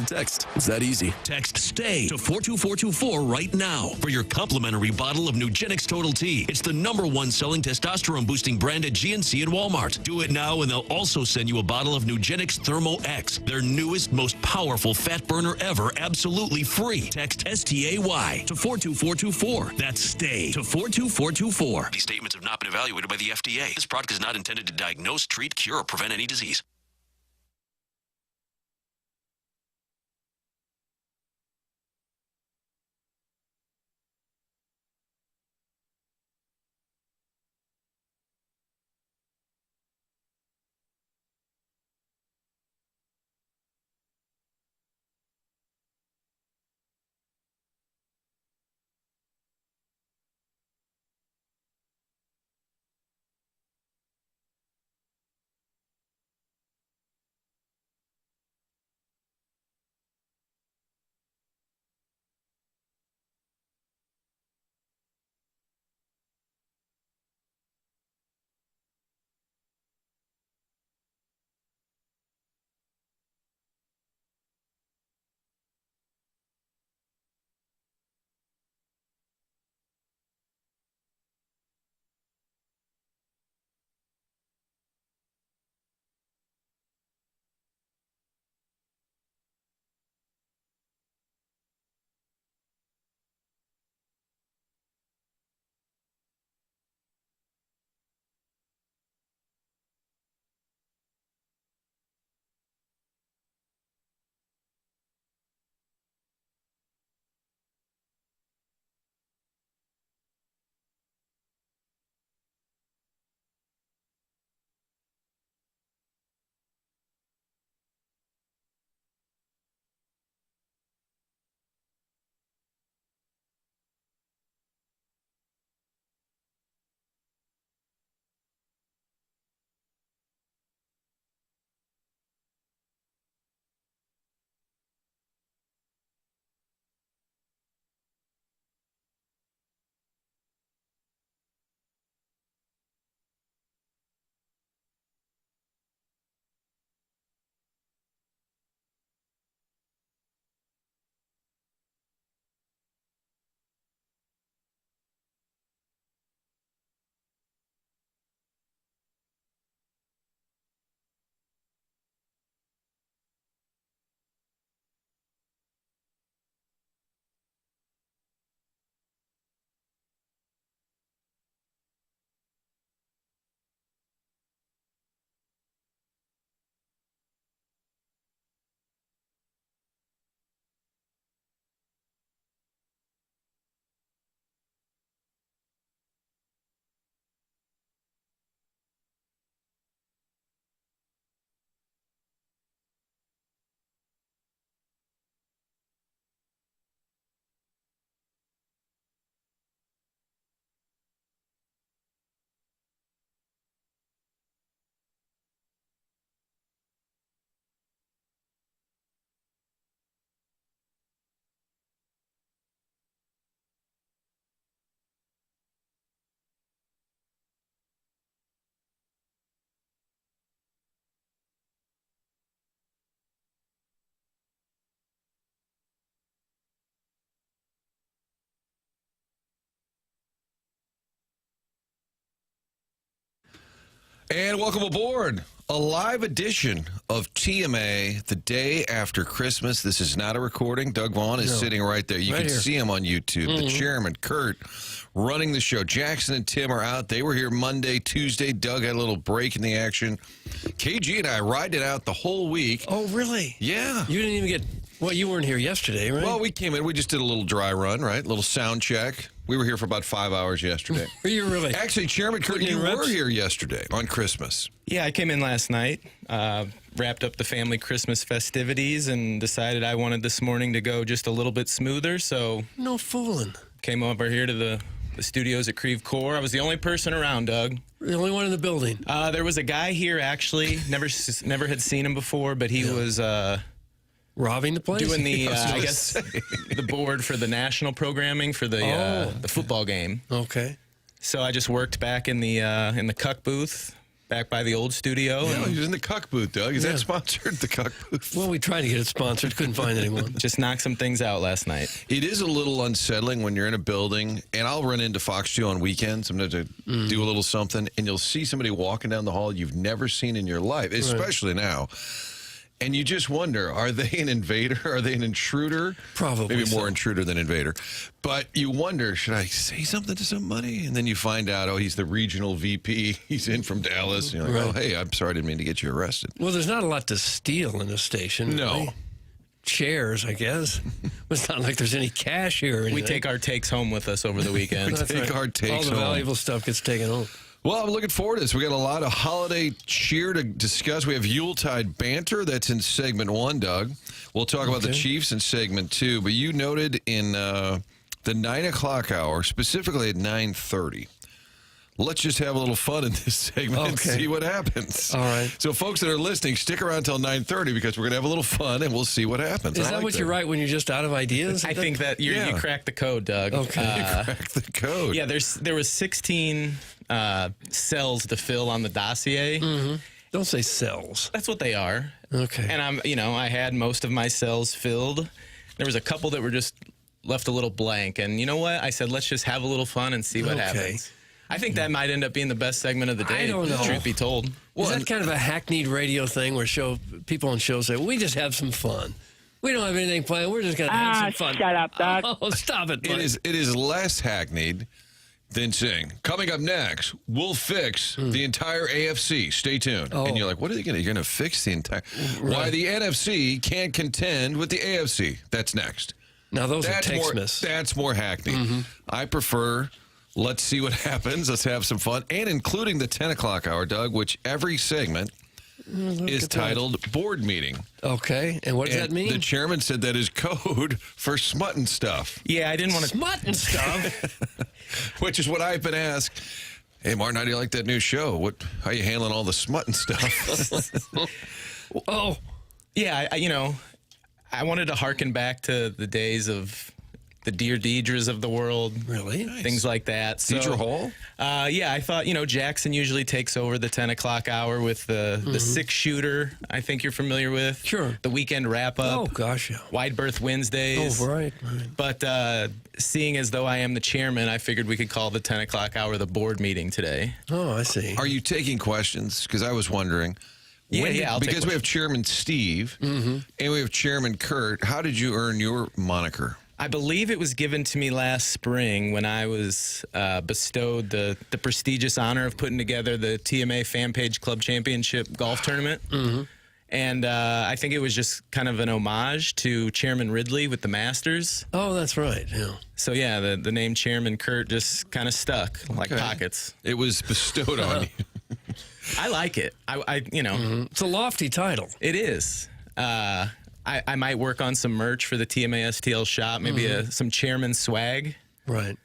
text. It's that easy. Text STAY to 42424 right now for your complimentary bottle of Nugenix Total T. It's the #1 selling testosterone-boosting brand at GNC and Walmart. Do it now, and they'll also send you a bottle of Nugenix Thermo X, their newest, most powerful fat burner ever, absolutely free. Text STAY to 42424. That's STAY to 42424. These statements have not been evaluated by the FDA. This product is not intended to diagnose, treat, cure, or prevent any disease. And welcome aboard. A live edition of TMA the day after Christmas. This is not a recording. Doug Vaughn is sitting right there. You can see him on YouTube. The chairman, Kurt, running the show. Jackson and Tim are out. They were here Monday, Tuesday. Doug had a little break in the action. KG and I riding it out the whole week. Oh, really? Yeah. You didn't even get... Well, you weren't here yesterday, right? Well, we came in. We just did a little dry run, right? A little sound check. We were here for about 5 hours yesterday. Were you really? Actually, Chairman Kurt, you were here yesterday on Christmas. Yeah, I came in last night, wrapped up the family Christmas festivities, and decided I wanted this morning to go just a little bit smoother, so... No fooling. Came over here to the studios at Creve Coeur. I was the only person around, Doug. The only one in the building. There was a guy here, actually. Never had seen him before, but he was... robbing the place? Doing the, I guess, the board for the national programming for the football game. Okay. So I just worked back in the Cuck booth, back by the old studio. Yeah, And he was in the Cuck booth, Doug. Is that sponsored, the Cuck booth? Well, we tried to get it sponsored. Couldn't find anyone. just knocked some things out last night. It is a little unsettling when you're in a building, and I'll run into Fox 2 on weekends. Sometimes I do a little something, and you'll see somebody walking down the hall you've never seen in your life, especially now. And you just wonder, are they an invader? Are they an intruder? Probably Maybe more so. intruder than invader. But you wonder, should I say something to somebody? And then you find out, oh, he's the regional VP. He's in from Dallas. And you're like, oh, hey, I'm sorry, I didn't mean to get you arrested. Well, there's not a lot to steal in a station. No. Really. Chairs, I guess. It's not like there's any cash here. Or We anything. take our takes home with us over the weekend. That's take our takes All the home. valuable stuff gets taken home. Well, I'm looking forward to this. We got a lot of holiday cheer to discuss. We have Yuletide banter. That's in segment 1, Doug. We'll talk about the Chiefs in segment 2. But you noted in the 9 o'clock hour, specifically at 9:30. Let's just have a little fun in this segment and see what happens. All right. So, folks that are listening, stick around till 9:30 because we're going to have a little fun and we'll see what happens. Is that what you write when you're just out of ideas? I think that you cracked the code, Doug. Okay. Crack the code. Yeah, there was 16 cells to fill on the dossier. Don't say cells. That's what they are. Okay. And I had most of my cells filled. There was a couple that were just left a little blank. And you know what? I said, let's just have a little fun and see what happens. I think that might end up being the best segment of the day. I don't know. Truth be told. Is that kind of a hackneyed radio thing where people on shows say, well, we just have some fun. We don't have anything planned. We're just going to have some fun. Shut up, Doug. Oh, stop it, buddy. It is less hackneyed than saying, coming up next, we'll fix the entire AFC. Stay tuned. And you're like, what are they going to? You're going to fix the entire... Why the NFC can't contend with the AFC. That's next. Now, those are That's Takesmas. That's more hackneyed. I prefer... Let's see what happens. Let's have some fun. And including the 10 o'clock hour, Doug, which every segment is titled Board Meeting. Okay. And what does that mean? The chairman said that is code for smut and stuff. Yeah, I didn't want to... Smut and stuff. Which is what I've been asked. Hey, Martin, how do you like that new show? How are you handling all the smut and stuff? Oh. Yeah, I wanted to harken back to the days of... the Dear Deidres of the world. Really? Things like that. So, Deidre Hall? Yeah, I thought, Jackson usually takes over the 10 o'clock hour with the 6-shooter, I think you're familiar with. Sure. The weekend wrap-up. Oh, gosh, yeah. Wide Berth Wednesdays. Oh, right. But seeing as though I am the chairman, I figured we could call the 10 o'clock hour the board meeting today. Oh, I see. Are you taking questions? Because I was wondering. I'll take because we have Chairman Steve and we have Chairman Kurt. How did you earn your moniker? I believe it was given to me last spring when I was bestowed the prestigious honor of putting together the TMA Fan Page Club Championship golf tournament. And I think it was just kind of an homage to Chairman Ridley with the Masters. Oh, that's right. Yeah. So, yeah, the name Chairman Kurt just kind of stuck like pockets. It was bestowed on you. I like it. It's a lofty title. It is. I might work on some merch for the TMA STL shop, maybe some chairman swag. Right.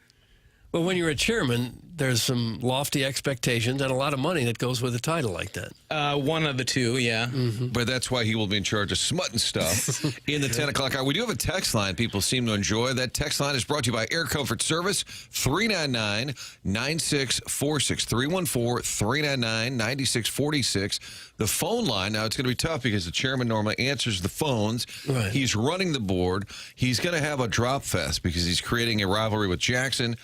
Well, when you're a chairman, there's some lofty expectations and a lot of money that goes with a title like that. One of the two, yeah. But that's why he will be in charge of smut and stuff in the 10 o'clock hour. We do have a text line people seem to enjoy. That text line is brought to you by Air Comfort Service, 399-9646, 314-399-9646. The phone line, now it's going to be tough because the chairman normally answers the phones. Right. He's running the board. He's going to have a drop fest because he's creating a rivalry with Jackson,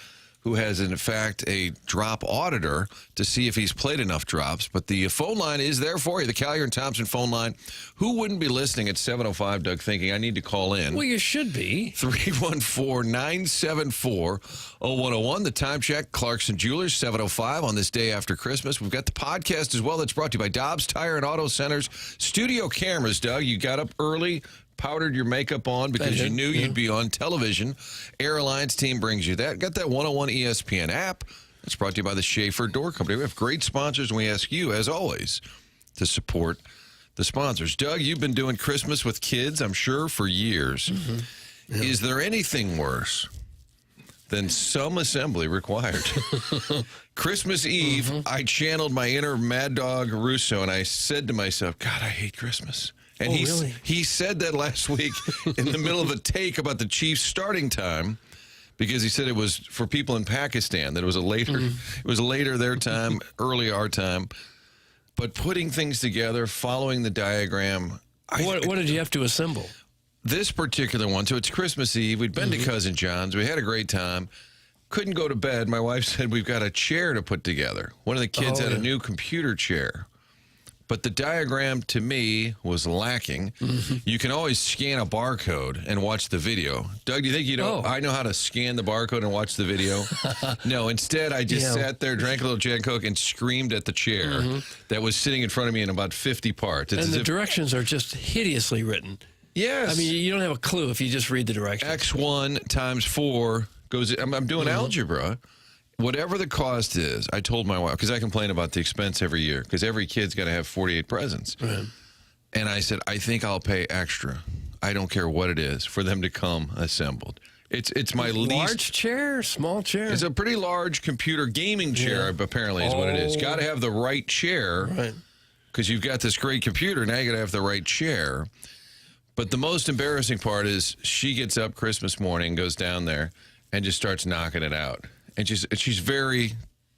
who has, in fact, a drop auditor to see if he's played enough drops. But the phone line is there for you, the Collier and Thompson phone line. Who wouldn't be listening at 7:05, Doug, thinking, I need to call in? Well, you should be. 314-974-0101. The time check, Clarkson Jewelers, 7:05 on this day after Christmas. We've got the podcast as well that's brought to you by Dobbs Tire and Auto Centers. Studio cameras, Doug. You got up early, powdered your makeup on because you knew you'd be on television. Air Alliance team brings you that. Got that 101 ESPN app. It's brought to you by the Schaefer Door Company. We have great sponsors, and we ask you, as always, to support the sponsors. Doug, you've been doing Christmas with kids, I'm sure, for years. Yeah. Is there anything worse than some assembly required? Christmas Eve, I channeled my inner Mad Dog Russo, and I said to myself, God, I hate Christmas. And really? He said that last week in the middle of a take about the Chiefs' starting time, because he said it was for people in Pakistan, that it was later their time, early our time. But putting things together, following the diagram. What did you have to assemble? This particular one, so it's Christmas Eve. We'd been to Cousin John's. We had a great time. Couldn't go to bed. My wife said, we've got a chair to put together. One of the kids had a new computer chair. But the diagram, to me, was lacking. You can always scan a barcode and watch the video. Doug, do you think I know how to scan the barcode and watch the video? No, instead, I just sat there, drank a little Jack Coke, and screamed at the chair that was sitting in front of me in about 50 parts. It's and the directions are just hideously written. Yes. I mean, you don't have a clue if you just read the directions. X1 times 4 goes... I'm doing algebra. Whatever the cost is, I told my wife, because I complain about the expense every year, because every kid's got to have 48 presents. Right. And I said, I think I'll pay extra. I don't care what it is for them to come assembled. It's my least... Large chair, small chair? It's a pretty large computer gaming chair, apparently, is what it is. Got to have the right chair, because you've got this great computer. Now you got to have the right chair. But the most embarrassing part is she gets up Christmas morning, goes down there, and just starts knocking it out. And she's very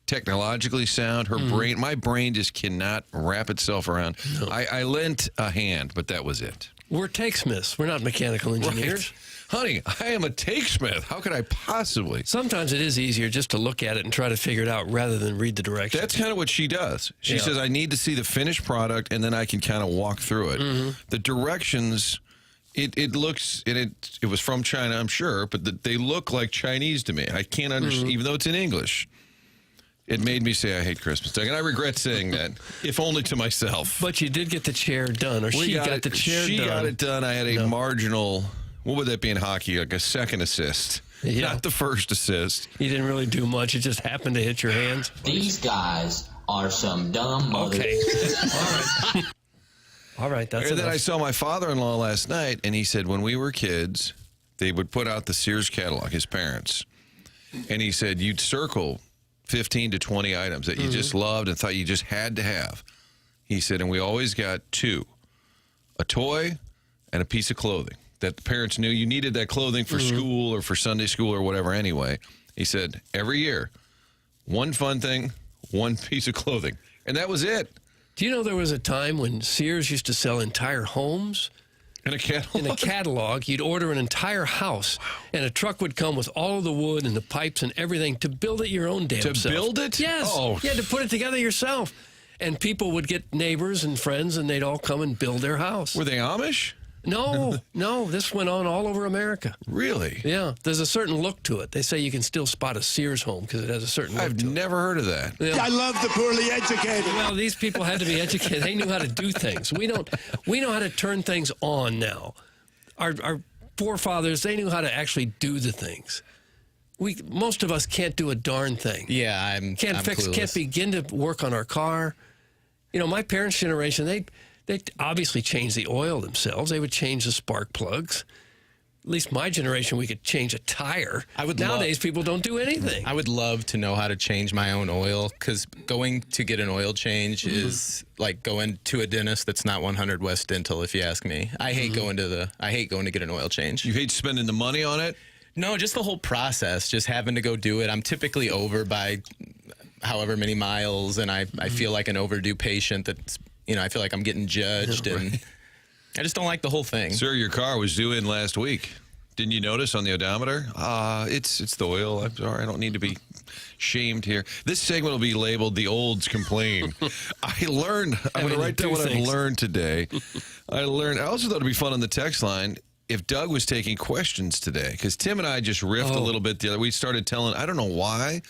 technologically sound. Her brain, my brain just cannot wrap itself around. No. I lent a hand, but that was it. We're takesmiths. We're not mechanical engineers. Right. Honey, I am a takesmith. How could I possibly? Sometimes it is easier just to look at it and try to figure it out rather than read the directions. That's kind of what she does. She says, I need to see the finished product, and then I can kind of walk through it. The directions... It looks, and it was from China, I'm sure, but they look like Chinese to me. I can't understand, even though it's in English. It made me say I hate Christmas, Doug, and I regret saying that, if only to myself. But you did get the chair done, or she got the chair done. She got it done. I had a marginal, what would that be in hockey, like a second assist, not the first assist. You didn't really do much. It just happened to hit your hands. These guys are some dumb mothers. Okay. All right. All right, that's And enough. then I saw my father-in-law last night, and he said when we were kids, they would put out the Sears catalog, his parents. And he said you'd circle 15 to 20 items that you just loved and thought you just had to have. He said, and we always got 2, a toy and a piece of clothing that the parents knew you needed that clothing for school or for Sunday school or whatever anyway. He said, every year, one fun thing, one piece of clothing. And that was it. Do you know there was a time when Sears used to sell entire homes? In a catalog? In a catalog. You'd order an entire house, and a truck would come with all of the wood and the pipes and everything to build it your own damn self. To build it? Yes. Oh. You had to put it together yourself. And people would get neighbors and friends, and they'd all come and build their house. Were they Amish? No, this went on all over America. Really? Yeah, there's a certain look to it. They say you can still spot a Sears home because it has a certain look to it. I've never heard of that. Yeah. I love the poorly educated. Well, these people had to be educated. They knew how to do things. We know how to turn things on now. Our forefathers, they knew how to actually do the things. Most of us can't do a darn thing. Yeah, I'm clueless. Can't begin to work on our car. You know, my parents' generation, they obviously changed the oil themselves. They would change the spark plugs. At least my generation, we could change a tire. Nowadays, people don't do anything. I would love to know how to change my own oil, because going to get an oil change is like going to a dentist that's not 100 West Dental, if you ask me. I hate going to get an oil change. You hate spending the money on it? No, just the whole process, just having to go do it. I'm typically over by however many miles, and I feel like an overdue patient that's, I feel like I'm getting judged, and I just don't like the whole thing. Sir, your car was due in last week. Didn't you notice on the odometer? It's the oil. I'm sorry, I don't need to be shamed here. This segment will be labeled "The Olds Complain." I'm going to write down what I've learned today. I also thought it'd be fun on the text line if Doug was taking questions today, because Tim and I just riffed a little bit. We started telling, I don't know why,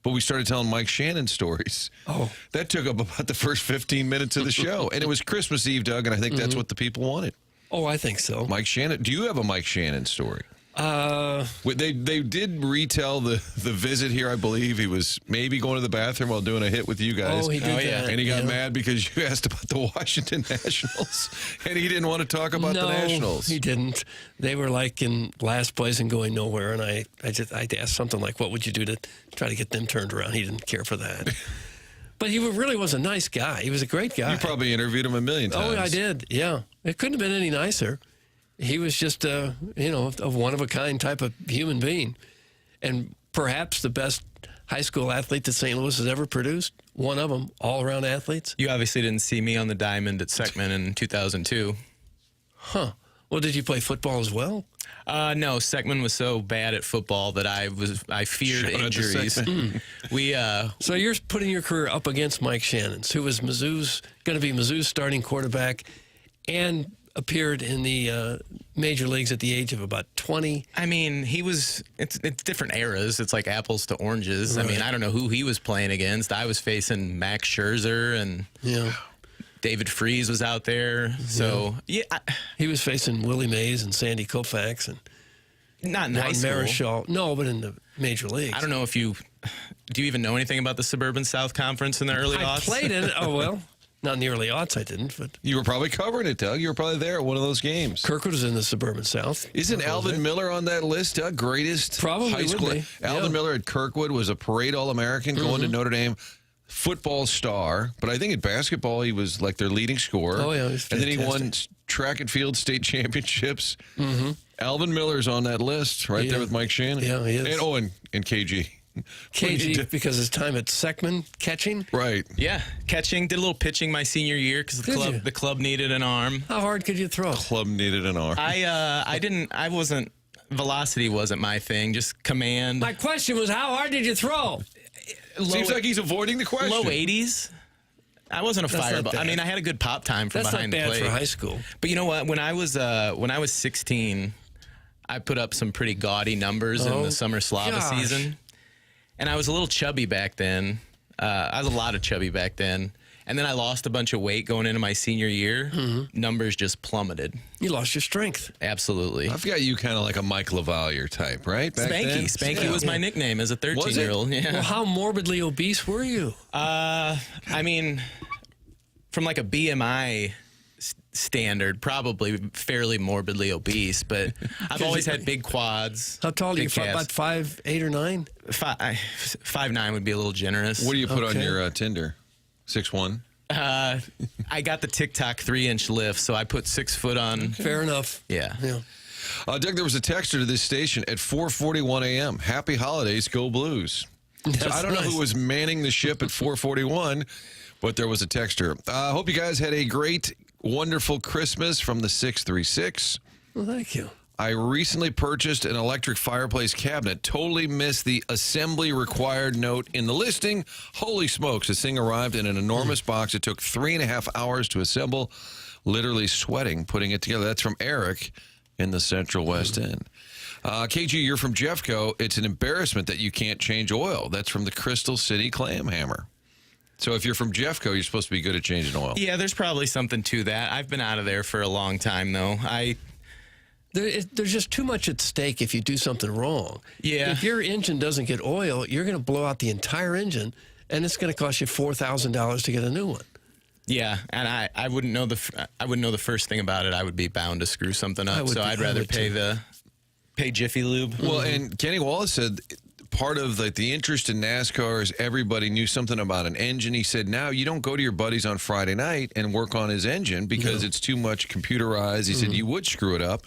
but we started telling Mike Shannon stories. Oh. That took up about the first 15 minutes of the show. And it was Christmas Eve, Doug, and I think that's what the people wanted. Oh, I think so. Mike Shannon. Do you have a Mike Shannon story? They did retell the visit here, I believe. He was maybe going to the bathroom while doing a hit with you guys. Oh, he did that. And he got mad because you asked about the Washington Nationals, and he didn't want to talk about the Nationals. No, he didn't. They were like in last place and going nowhere, and I asked something like, what would you do to try to get them turned around? He didn't care for that. But he really was a nice guy. He was a great guy. You probably interviewed him a million times. Oh, I did, yeah. It couldn't have been any nicer. He was just, a one-of-a-kind type of human being. And perhaps the best high school athlete that St. Louis has ever produced. One of them, all-around athletes. You obviously didn't see me on the diamond at Seckman in 2002. Huh. Well, did you play football as well? No, Seckman was so bad at football that I feared Shout out to injuries. Seckman. So you're putting your career up against Mike Shannon's, who was going to be Mizzou's starting quarterback and appeared in the major leagues at the age of about 20. I mean, it's different eras. It's like apples to oranges. Right. I mean, I don't know who he was playing against. I was facing Max Scherzer and David Freese was out there. So, He was facing Willie Mays and Sandy Koufax and not in Juan high school. Marichal. No, but in the major leagues. I don't know if do you even know anything about the Suburban South Conference in the early aughts? I played in it. Oh, well. Not in the early aughts, I didn't, but You were probably covering it, Doug. You were probably there at one of those games. Kirkwood was in the Suburban South. Isn't Alvin Miller on that list, Doug? Greatest Probably high would school. be. Alvin Miller at Kirkwood was a parade All-American going to Notre Dame. Football star, but I think at basketball he was like their leading scorer. Oh, yeah, he was and then he won fantastic. track and field state championships. Alvin Miller's on that list right there with Mike Shannon. Yeah, he is. And KG. KG, because his time at Seckman catching. Right. Yeah, catching. Did a little pitching my senior year because Did you? the club needed an arm. How hard could you throw? Club needed an arm. Velocity wasn't my thing. Just command. My question was, how hard did you throw? Seems like he's avoiding the question. Low 80s. I wasn't a That's not fireball. I bad. mean, I had a good pop time from That's not behind the bad plate. for high school. But you know what? When I was 16, I put up some pretty gaudy numbers in Oh, the Summer Slava gosh. season, and I was a little chubby back then. I was a lot of chubby back then, and then I lost a bunch of weight going into my senior year. Numbers just plummeted. You lost your strength. Absolutely. I've got you kind of like a Mike LaValliere type, right? Back then? Spanky was my nickname as a 13-year-old. Was it? Yeah. Well, how morbidly obese were you? I mean, from like a BMI standard, probably fairly morbidly obese, but I've always had big quads. How tall are you? big calves. About 5'8" or 9"? 5'9" would be a little generous. What do you put on Okay. your Tinder? 6'1"? I got the TikTok 3-inch lift, so I put 6 foot on. Fair enough. Yeah. Yeah. Doug, there was a texter to this station at 4:41 a.m. Happy holidays, go Blues. So That's I don't know nice. who was manning the ship at 4:41, but there was a texter. I hope you guys had a great, wonderful Christmas from the 636. Well, thank you. I recently purchased an electric fireplace cabinet. Totally missed the assembly required note in the listing. Holy smokes, this thing arrived in an enormous box. It took 3.5 hours to assemble. Literally sweating putting it together. That's from Eric in the Central West End. KG, you're from Jeffco. It's an embarrassment that you can't change oil. That's from the Crystal City Clam Hammer. So if you're from Jeffco, you're supposed to be good at changing oil. Yeah, there's probably something to that. I've been out of there for a long time, though. There's just too much at stake if you do something wrong. Yeah. If your engine doesn't get oil, you're going to blow out the entire engine, and it's going to cost you $4,000 to get a new one. Yeah, and I wouldn't know the first thing about it. I would be bound to screw something up. So I'd rather pay Jiffy Lube. Well, and Kenny Wallace said part of the interest in NASCAR is everybody knew something about an engine. He said now you don't go to your buddies on Friday night and work on his engine because it's too much computerized. He said you would screw it up.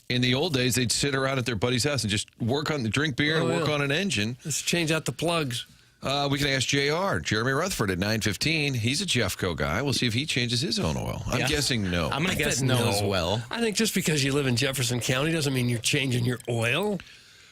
In the old days, they'd sit around at their buddy's house and just drink beer and work on an engine. Let's change out the plugs. We can ask JR, Jeremy Rutherford at 9:15. He's a Jeffco guy. We'll see if he changes his own oil. I'm guessing no. I'm going to guess bet no no. as well. I think just because you live in Jefferson County doesn't mean you're changing your oil.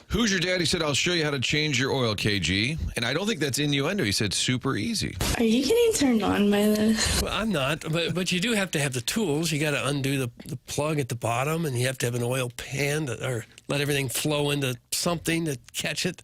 Who's your dad? He said, I'll show you how to change your oil, KG. And I don't think that's innuendo. He said, super easy. Are you getting turned on by this? Well, I'm not, but you do have to have the tools. You got to undo the plug at the bottom, and you have to have an oil pan or let everything flow into something to catch it.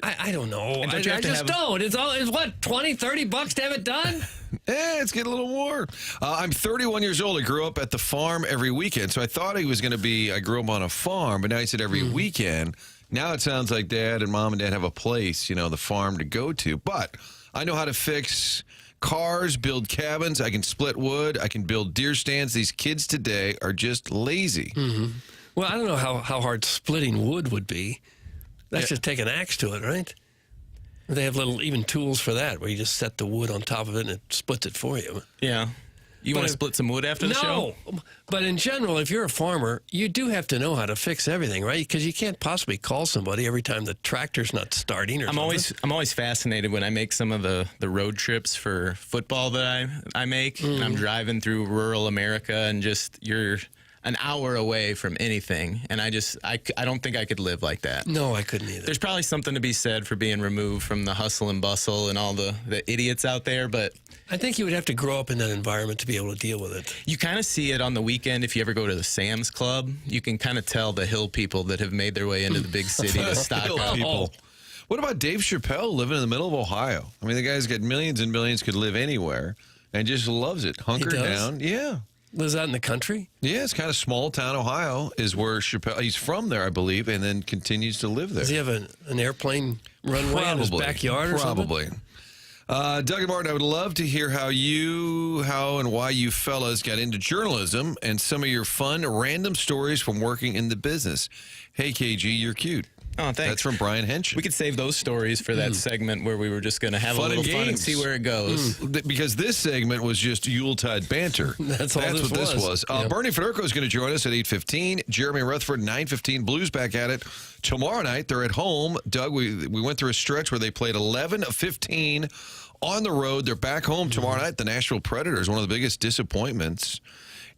I don't know. And don't you have to just have- don't. It's what, $20, $30 to have it done? It's getting a little more. I'm 31 years old. I grew up at the farm every weekend. So I thought he was going to be, I grew up on a farm, but now he said every weekend. Now it sounds like Dad and Mom and Dad have a place, the farm to go to. But I know how to fix cars, build cabins. I can split wood. I can build deer stands. These kids today are just lazy. Well, I don't know how hard splitting wood would be. That's just take an axe to it, right? They have little even tools for that where you just set the wood on top of it and it splits it for you. Yeah. You want to split some wood after the show? No, but in general, if you're a farmer, you do have to know how to fix everything, right? Because you can't possibly call somebody every time the tractor's not starting. Or I'm always fascinated when I make some of the road trips for football that I make. And I'm driving through rural America, and just you're an hour away from anything, and I don't think I could live like that. No, I couldn't either. There's probably something to be said for being removed from the hustle and bustle and all the idiots out there, but I think you would have to grow up in that environment to be able to deal with it. you kind of see it on the weekend if you ever go to the Sam's Club. You can kind of tell the hill people that have made their way into the big city to stock Hill up. people. What about Dave Chappelle living in the middle of Ohio? I mean, the guy's got millions and millions, could live anywhere, and just loves it. Hunkered down. Yeah. Lives out in the country? Yeah, it's kind of small town Ohio is where Chappelle, he's from there, I believe, and then continues to live there. Does he have an airplane runway in his backyard or something? Probably. Doug and Martin, I would love to hear how and why you fellas got into journalism and some of your fun, random stories from working in the business. Hey, KG, you're cute. Oh, thanks. That's from Brian Henshin. We could save those stories for that segment where we were just going to have Fun a and little fun and games. see where it goes. Because this segment was just Yuletide banter. That's all what this was. Yep. Bernie Federico is going to join us at 8:15. Jeremy Rutherford, 9:15. Blues back at it tomorrow night. They're at home. Doug, we went through a stretch where they played 11 of 15 on the road. They're back home tomorrow night. The Nashville Predators, one of the biggest disappointments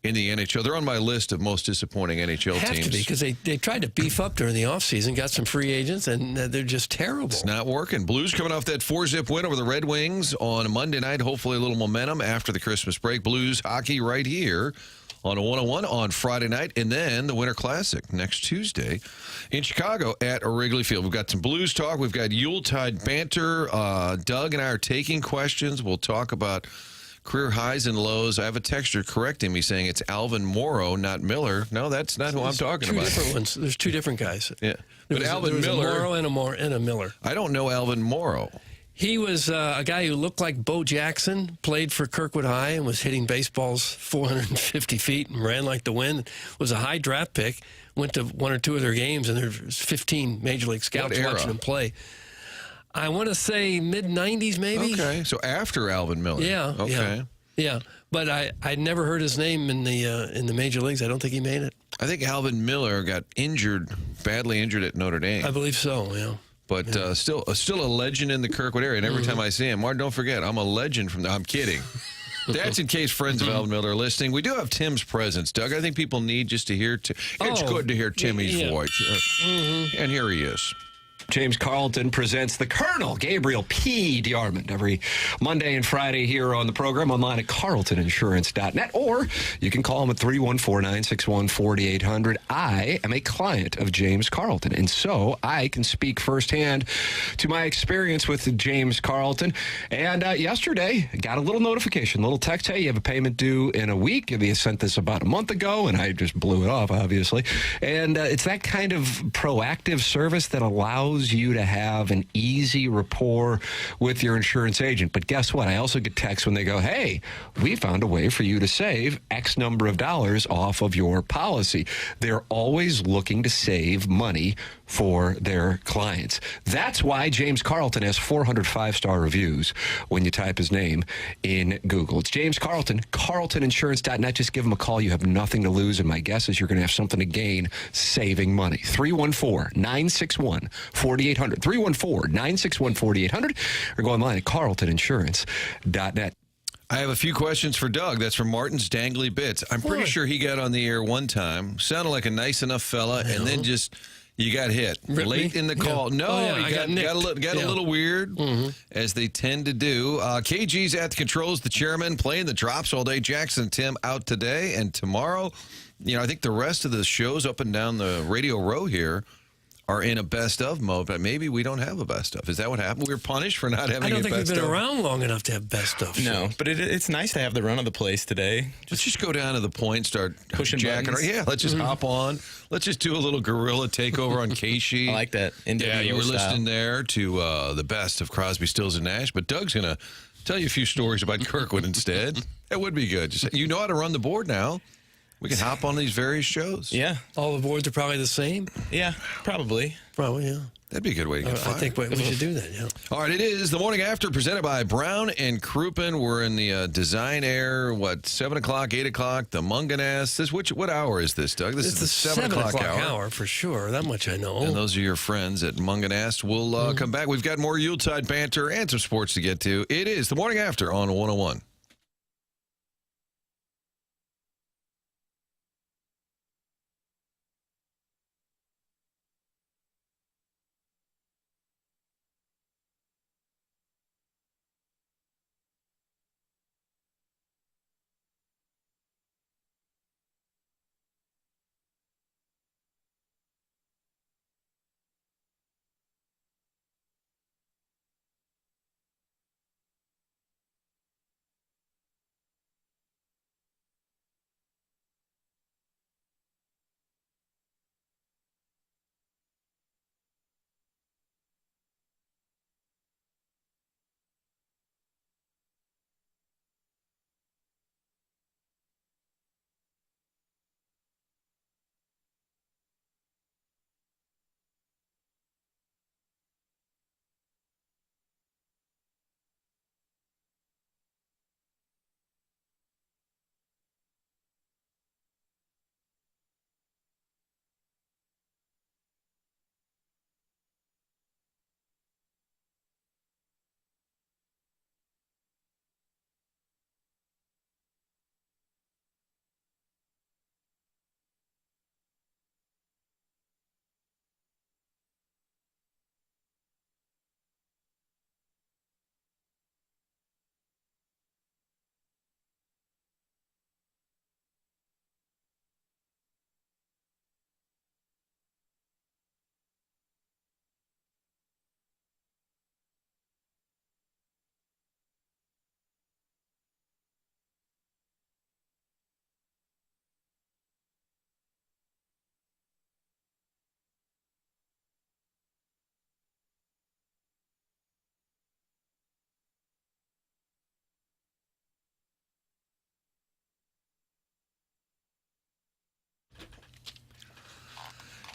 in the NHL. They're on my list of most disappointing NHL Have teams. to be, because they tried to beef up during the offseason, got some free agents, and they're just terrible. It's not working. Blues coming off that 4-zip win over the Red Wings on Monday night. Hopefully a little momentum after the Christmas break. Blues hockey right here on a 101 on Friday night, and then the Winter Classic next Tuesday in Chicago at Wrigley Field. We've got some Blues talk. We've got Yuletide banter. Doug and I are taking questions. We'll talk about career highs and lows. I have a texter correcting me saying it's Alvin Morrow, not Miller. No, that's not who I'm talking Two about. different ones. There's two different guys. Yeah, but Alvin there was Miller. a Morrow and a Miller. I don't know Alvin Morrow. He was a guy who looked like Bo Jackson, played for Kirkwood High, and was hitting baseballs 450 feet and ran like the wind. Was a high draft pick. Went to one or two of their games, and there's 15 Major League scouts watching him play. I want to say mid-'90s, maybe. Okay, so after Alvin Miller. Yeah. Okay. Yeah, but I never heard his name in the major leagues. I don't think he made it. I think Alvin Miller got badly injured at Notre Dame. I believe so. Yeah. But still a legend in the Kirkwood area. And every time I see him, Martin, don't forget, I'm a legend from I'm kidding. That's in case friends of Alvin Miller are listening. We do have Tim's presence, Doug. I think people need just to hear. It's good to hear Timmy's voice. And here he is. James Carlton presents the Colonel Gabriel P. DeArmond every Monday and Friday here on the program, online at carltoninsurance.net, or you can call him at 314-961-4800. I am a client of James Carlton, and so I can speak firsthand to my experience with James Carlton. And yesterday, got a little notification, a little text, hey, you have a payment due in a week. They sent this about a month ago, and I just blew it off, obviously. And it's that kind of proactive service that allows you to have an easy rapport with your insurance agent. But guess what? I also get texts when they go, hey, we found a way for you to save X number of dollars off of your policy. They're always looking to save money for their clients. That's why James Carlton has 400 5-star reviews when you type his name in Google. It's James Carlton, carltoninsurance.net. Just give him a call. You have nothing to lose, and my guess is you're going to have something to gain saving money. 314-961-4800. 314-961-4800, or go online at carltoninsurance.net. I have a few questions for Doug. That's from Martin's Dangly Bits. I'm pretty sure he got on the air one time, sounded like a nice enough fella, and then just... You got hit late in the call. Yeah. No, he got a little weird, as they tend to do. KG's at the controls, the chairman, playing the drops all day. Jackson and Tim out today and tomorrow. I think the rest of the shows up and down the radio row here are in a best of mode, but maybe we don't have a best of. Is that what happened? We were punished for not having a best of? I don't think we've been around long enough to have best of. No, but it's nice to have the run of the place today. Let's just go down to the point, start pushing buttons. Yeah, let's just hop on. Let's just do a little guerrilla takeover on K-Sheet. I like that. Yeah, you were listening there to the best of Crosby, Stills, and Nash, but Doug's going to tell you a few stories about Kirkwood instead. That would be good. You know how to run the board now. We can hop on these various shows. Yeah. All the boards are probably the same. Yeah, probably. Probably, yeah. That'd be a good way to get I fired. think we should do that, yeah. All right, it is the Morning After presented by Brown and Crouppen. We're in the Design Air, 7 o'clock, 8 o'clock, the Munganess. What hour is this, Doug? This It's is the 7 o'clock hour for sure. That much I know. And those are your friends at Munganess. We'll come back. We've got more Yuletide banter and some sports to get to. It is the Morning After on 101.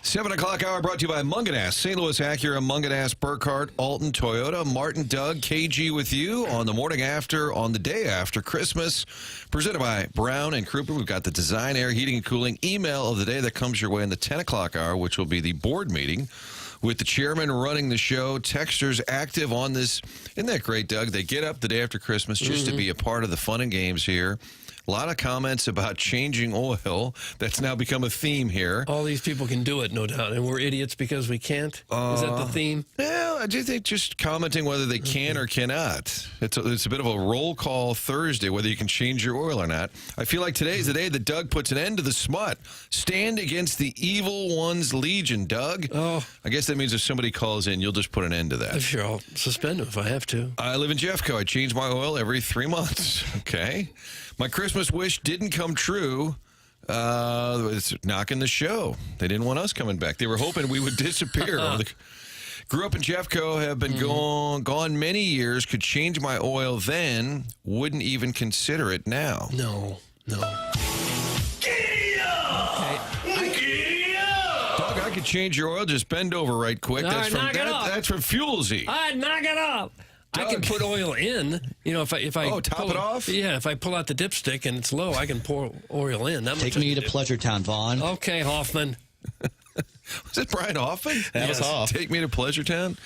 7 o'clock hour brought to you by Munganess, St. Louis Acura, Munganess, Burkhardt, Alton, Toyota. Martin, Doug, KG with you on the Morning After, on the day after Christmas. Presented by Brown and Crouppen. We've got the Design Air Heating and Cooling email of the day that comes your way in the 10 o'clock hour, which will be the board meeting with the chairman running the show. Texters active on this. Isn't that great, Doug? They get up the day after Christmas just to be a part of the fun and games here. A lot of comments about changing oil. That's now become a theme here. All these people can do it, no doubt, and we're idiots because we can't? Is that the theme? Yeah, I do think just commenting whether they can or cannot. It's a bit of a roll call Thursday, whether you can change your oil or not. I feel like today's the day that Doug puts an end to the smut. Stand against the evil one's legion, Doug. Oh. I guess that means if somebody calls in, you'll just put an end to that. Sure, I'll suspend them if I have to. I live in Jeffco. I change my oil every 3 months. Okay. My Christmas wish didn't come true. It's knocking the show. They didn't want us coming back. They were hoping we would disappear. Grew up in Jeffco, have been gone many years, could change my oil then, wouldn't even consider it now. No. Doug, I could change your oil. Just bend over right quick. All That's right, that's from Fuelsy. All right, knock it off. I can put oil in. You know, if I top it off? Yeah, if I pull out the dipstick and it's low, I can pour oil in. Take me to Pleasure Town, Vaughn. Okay, Hoffman. Was it Brian Hoffman? That was Hoff. Take me to Pleasure Town.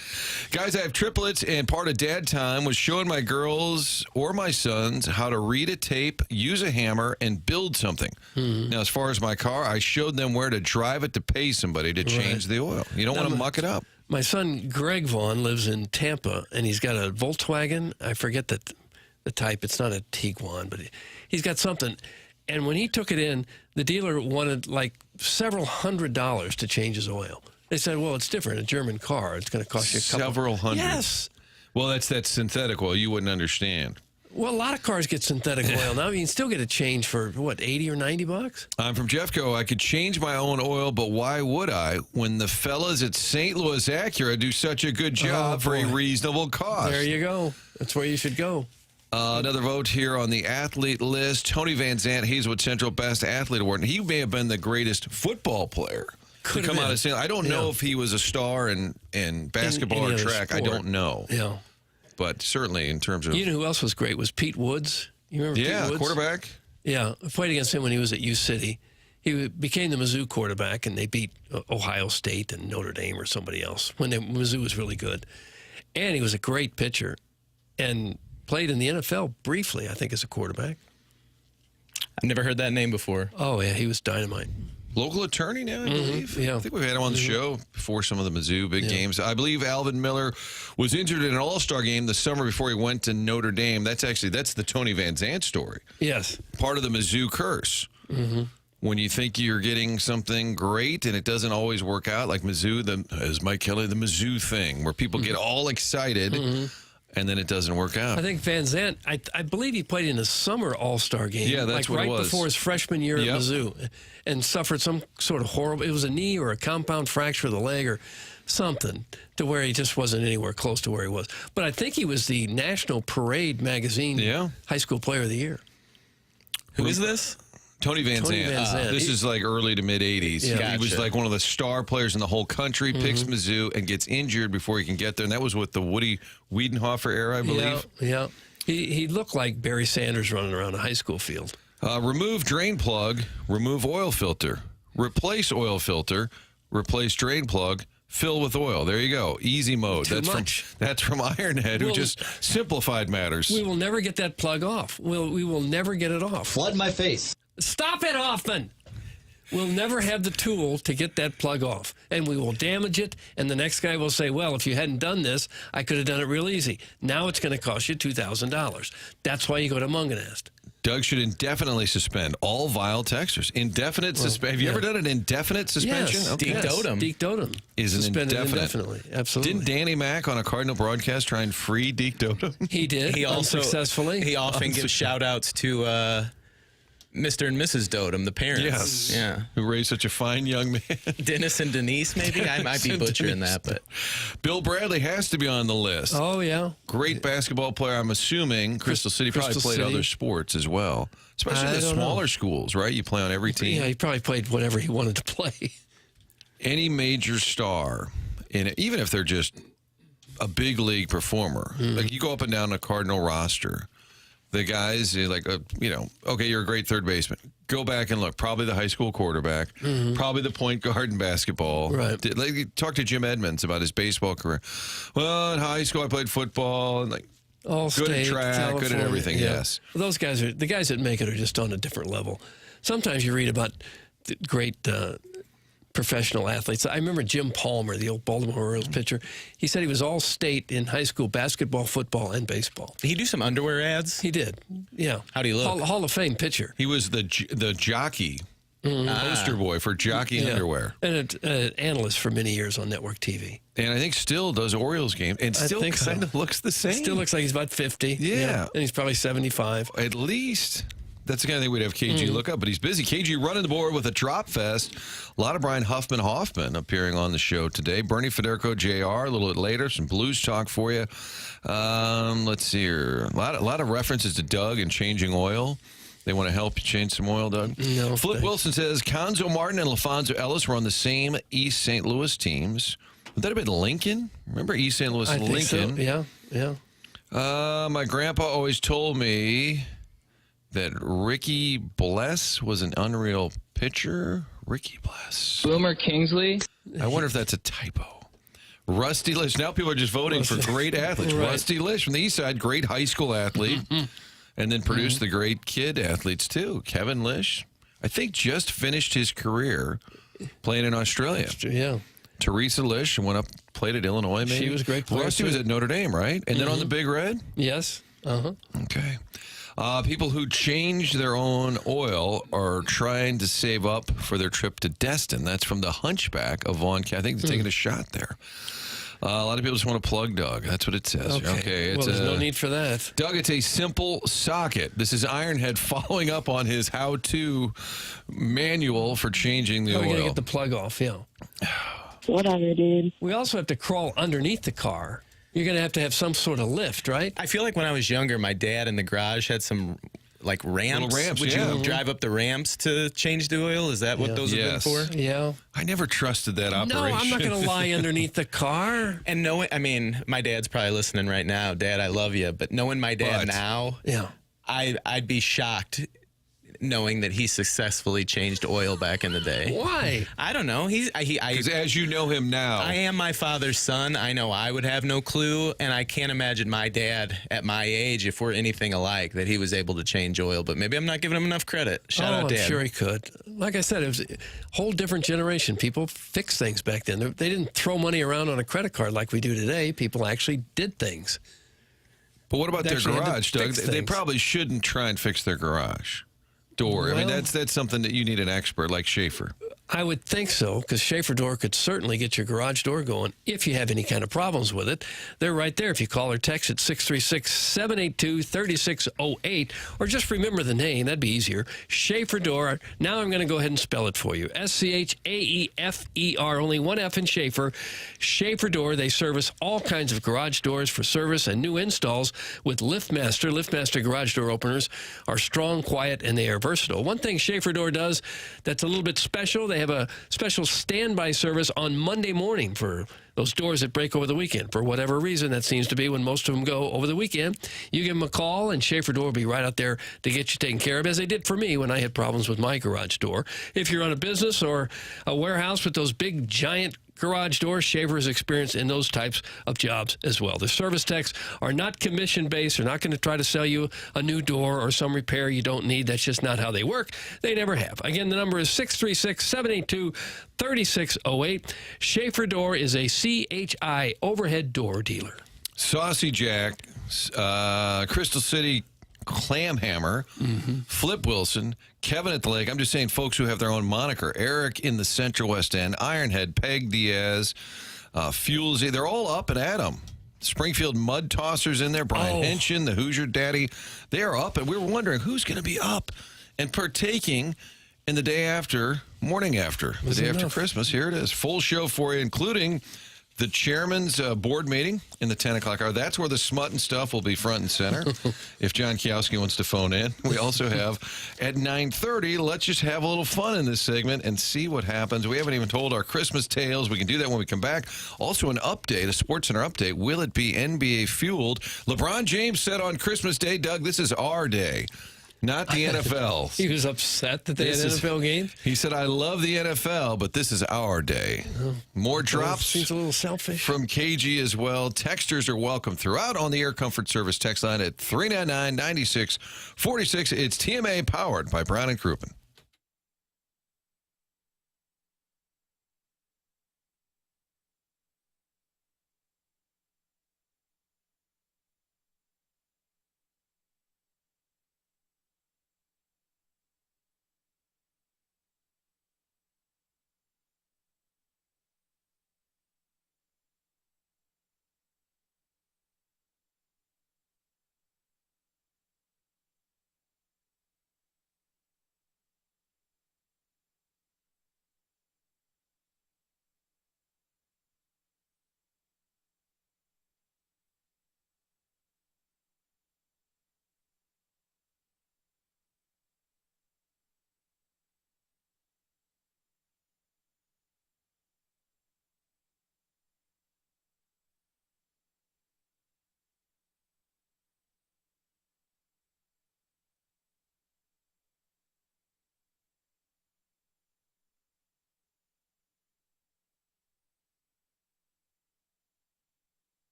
Guys, I have triplets, and part of dad time was showing my girls or my sons how to read a tape, use a hammer, and build something. Now, as far as my car, I showed them where to drive it to pay somebody to change the oil. You don't want to muck it up. My son, Greg Vaughn, lives in Tampa, and he's got a Volkswagen. I forget the type. It's not a Tiguan, but he's got something. And when he took it in, the dealer wanted like several $100s to change his oil. They said, well, it's different. A German car. It's going to cost you a couple. Several hundred. Yes. Well, that's synthetic oil. You wouldn't understand. Well, a lot of cars get synthetic oil now. You can still get a change for, what, 80 or 90 bucks? I'm from Jeffco. I could change my own oil, but why would I when the fellas at St. Louis Acura do such a good job for a reasonable cost? There you go. That's where you should go. Another vote here on the athlete list. Tony Van Zandt, Hazelwood Central Best Athlete Award. He may have been the greatest football player to come out of St. I don't know if he was a star in basketball or track. I don't know. Yeah. But certainly in terms of... You know who else was great was Pete Woods. You remember Pete Woods? Quarterback. Yeah, I played against him when he was at U City. He became the Mizzou quarterback, and they beat Ohio State and Notre Dame or somebody else when Mizzou was really good. And he was a great pitcher and played in the NFL briefly, I think, as a quarterback. I've never heard that name before. Oh, yeah, he was dynamite. Local attorney now, I believe. Yeah. I think we've had him on the show before some of the Mizzou big games. I believe Alvin Miller was injured in an All-Star game the summer before he went to Notre Dame. That's the Tony Van Zandt story. Yes. Part of the Mizzou curse. Mm-hmm. When you think you're getting something great and it doesn't always work out, like Mizzou, as Mike Kelly, the Mizzou thing, where people get all excited and then it doesn't work out. I think Van Zandt, I believe he played in a summer All-Star game. Yeah, that's what it was. Right before his freshman year at Mizzou, and suffered some sort of horrible, it was a knee or a compound fracture of the leg or something, to where he just wasn't anywhere close to where he was. But I think he was the National Parade magazine high school player of the year. Who is this? Tony Van Zandt. This is like early to mid-'80s. Yeah. He was like one of the star players in the whole country, picks Mizzou, and gets injured before he can get there. And that was with the Woody Wiedenhofer era, I believe. Yeah. He looked like Barry Sanders running around a high school field. Remove drain plug, remove oil filter. Replace oil filter, replace drain plug, fill with oil. There you go. Easy mode. That's from Ironhead, who just simplified matters. We will never get that plug off. We will never get it off. Flood my face. Stop it, Hoffman. We'll never have the tool to get that plug off, and we will damage it, and the next guy will say, well, if you hadn't done this, I could have done it real easy. Now it's going to cost you $2,000. That's why you go to Munganast. Doug should indefinitely suspend all vile texters. Indefinite suspension. Have you ever done an indefinite suspension? Yes. Okay. Deke Dotem. Is an suspended indefinite. Indefinitely. Absolutely. Didn't Danny Mac on a Cardinal broadcast try and free Deke Dotem? He did. He also unsuccessfully. He often gives shout-outs to Mr. and Mrs. Dotem, the parents. Yes. Yeah. Who raised such a fine young man. Dennis and Denise, maybe? I might be butchering that, but... Bill Bradley has to be on the list. Oh, yeah. Great basketball player, I'm assuming. Crystal City probably played other sports as well. Especially the smaller schools, right? You play on every team. Yeah, he probably played whatever he wanted to play. Any major star, even if they're just a big league performer, like you go up and down a Cardinal roster, the guys, like, okay, you're a great third baseman. Go back and look. Probably the high school quarterback. Probably the point guard in basketball. Right. Talk to Jim Edmonds about his baseball career. Well, in high school, I played football and All good state, at track, California, good at everything. yeah. Yes. Well, those guys the guys that make it are just on a different level. Sometimes you read about the great professional athletes. I remember Jim Palmer, the old Baltimore Orioles pitcher. He said he was all state in high school basketball, football, and baseball. Did he do some underwear ads? He did. Yeah. How'd he look? Hall of Fame pitcher. He was the jockey, poster boy for jockey underwear. And an analyst for many years on network TV. And I think still does Orioles games and still kind of looks the same. Still looks like he's about 50. Yeah. And he's probably 75. At least. That's the kind of thing we'd have KG look up, but he's busy. KG running the board with a drop fest. A lot of Brian Hoffman appearing on the show today. Bernie Federico Jr. a little bit later. Some blues talk for you. Let's see here. A lot of references to Doug and changing oil. They want to help you change some oil, Doug? No. Flip Wilson says, Conzo Martin and LaFonso Ellis were on the same East St. Louis teams. Would that have been Lincoln? Remember East St. Louis and Lincoln? So. Yeah. My grandpa always told me that Ricky Bless was an unreal pitcher. Ricky Bless. Boomer Kingsley. I wonder if that's a typo. Rusty Lish. Now people are just voting for great athletes. Right. Rusty Lish from the East Side, great high school athlete. And then produced the great kid athletes, too. Kevin Lish, I think, just finished his career playing in Australia. Yeah. Teresa Lish went up, played at Illinois, maybe. She was a great player. Rusty was at Notre Dame, right? And then on the Big Red? Yes. Okay. People who change their own oil are trying to save up for their trip to Destin. That's from the Hunchback of Vaughn. I think they're taking a shot there. A lot of people just want to plug Doug. That's what it says. Okay. Well, there's no need for that. Doug, it's a simple socket. This is Ironhead following up on his how-to manual for changing the oil. We're going to get the plug off, yeah. Whatever, dude. We also have to crawl underneath the car You're going to have some sort of lift, right? I feel like when I was younger, my dad in the garage had some like ramps. Little ramps, Would yeah. you drive up the ramps to change the oil? Is that what those have been for? Yeah. I never trusted that operation. No, I'm not going to lie underneath the car. And my dad's probably listening right now. Dad, I love you, but knowing my dad now, Yeah. I'd be shocked knowing that he successfully changed oil back in the day. Why? I don't know. Because as you know him now. I am my father's son. I know I would have no clue, and I can't imagine my dad at my age, if we're anything alike, that he was able to change oil. But maybe I'm not giving him enough credit. Shout out, Dad. I'm sure he could. Like I said, it was a whole different generation. People fixed things back then. They didn't throw money around on a credit card like we do today. People actually did things. But what about They their actually had to garage, Doug? fix They things. probably shouldn't try and fix their garage door. I mean, Well- that's something that you need an expert like Schaefer. I would think so, because Schaefer Door could certainly get your garage door going if you have any kind of problems with it. They're right there if you call or text at 636-782-3608, or just remember the name. That'd be easier. Schaefer Door. Now I'm going to go ahead and spell it for you. Schaefer, only one F in Schaefer. Schaefer Door. They service all kinds of garage doors for service and new installs with LiftMaster. LiftMaster garage door openers are strong, quiet, and they are versatile. One thing Schaefer Door does that's a little bit special, they have a special standby service on Monday morning for those doors that break over the weekend. For whatever reason, that seems to be when most of them go over the weekend. You give them a call, and Schaefer Door will be right out there to get you taken care of, as they did for me when I had problems with my garage door. If you're on a business or a warehouse with those big, giant garage doors, Schaefer is experienced in those types of jobs as well. The service techs are not commission-based. They're not going to try to sell you a new door or some repair you don't need. That's just not how they work. They never have. Again, the number is 636-782-3608. Schaefer Door is a CHI overhead door dealer. Saucy Jack, Crystal City Clamhammer, Flip Wilson, Kevin at the Lake. I'm just saying folks who have their own moniker. Eric in the Central West End, Ironhead, Peg Diaz, Fuels. They're all up and at 'em. Springfield Mud Tossers in there, Brian Henshin, the Hoosier Daddy. They are up, and we were wondering who's going to be up and partaking in the day after, morning after, the day after Christmas. Here it is. Full show for you, including the chairman's board meeting in the 10 o'clock hour. That's where the smut and stuff will be front and center. If John Kiowski wants to phone in. We also have at 9:30, let's just have a little fun in this segment and see what happens. We haven't even told our Christmas tales. We can do that when we come back. Also an update, a Sports Center update. Will it be NBA fueled? LeBron James said on Christmas Day, Doug, this is our day. Not the NFL. He was upset that they had NFL games. He said, I love the NFL, but this is our day. More drops. Seems a little selfish. From KG as well. Texters are welcome throughout on the Air Comfort Service text line at 399-9646. It's TMA powered by Brown & Crouppen.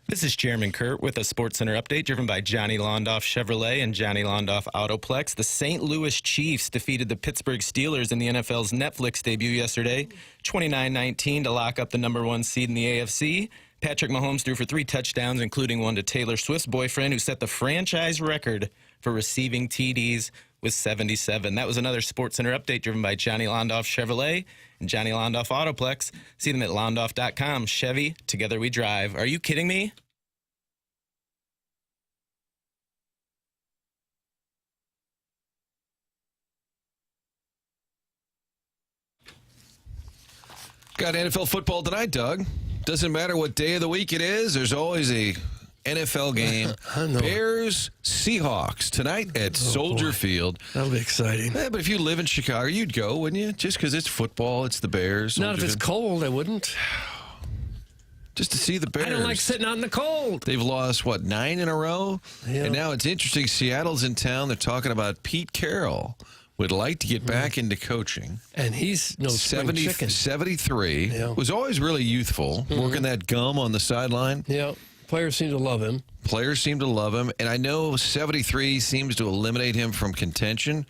This is Chairman Kurt with a SportsCenter update driven by Johnny Londoff Chevrolet and Johnny Londoff Autoplex. The St. Louis Chiefs defeated the Pittsburgh Steelers in the NFL's Netflix debut yesterday, 29-19 to lock up the number 1 seed in the AFC. Patrick Mahomes threw for 3 touchdowns, including one to Taylor Swift's boyfriend, who set the franchise record for receiving TDs with 77. That was another SportsCenter update driven by Johnny Londoff Chevrolet and Johnny Londoff Autoplex. See them at londoff.com. Chevy, together we drive. Are you kidding me? Got NFL football tonight, Doug. Doesn't matter what day of the week it is. There's always a NFL game. Bears, Seahawks tonight at Soldier Field. That'll be exciting. Yeah, but if you live in Chicago, you'd go, wouldn't you? Just because it's football, it's the Bears. Not if it's cold, I wouldn't. Just to see the Bears. I don't like sitting out in the cold. They've lost, 9 in a row? Yeah. And now it's interesting. Seattle's in town. They're talking about Pete Carroll would like to get back into coaching. And he's no spring chicken. 73. Yeah. Was always really youthful, working that gum on the sideline. Yeah. Players seem to love him. Players seem to love him. And I know 73 seems to eliminate him from contention,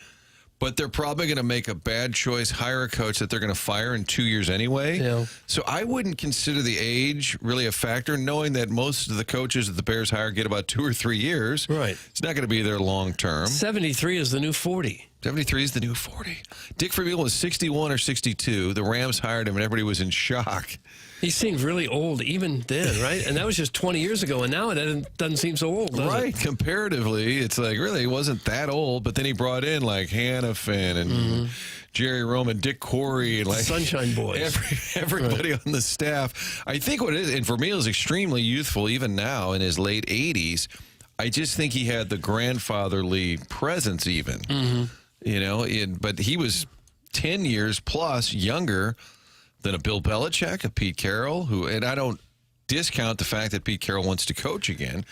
but they're probably going to make a bad choice, hire a coach that they're going to fire in 2 years anyway. Yeah. So I wouldn't consider the age really a factor, knowing that most of the coaches that the Bears hire get about 2 or 3 years. Right. It's not going to be there long term. 73 is the new 40. 73 is the new 40. Dick Vermeil was 61 or 62. The Rams hired him, and everybody was in shock. He seemed really old even then, right? And that was just 20 years ago, and now it doesn't seem so old, does Right. it? Comparatively, it's like, really, he wasn't that old, but then he brought in, like, Hannafin and Jerry Roman, Dick Corey, and, like, Sunshine Boys. Everybody on the staff. I think what it is, and Vermeil is extremely youthful even now in his late 80s. I just think he had the grandfatherly presence even. You know, but he was 10 years plus younger than a Bill Belichick, a Pete Carroll, and I don't discount the fact that Pete Carroll wants to coach again.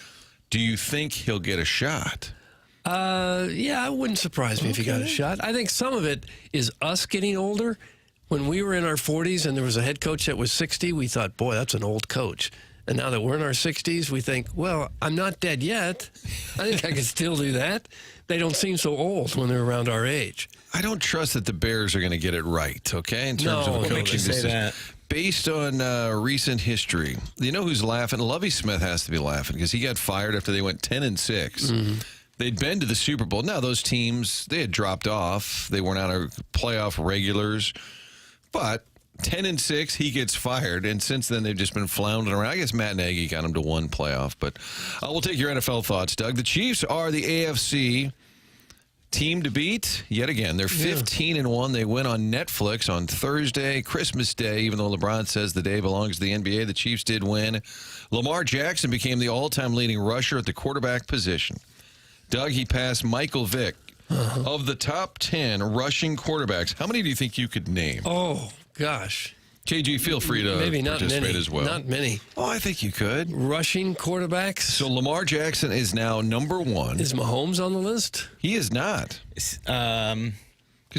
Do you think he'll get a shot? Yeah, it wouldn't surprise me if he got a shot. I think some of it is us getting older. When we were in our 40s and there was a head coach that was 60, we thought, boy, that's an old coach. And now that we're in our 60s, we think, well, I'm not dead yet. I think I can still do that. They don't seem so old when they're around our age. I don't trust that the Bears are going to get it right, okay, in terms of a coaching makes you say decision. that? Based on recent history, you know who's laughing? Lovie Smith has to be laughing because he got fired after they went 10-6. They'd been to the Super Bowl. Now, those teams, they had dropped off. They weren't on our playoff regulars. But 10-6, he gets fired, and since then they've just been floundering around. I guess Matt Nagy got him to one playoff, but we'll take your NFL thoughts, Doug. The Chiefs are the AFC team to beat yet again. They're 15-1. They win on Netflix on Thursday, Christmas Day. Even though LeBron says the day belongs to the NBA, the Chiefs did win. Lamar Jackson became the all-time leading rusher at the quarterback position. Doug, he passed Michael Vick. Of the top 10 rushing quarterbacks, how many do you think you could name? Oh, gosh. KG, feel free to Maybe not participate many. as well. Not many. Oh, I think you could. Rushing quarterbacks. So Lamar Jackson is now number 1. Is Mahomes on the list? He is not. Because,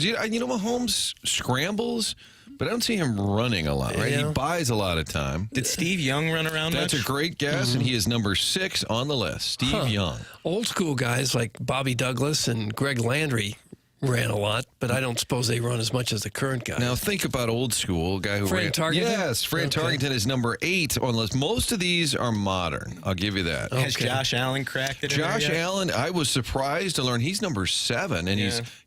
Mahomes scrambles, but I don't see him running a lot, right? Yeah. He buys a lot of time. Did Steve Young run around That's much? a great guess, and he is number 6 on the list. Steve Young. Old school guys like Bobby Douglas and Greg Landry ran a lot, but I don't suppose they run as much as the current guys. Now think about old school guy who Fran ran. Tarkenton? Yes, Fran Tarkenton is number 8 on the list. Most of these are modern. I'll give you that. Has Josh Allen cracked it? Josh in there yet? Allen, I was surprised to learn he's number 7, and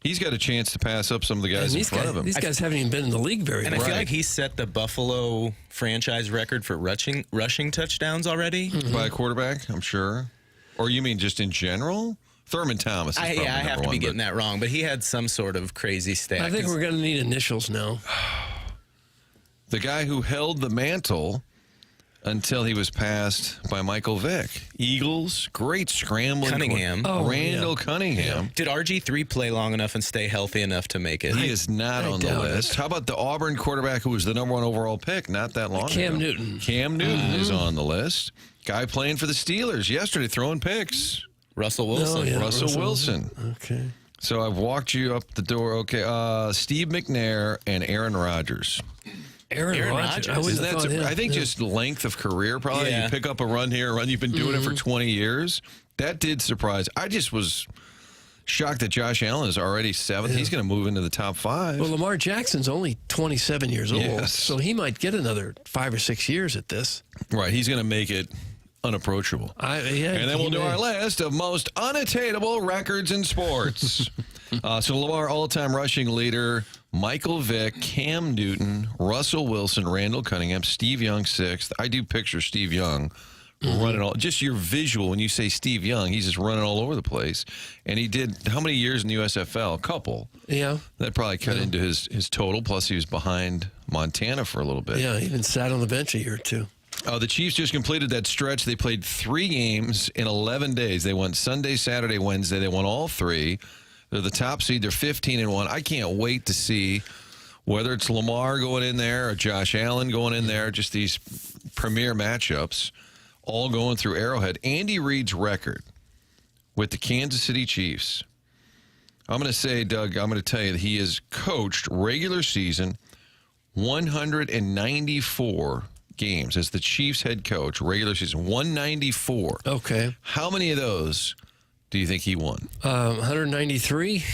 he's got a chance to pass up some of the guys in front of him. These guys haven't even been in the league very And long. I feel like he set the Buffalo franchise record for rushing touchdowns already. By a quarterback, I'm sure. Or you mean just in general? Thurman Thomas is probably I have number to be 1, getting that wrong, but he had some sort of crazy stat. I think we're going to need initials now. The guy who held the mantle until he was passed by Michael Vick. Eagles, great scrambling. Cunningham. Randall Cunningham. Did RG3 play long enough and stay healthy enough to make it? He is not on the doubt list. it. How about the Auburn quarterback who was the number 1 overall pick not that long ago? Cam Newton. Cam Newton is on the list. Guy playing for the Steelers yesterday, throwing picks. Russell Wilson. Oh, yeah. Russell Wilson. Okay. So I've walked you up the door. Okay, Steve McNair and Aaron Rodgers. Aaron Rodgers. I wouldn't have thought him. I think just length of career, probably. Yeah. You pick up a run here, a run. You've been doing it for 20 years. That did surprise. I just was shocked that Josh Allen is already 7th. Yeah. He's going to move into the top 5. Well, Lamar Jackson's only 27 years old, yes. so he might get another 5 or 6 years at this. Right. He's going to make it unapproachable. And then we'll do our list of most unattainable records in sports. So Lamar, all-time rushing leader, Michael Vick, Cam Newton, Russell Wilson, Randall Cunningham, Steve Young 6th. I do picture Steve Young running all, just your visual when you say Steve Young, he's just running all over the place. And he did how many years in the USFL? A couple. Yeah. That probably cut into his total, plus he was behind Montana for a little bit. Yeah, he even sat on the bench a year or two. The Chiefs just completed that stretch. They played 3 games in 11 days. They won Sunday, Saturday, Wednesday. They won all 3. They're the top seed. They're 15-1. I can't wait to see whether it's Lamar going in there or Josh Allen going in there, just these premier matchups all going through Arrowhead. Andy Reid's record with the Kansas City Chiefs. I'm going to say, Doug, I'm going to tell you that he has coached regular season 194 games as the Chiefs head coach, regular season, 194. Okay. How many of those do you think he won? 193?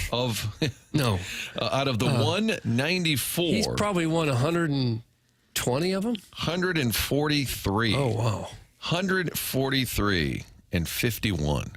No. Out of the 194. He's probably won 120 of them? 143. Oh, wow. 143 and 51.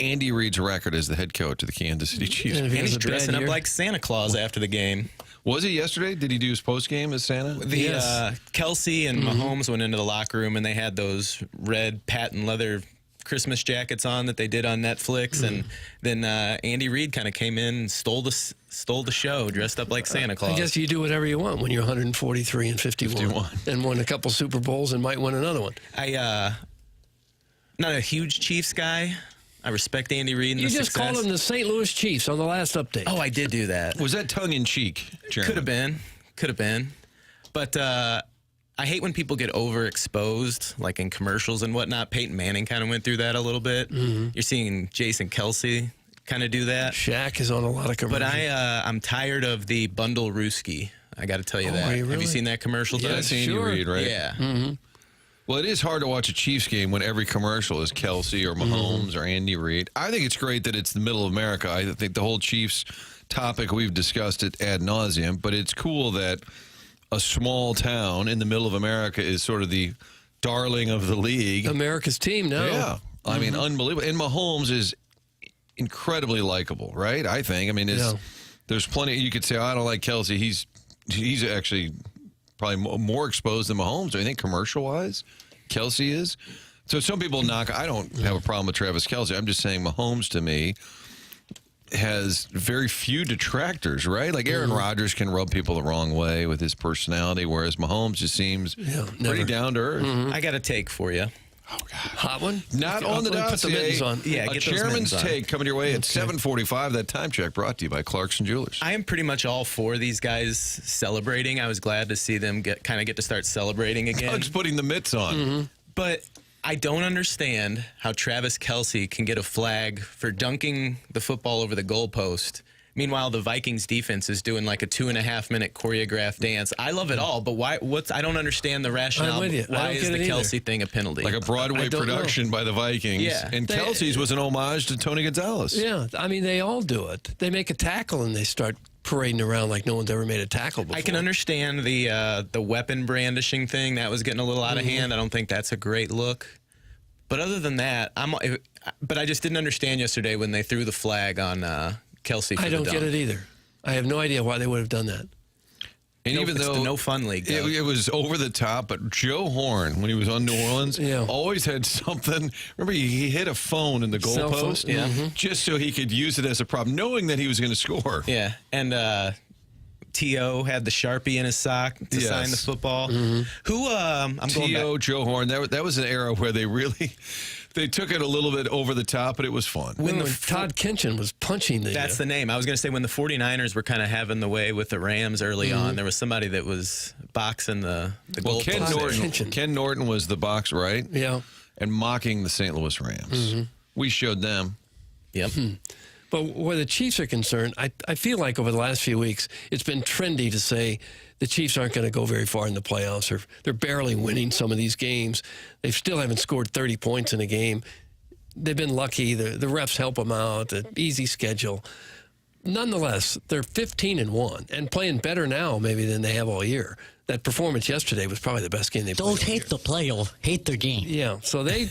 Andy Reid's record as the head coach of the Kansas City Chiefs. And he's dressing up like Santa Claus after the game. Was he yesterday? Did he do his post-game as Santa? Kelsey and Mahomes went into the locker room, and they had those red patent leather Christmas jackets on that they did on Netflix. And then Andy Reid kind of came in and stole the show, dressed up like Santa Claus. I guess you do whatever you want when you're 143 and 51. And won a couple Super Bowls and might win another one. Not a huge Chiefs guy. I respect Andy Reid and you the just success. called him the St. Louis Chiefs on the last update. Oh, I did do that. Was that tongue-in-cheek, Jeremy? Could have been. But I hate when people get overexposed, like in commercials and whatnot. Peyton Manning kind of went through that a little bit. You're seeing Jason Kelsey kind of do that. Shaq is on a lot of commercials. But I'm tired of the bundle Rooski. I got to tell you that. Are you really? Have you seen that commercial? Yeah, Doug? Andy Reid, right? Yeah. Well, it is hard to watch a Chiefs game when every commercial is Kelsey or Mahomes or Andy Reid. I think it's great that it's the middle of America. I think the whole Chiefs topic, we've discussed it ad nauseum, but it's cool that a small town in the middle of America is sort of the darling of the league. America's team now. Yeah. I mean, unbelievable. And Mahomes is incredibly likable, right? I think. I mean, there's plenty. You could say, I don't like Kelsey. He's actually probably more exposed than Mahomes. I think commercial-wise, Kelsey is. So some people knock. I don't have a problem with Travis Kelsey. I'm just saying Mahomes, to me, has very few detractors, right? Like Aaron Rodgers can rub people the wrong way with his personality, whereas Mahomes just seems pretty down to earth. I got a take for you. Oh, God. Hot one? Not on the dossier. Yeah, a get those chairman's mittens on. take coming your way at 7:45. That time check brought to you by Clarkson Jewelers. I am pretty much all for these guys celebrating. I was glad to see them get to start celebrating again. Doug's putting the mitts on. But I don't understand how Travis Kelsey can get a flag for dunking the football over the goalpost. Meanwhile, the Vikings defense is doing like a 2.5-minute choreographed dance. I love it all, but why? I don't understand the rationale. I'm with you. Why is the Kelsey thing a penalty? Like a Broadway production by the Vikings. Yeah. And Kelsey's was an homage to Tony Gonzalez. Yeah, I mean, they all do it. They make a tackle and they start parading around like no one's ever made a tackle before. I can understand the weapon brandishing thing. That was getting a little out of hand. I don't think that's a great look. But other than that, but I just didn't understand yesterday when they threw the flag on Kelsey for I don't the get dunk. it either. I have no idea why they would have done that. And even it's though the no fun league, it was over the top, but Joe Horn, when he was on New Orleans, always had something. Remember, he hit a phone in the goalpost, just so he could use it as a prop, knowing that he was going to score. Yeah, and T.O. had the Sharpie in his sock to sign the football. Who? I'm going T.O., back. Joe Horn. That was an era where they really they took it a little bit over the top, but it was fun. When Todd Kinchin was punching the... That's the name. I was going to say when the 49ers were kind of having the way with the Rams early on, there was somebody that was boxing the goalpost. Ken Norton was the box, right? Yeah. And mocking the St. Louis Rams. We showed them. Yep. But where the Chiefs are concerned, I feel like over the last few weeks, it's been trendy to say the Chiefs aren't going to go very far in the playoffs. Or they're barely winning some of these games. They still haven't scored 30 points in a game. They've been lucky. The refs help them out. An easy schedule. Nonetheless, they're 15-1 and playing better now maybe than they have all year. That performance yesterday was probably the best game they played. Don't hate the playoff, hate their game. Yeah, so they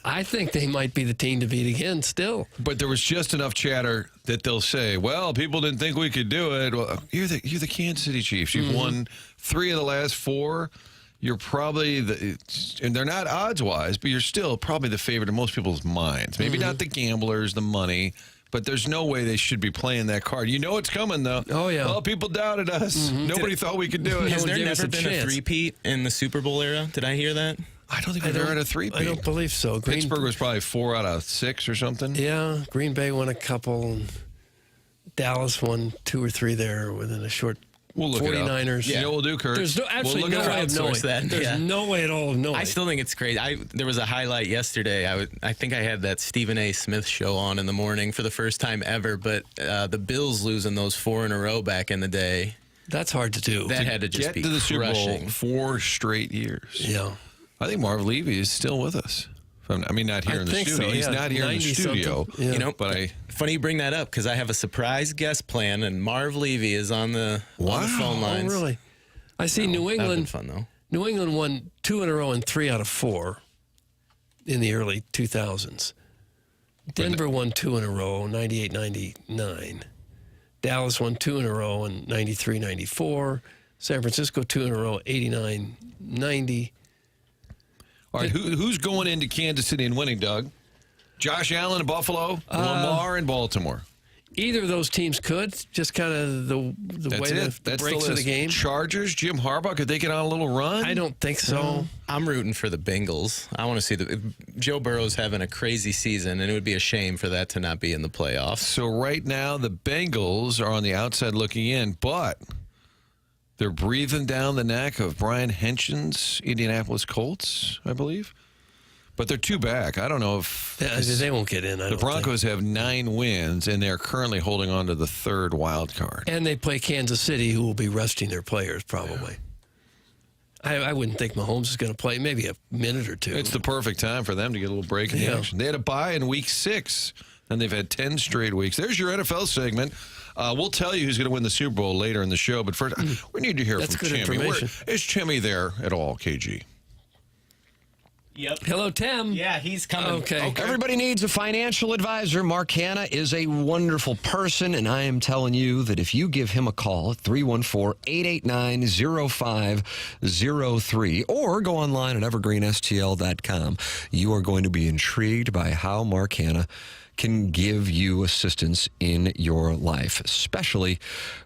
I think they might be the team to beat again still. But there was just enough chatter that they'll say, well, people didn't think we could do it. Well, you're the Kansas City Chiefs. You've won 3 of the last 4. You're probably and they're not odds-wise, but you're still probably the favorite in most people's minds. Maybe not the gamblers, the money, but there's no way they should be playing that card. You know it's coming, though. Oh, yeah. Well, people doubted us. Nobody thought we could do it. Has there gave us never a been a chance. three-peat in the Super Bowl era? Did I hear that? I don't think we've ever had a 3-peat. I don't believe so. Pittsburgh was probably 4 out of 6 or something. Yeah, Green Bay won a couple. And Dallas won 2 or 3 there within a short. We'll look 49ers. it up. You know what we'll do, Kurt? There's absolutely no way of knowing that. There's no way at all of knowing. I still think it's crazy. There was a highlight yesterday. I think I had that Stephen A. Smith show on in the morning for the first time ever, but the Bills losing those 4 in a row back in the day. That's hard to do. That had to just Get be to the Super Bowl crushing. 4 straight years. Yeah. I think Marv Levy is still with us. I mean, not here in the think studio. so, He's yeah. not here in the 90 studio. something. Yeah. You know, But funny you bring that up because I have a surprise guest plan, and Marv Levy is on the phone lines. Oh, really? I see New That'd been England. fun though. New England won 2 in a row and 3 out of 4 in the early 2000s. Denver won 2 in a row, 98-99. Dallas won 2 in a row in 93-94. San Francisco 2 in a row, 89-90. all right, who's going into Kansas City and winning, Doug? Josh Allen in Buffalo, Lamar in Baltimore. Either of those teams could, just kind of the way the breaks of the game. Chargers, Jim Harbaugh, could they get on a little run? I don't think so. I'm rooting for the Bengals. I want to see Joe Burrow's having a crazy season, and it would be a shame for that to not be in the playoffs. So right now, the Bengals are on the outside looking in, but they're breathing down the neck of Brian Henson's Indianapolis Colts, I believe. But they're 2 back. I don't know if They won't get in. the Broncos have 9 wins, and they're currently holding on to the 3rd wild card. And they play Kansas City, who will be resting their players probably. I wouldn't think Mahomes is going to play maybe a minute or 2. It's the perfect time for them to get a little break in the action. They had a bye in week 6, and they've had 10 straight weeks. There's your NFL segment. We'll tell you who's going to win the Super Bowl later in the show, but first, we need to hear That's from good Timmy. information. Is Timmy there at all, KG? Yep. Hello, Tim. Yeah, he's coming. Okay. Everybody needs a financial advisor. Mark Hanna is a wonderful person, and I am telling you that if you give him a call at 314-889-0503 or go online at evergreenstl.com, you are going to be intrigued by how Mark Hanna can give you assistance in your life, especially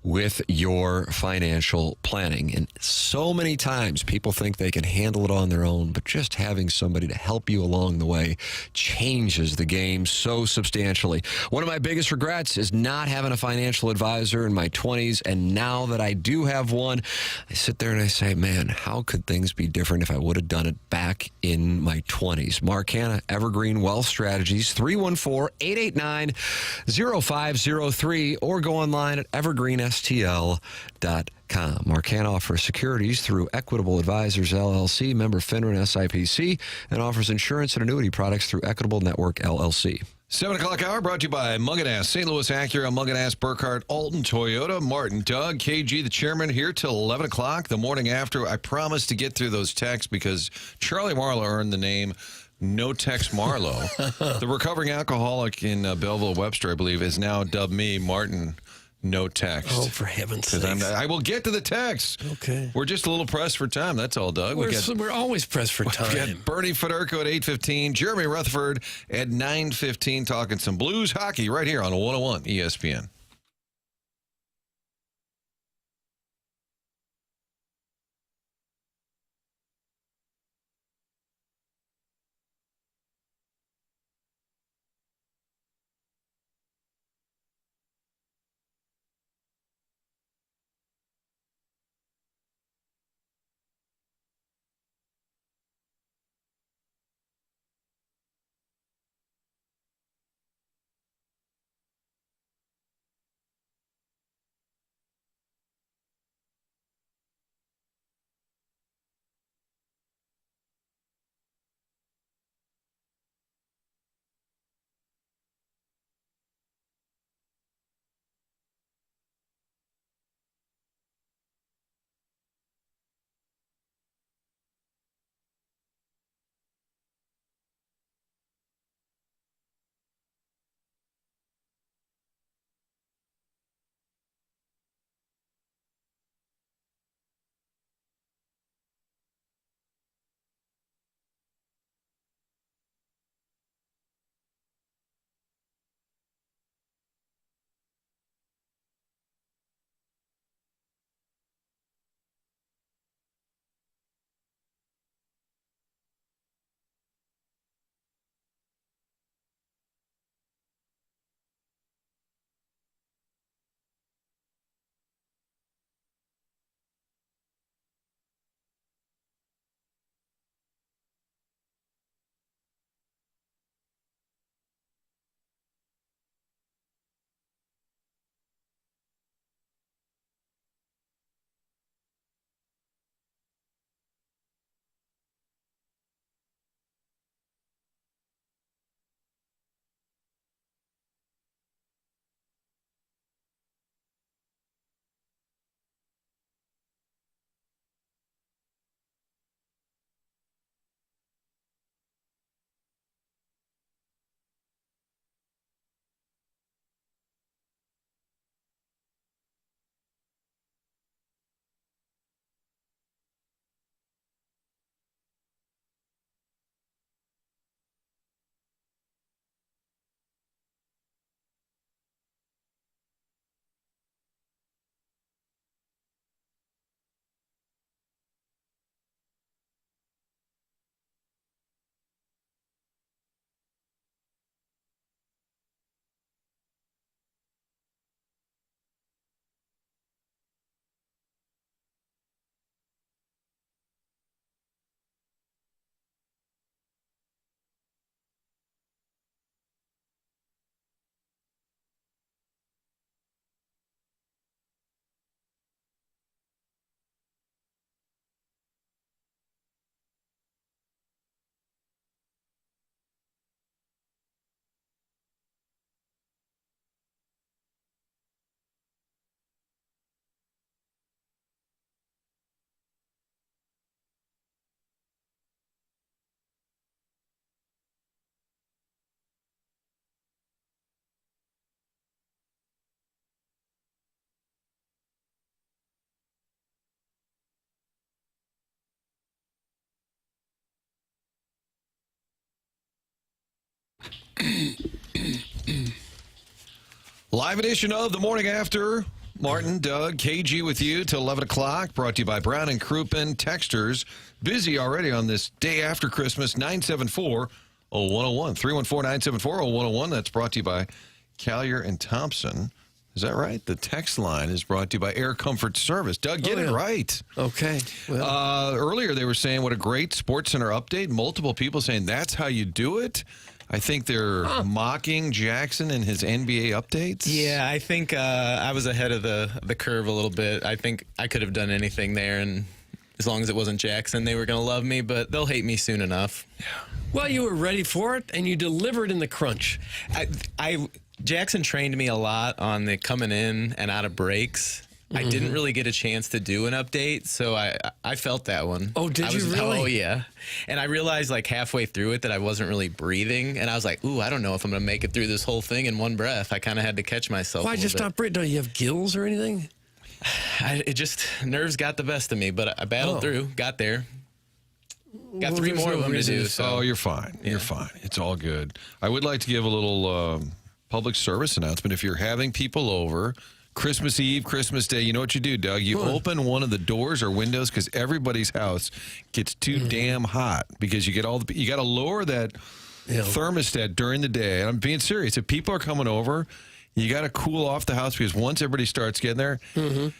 with your financial planning. And so many times people think they can handle it on their own, but just having somebody to help you along the way changes the game so substantially. One of my biggest regrets is not having a financial advisor in my 20s, and now that I do have one, I sit there and I say, man, how could things be different if I would have done it back in my 20s? Mark Hanna, Evergreen Wealth Strategies, 314-889-0503, or go online at evergreenstl.com. Mark Hanna offers securities through Equitable Advisors, LLC, member FINRA and SIPC, and offers insurance and annuity products through Equitable Network, LLC. 7 o'clock hour brought to you by Mugganass, St. Louis Acura, Mugganass, Burkhardt, Alton, Toyota, Martin, Doug, KG, the chairman, here till 11 o'clock. The morning after, I promised to get through those texts because Charlie Marlowe earned the name No Text Marlowe. The recovering alcoholic in Belleville, Webster, I believe, is now dubbed me Martin No Text. Oh, for heaven's sake. I will get to the text. Okay. We're just a little pressed for time. That's all, Doug. We're always pressed for We time. got Bernie Federko at 8:15, Jeremy Rutherford at 9:15, talking some Blues hockey right here on 101 ESPN. Live edition of the Morning After. Martin, Doug, KG with you till 11 o'clock. Brought to you by Brown and Crouppen. Texters busy already on this day after Christmas. 974-0101. 314-974-0101. That's brought to you by Collier and Thompson. Is that right? The text line is brought to you by Air Comfort Service. Doug, get it right. Okay. Well. Earlier they were saying what a great Sports Center update. Multiple people saying that's how you do it. I think they're mocking Jackson and his NBA updates. Yeah, I think I was ahead of the curve a little bit. I think I could have done anything there, and as long as it wasn't Jackson, they were going to love me, but they'll hate me soon enough. Yeah. Well, you were ready for it, and you delivered in the crunch. Jackson trained me a lot on the coming in and out of breaks. I didn't really get a chance to do an update, so I felt that one. Oh, did you really? Oh, yeah. And I realized like halfway through it that I wasn't really breathing, and I was like, ooh, I don't know if I'm going to make it through this whole thing in one breath. I kind of had to catch myself. Why just stop breathing? Don't you have gills or anything? Nerves got the best of me, but I battled through, got there. Got three more of them to do. So. Oh, you're fine. Yeah. You're fine. It's all good. I would like to give a little public service announcement. If you're having people over, Christmas Eve, Christmas Day, you know what you do, Doug? You open one of the doors or windows because everybody's house gets too damn hot because you get you got to lower that thermostat during the day. And I'm being serious. If people are coming over, you got to cool off the house because once everybody starts getting there, open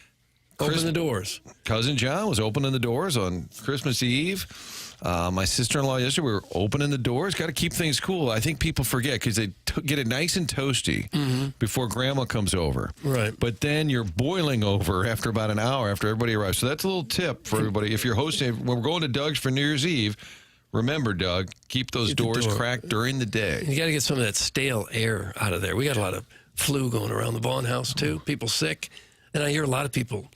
the doors. Cousin John was opening the doors on Christmas Eve. My sister-in-law yesterday, we were opening the doors. Got to keep things cool. I think people forget because they get it nice and toasty before Grandma comes over. Right. But then you're boiling over after about an hour after everybody arrives. So that's a little tip for everybody. If you're hosting, when we're going to Doug's for New Year's Eve, remember, Doug, keep those doors cracked during the day. You got to get some of that stale air out of there. We got a lot of flu going around the Vaughn house, too. People sick. And I hear a lot of people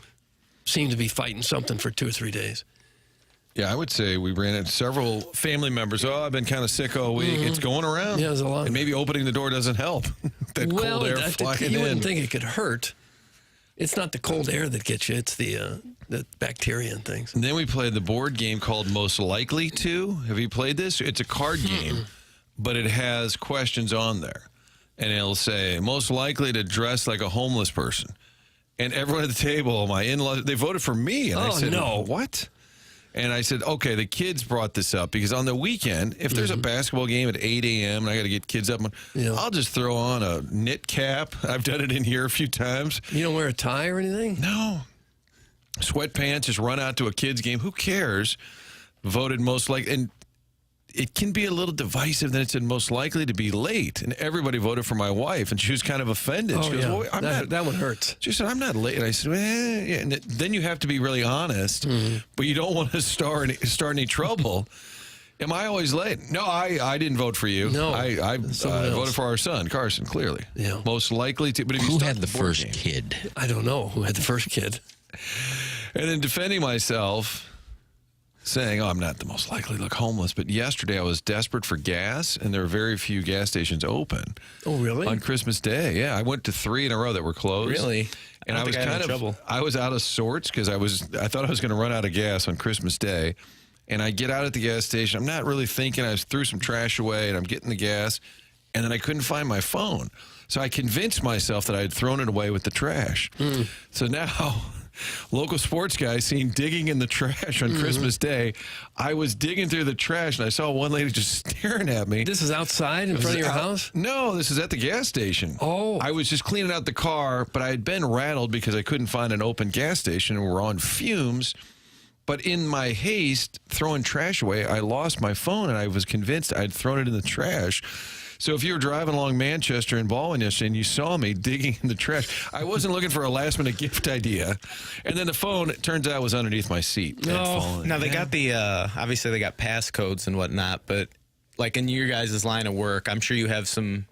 seem to be fighting something for 2 or 3 days. Yeah, I would say we ran into several family members. Oh, I've been kind of sick all week. It's going around. Yeah, there's a lot. And maybe opening the door doesn't help. That cold air flying in. You wouldn't think it could hurt. It's not the cold air that gets you. It's the bacteria and things. And then we played the board game called Most Likely To. Have you played this? It's a card game, but it has questions on there. And it'll say, most likely to dress like a homeless person. And everyone at the table, my in-laws, they voted for me. And I said, no. What? And I said, okay, the kids brought this up because on the weekend, if there's a basketball game at 8 a.m. and I got to get kids up, I'll just throw on a knit cap. I've done it in here a few times. You don't wear a tie or anything? No. Sweatpants, just run out to a kids game. Who cares? Voted most likely. And it can be a little divisive that it said most likely to be late. And everybody voted for my wife, and she was kind of offended. She goes, well, that one hurts. She said, I'm not late. And I said, yeah. And then you have to be really honest, but you don't want to start any trouble. Am I always late? No, I didn't vote for you. No. I voted for our son, Carson, clearly. Yeah. Most likely to. But if who had the first kid? I don't know who had the first kid. And then defending myself, saying, I'm not the most likely to look homeless. But yesterday I was desperate for gas, and there were very few gas stations open. Oh, really? On Christmas Day, yeah. I went to 3 in a row that were closed. Really? And I was kind of trouble. I was out of sorts because I thought I was going to run out of gas on Christmas Day. And I get out at the gas station. I'm not really thinking. I threw some trash away, and I'm getting the gas. And then I couldn't find my phone. So I convinced myself that I had thrown it away with the trash. So now, local sports guy seen digging in the trash on Christmas Day. I was digging through the trash, and I saw one lady just staring at me. This is outside in front of your house? No, this is at the gas station. Oh. I was just cleaning out the car, but I had been rattled because I couldn't find an open gas station, and we're on fumes. But in my haste, throwing trash away, I lost my phone, and I was convinced I'd thrown it in the trash. So if you were driving along Manchester and Baldwin yesterday and you saw me digging in the trash, I wasn't looking for a last-minute gift idea. And then the phone, it turns out, was underneath my seat. No. Now, they got the, obviously they got passcodes and whatnot, but like in your guys' line of work, I'm sure you have some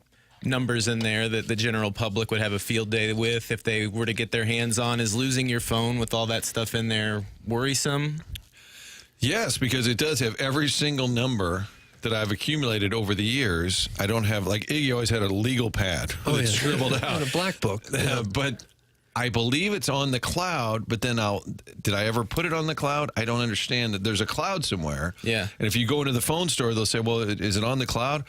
numbers in there that the general public would have a field day with if they were to get their hands on. Is losing your phone with all that stuff in there worrisome? Yes, because it does have every single number that I've accumulated over the years. I don't have, like Iggy always had a legal pad that's scribbled out. A black book. But I believe it's on the cloud, but then did I ever put it on the cloud? I don't understand that there's a cloud somewhere. Yeah. And if you go into the phone store, they'll say, well, is it on the cloud?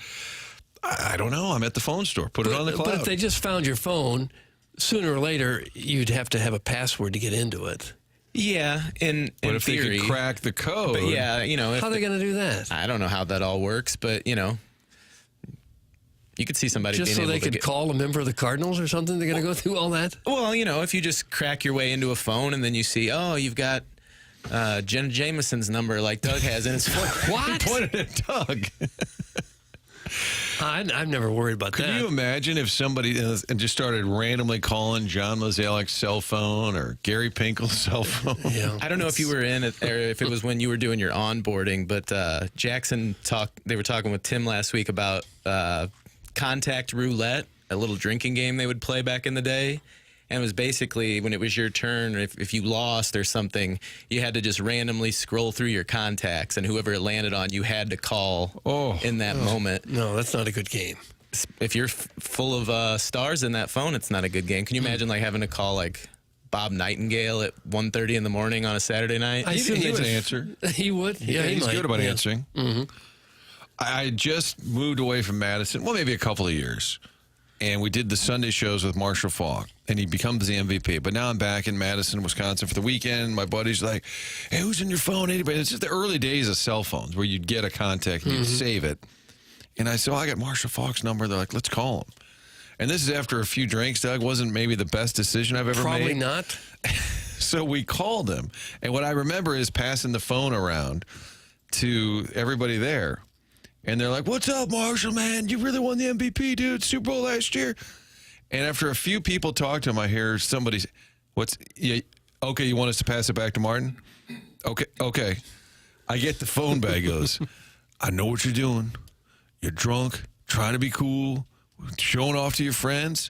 I don't know. I'm at the phone store. Put it on the cloud. But if they just found your phone, sooner or later, you'd have to have a password to get into it. Yeah, in What if theory. they could crack the code? But yeah, How are they going to do that? I don't know how that all works, but you could see somebody Just being so able they to could call a member of the Cardinals or something? They're going to go through all that? Well, if you just crack your way into a phone and then you see, oh, you've got Jen Jameson's number like Doug has in his phone. What? He pointed at Doug. I've never worried about that. Could you imagine if somebody just started randomly calling John Mozeliak's cell phone or Gary Pinkel's cell phone? Yeah. I don't know if you were in it or if it was when you were doing your onboarding, but they were talking with Tim last week about contact roulette, a little drinking game they would play back in the day. And it was basically when it was your turn, if you lost or something, you had to just randomly scroll through your contacts, and whoever it landed on, you had to call in that moment. No, that's not a good game. If you're full of stars in that phone, it's not a good game. Can you imagine having to call Bob Nightingale at 1:30 in the morning on a Saturday night? He would answer. He would? Yeah, he's might. good about Yeah. answering. Mm-hmm. I just moved away from Madison, maybe a couple of years. And we did the Sunday shows with Marshall Faulk, and he becomes the MVP. But now I'm back in Madison, Wisconsin for the weekend. My buddy's like, hey, who's in your phone? Anybody? It's just the early days of cell phones where you'd get a contact and you'd save it. And I said, I got Marshall Faulk's number. They're like, let's call him. And this is after a few drinks, Doug. Wasn't maybe the best decision I've ever made. Probably not. So we called him. And what I remember is passing the phone around to everybody there. And they're like, what's up, Marshall, man? You really won the MVP, dude. Super Bowl last year. And after a few people talk to him, I hear somebody say, okay, you want us to pass it back to Martin? Okay. I get the phone back. He goes, I know what you're doing. You're drunk, trying to be cool, showing off to your friends.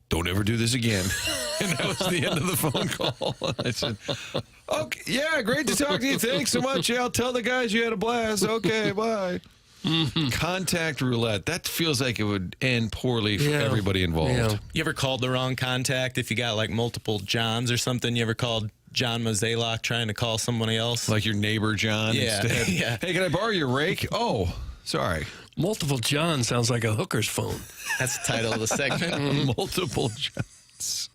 Don't ever do this again. And that was the end of the phone call. I said, okay, yeah, great to talk to you. Thanks so much. Yeah, I'll tell the guys you had a blast. Okay, bye. Mm-hmm. Contact roulette. That feels like it would end poorly for everybody involved. Yeah. You ever called the wrong contact if you got multiple Johns or something? You ever called John Mozeliak trying to call somebody else? Like your neighbor John instead? Yeah. Hey, can I borrow your rake? Oh, sorry. Multiple John sounds like a hooker's phone. That's the title of the segment. Multiple Johns.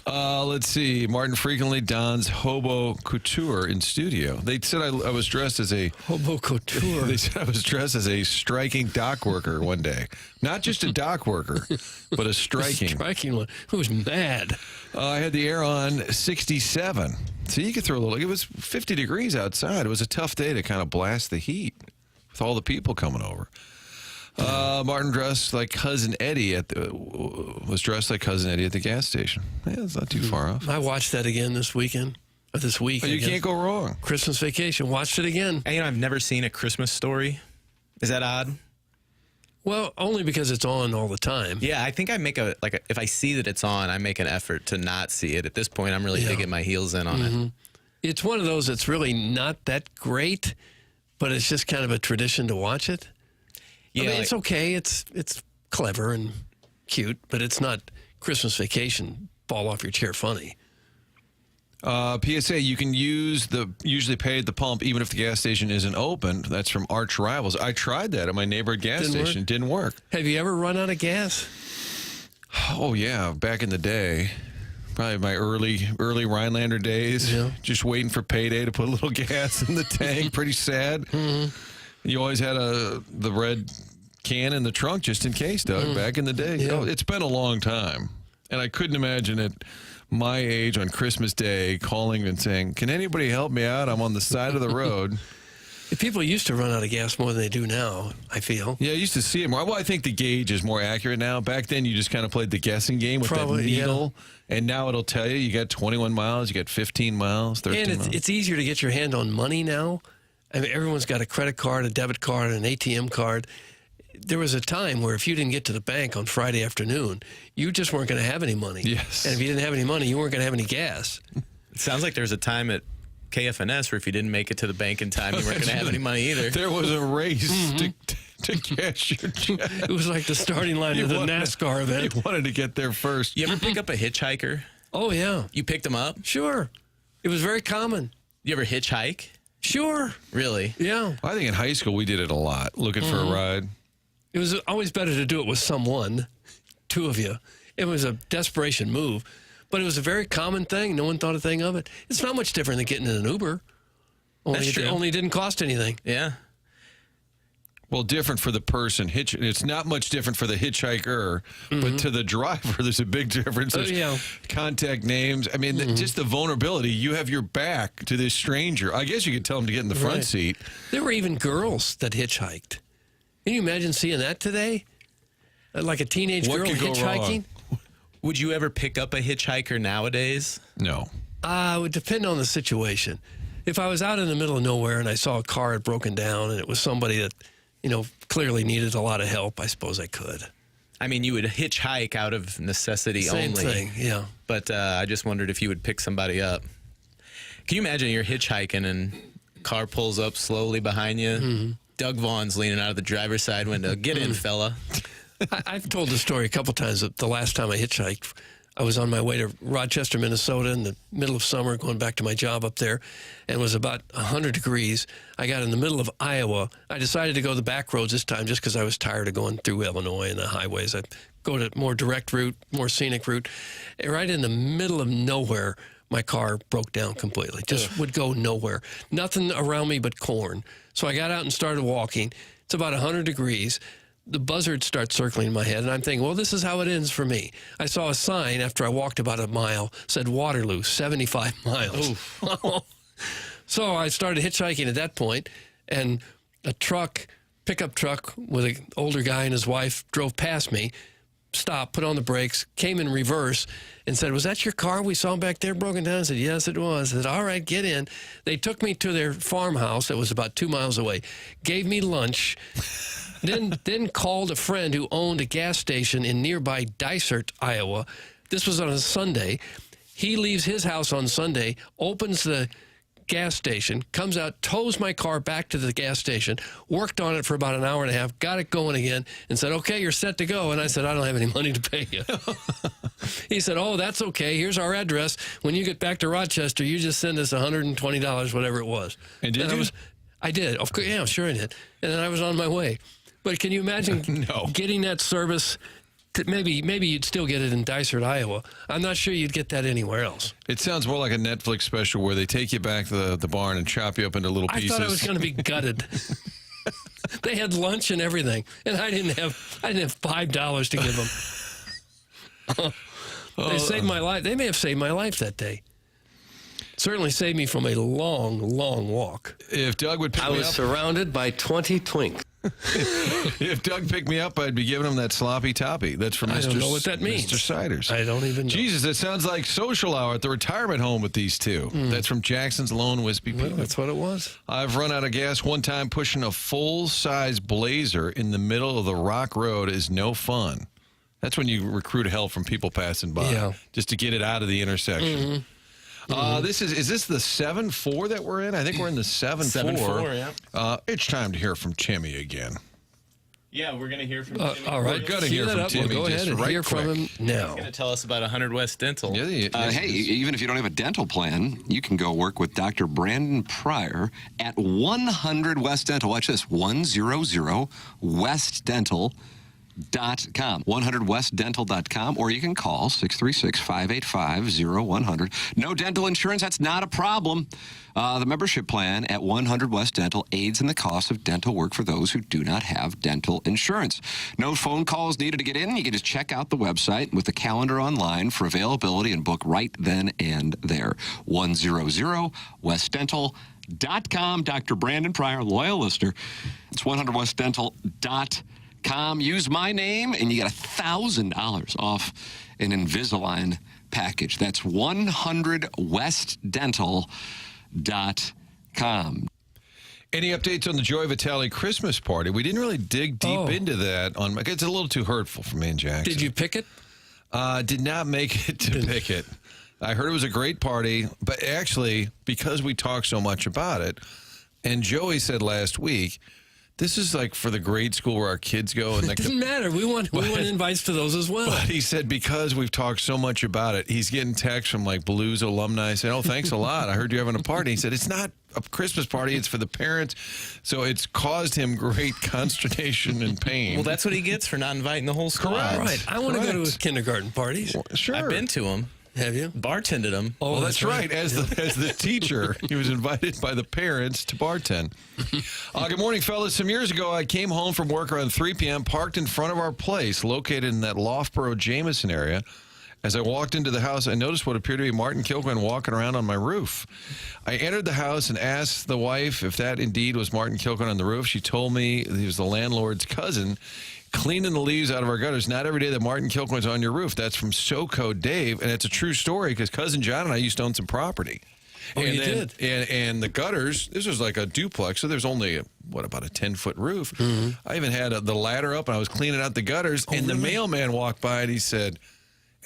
Let's see. Martin frequently dons hobo couture in studio. They said I was dressed as a hobo couture. They said I was dressed as a striking dock worker one day. Not just a dock worker, but a striking. Striking one. Who's mad? I had the air on 67. So you could throw a little. It was 50 degrees outside. It was a tough day to kind of blast the heat with all the people coming over. Martin dressed like Cousin Eddie was dressed like Cousin Eddie at the gas station. Yeah, it's not too far off. I watched that again this weekend. This week. You can't go wrong. Christmas Vacation. Watched it again. And, I've never seen A Christmas Story. Is that odd? Well, only because it's on all the time. Yeah, I think I make if I see that it's on, I make an effort to not see it. At this point, I'm really digging my heels in on it. It's one of those that's really not that great, but it's just kind of a tradition to watch it. Yeah, I mean, it's okay. It's clever and cute, but it's not Christmas Vacation, fall off your chair funny. PSA, you can usually pay at the pump even if the gas station isn't open. That's from Arch Rivals. I tried that at my neighborhood gas station. It didn't work. Have you ever run out of gas? Oh, yeah. Back in the day. Probably my early Rhinelander days. Yeah. Just waiting for payday to put a little gas in the tank. Pretty sad. Mm-hmm. You always had the red can in the trunk just in case, Doug, back in the day. Yeah. It's been a long time. And I couldn't imagine at my age on Christmas Day calling and saying, can anybody help me out? I'm on the side of the road. People used to run out of gas more than they do now, I feel. Yeah, I used to see it more. Well, I think the gauge is more accurate now. Back then, you just kind of played the guessing game with that needle. Yeah. And now it'll tell you got 21 miles, you got 15 miles, 13 miles. And it's easier to get your hand on money now. I mean, everyone's got a credit card, a debit card, an ATM card. There was a time where if you didn't get to the bank on Friday afternoon, you just weren't going to have any money. Yes. And if you didn't have any money, you weren't going to have any gas. It sounds like there was a time at KFNS where if you didn't make it to the bank in time, you weren't going to have any money either. There was a race to cash your check. It was like the starting line of the NASCAR event. You wanted to get there first. You ever pick up a hitchhiker? Oh, yeah. You picked them up? Sure. It was very common. You ever hitchhike? Sure. Really? Yeah. I think in high school we did it a lot, looking for a ride. It was always better to do it with someone, two of you. It was a desperation move, but it was a very common thing. No one thought a thing of it. It's not much different than getting in an Uber. Only it didn't cost anything. Yeah. Well, different for the person. It's not much different for the hitchhiker, but to the driver, there's a big difference. There's contact names. I mean, just the vulnerability. You have your back to this stranger. I guess you could tell them to get in the front seat. There were even girls that hitchhiked. Can you imagine seeing that today? Like a teenage girl hitchhiking? Would you ever pick up a hitchhiker nowadays? No. It would depend on the situation. If I was out in the middle of nowhere and I saw a car had broken down and it was somebody that, clearly needed a lot of help, I suppose I could. I mean, you would hitchhike out of necessity Same only. thing, yeah. But I just wondered if you would pick somebody up. Can you imagine you're hitchhiking and a car pulls up slowly behind you? Doug Vaughn's leaning out of the driver's side window. Get in, fella. I've told the story a couple times. The last time I hitchhiked, I was on my way to Rochester, Minnesota in the middle of summer, going back to my job up there, and it was about 100 degrees. I got in the middle of Iowa. I decided to go the back roads this time just because I was tired of going through Illinois and the highways. I'd go to more direct route, more scenic route. And right in the middle of nowhere, my car broke down completely. Just would go nowhere. Nothing around me but corn. So I got out and started walking. It's about 100 degrees. The buzzards start circling in my head, and I'm thinking, well, this is how it ends for me. I saw a sign after I walked about a mile, said Waterloo, 75 miles. So I started hitchhiking at that point, and a pickup truck with an older guy and his wife drove past me, stopped, put on the brakes, came in reverse, and said, was that your car we saw back there broken down? I said, yes, it was. I said, all right, get in. They took me to their farmhouse that was about 2 miles away, gave me lunch, then called a friend who owned a gas station in nearby Dysart, Iowa. This was on a Sunday. He leaves his house on Sunday, opens the gas station, comes out, tows my car back to the gas station, worked on it for about an hour and a half, got it going again, and said, okay, you're set to go. And I said, I don't have any money to pay you. He said, oh, that's okay. Here's our address. When you get back to Rochester, you just send us $120, whatever it was. And did you? I did. Of course, yeah, sure I did. And then I was on my way. But can you imagine getting that service? Maybe you'd still get it in Dysart, Iowa. I'm not sure you'd get that anywhere else. It sounds more like a Netflix special where they take you back to the barn and chop you up into little pieces. I thought I was going to be gutted. They had lunch and everything, and I didn't have $5 to give them. They saved my life. They may have saved my life that day. Certainly saved me from a long, long walk. If Doug would pick me up, I was surrounded by 20 twinks. If Doug picked me up, I'd be giving him that sloppy toppy. That's from Mr. I don't know what that means. Mr. Siders. I don't even know. Jesus, that sounds like social hour at the retirement home with these two. That's from Jackson's Lone Wispy Pete. Well, that's what it was. I've run out of gas one time. Pushing a full-size Blazer in the middle of the Rock Road is no fun. That's when you recruit help from people passing by, just to get it out of the intersection. Is this the 7-4 that we're in? I think we're in the 7-4. 7-4, yeah. It's time to hear from Timmy again. Yeah, we're going to hear from Timmy. All right, we're going to hear from Timmy. We'll go ahead and hear from him now. He's going to tell us about 100 West Dental. Hey, even if you don't have a dental plan, you can go work with Dr. Brandon Pryor at 100 West Dental. Watch this, 100 West Dental. .com, 100westdental.com, or you can call 636-585-0100. No dental insurance, that's not a problem. The membership plan at 100 West Dental aids in the cost of dental work for those who do not have dental insurance. No phone calls needed to get in. You can just check out the website with the calendar online for availability and book right then and there. 100westdental.com. Dr. Brandon Pryor, loyal listener. It's 100westdental.com. Use my name, and you get $1,000 off an Invisalign package. That's 100westdental.com. Any updates on the Joy Vitale Christmas party? We didn't really dig deep into that. It's a little too hurtful for me and Jackson. Did you pick it? Did not make it to pick it. I heard it was a great party, but actually, because we talked so much about it, and Joey said last week This is like for the grade school where our kids go. And It doesn't matter. We want invites to those as well. But he said because we've talked so much about it, he's getting texts from like Blues alumni saying, "Oh, thanks a lot. I heard you're having a party." He said it's not a Christmas party; it's for the parents. So it's caused him great consternation and pain. Well, that's what he gets for not inviting the whole squad. Correct. Right. I want to go to his kindergarten parties. Well, sure. I've been to them. Have you? Bartended them. Oh, Well, that's right. As the teacher, he was invited by the parents to bartend. Good morning, fellas. Some years ago, I came home from work around 3 p.m., parked in front of our place located in that Loughborough-Jamison area. As I walked into the house, I noticed what appeared to be Martin Kilcoyne walking around on my roof. I entered the house and asked the wife if that indeed was Martin Kilcoyne on the roof. She told me he was the landlord's cousin, cleaning the leaves out of our gutters. Not every day that Martin Kilcoyne's on your roof. That's from SoCo Dave, and it's a true story because Cousin John and I used to own some property. Oh, and you did? And the gutters, this was like a duplex, so there's only, about a 10-foot roof. I even had the ladder up, and I was cleaning out the gutters, and the mailman walked by, and he said,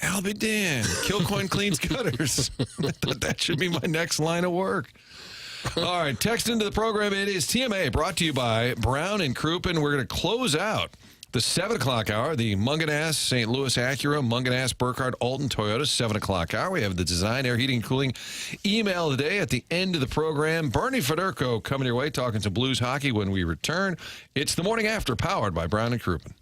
"I'll be damned. Kilcoyne cleans gutters." I thought that should be my next line of work. All right, text into the program. It is TMA, brought to you by Brown and Crouppen. We're going to close out the 7 o'clock hour, the Munganass St. Louis Acura, Munganass Burkhardt Alton Toyota, 7 o'clock hour. We have the Design, Air Heating, and Cooling email today at the end of the program. Bernie Federko coming your way, talking some Blues hockey when we return. It's the Morning After, powered by Brown and Crouppen.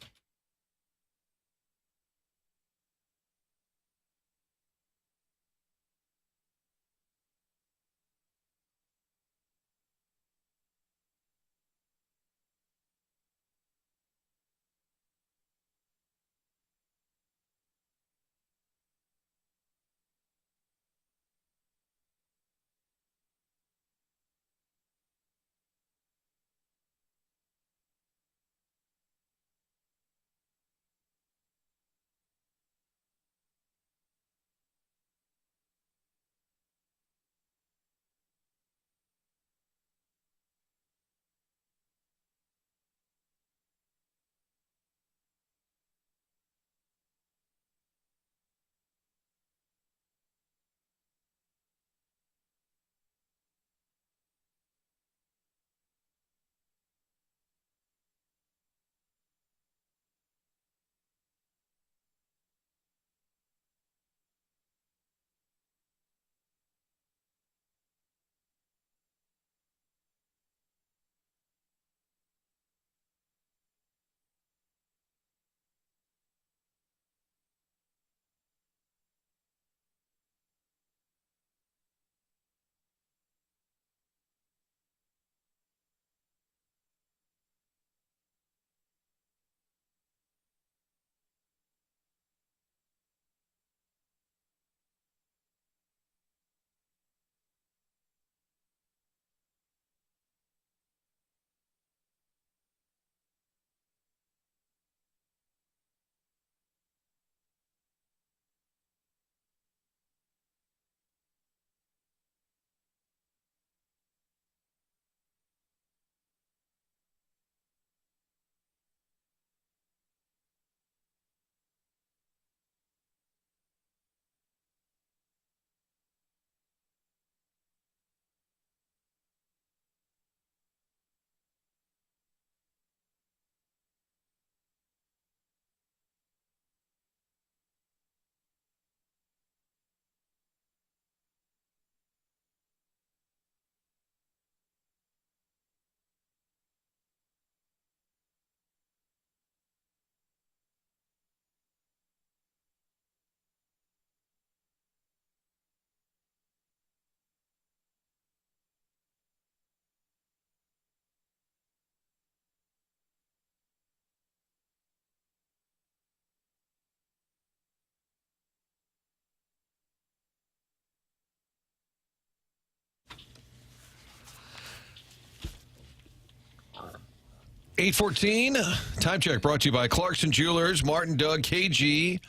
.814, time check brought to you by Clarkson Jewelers, Martin, Doug, KG.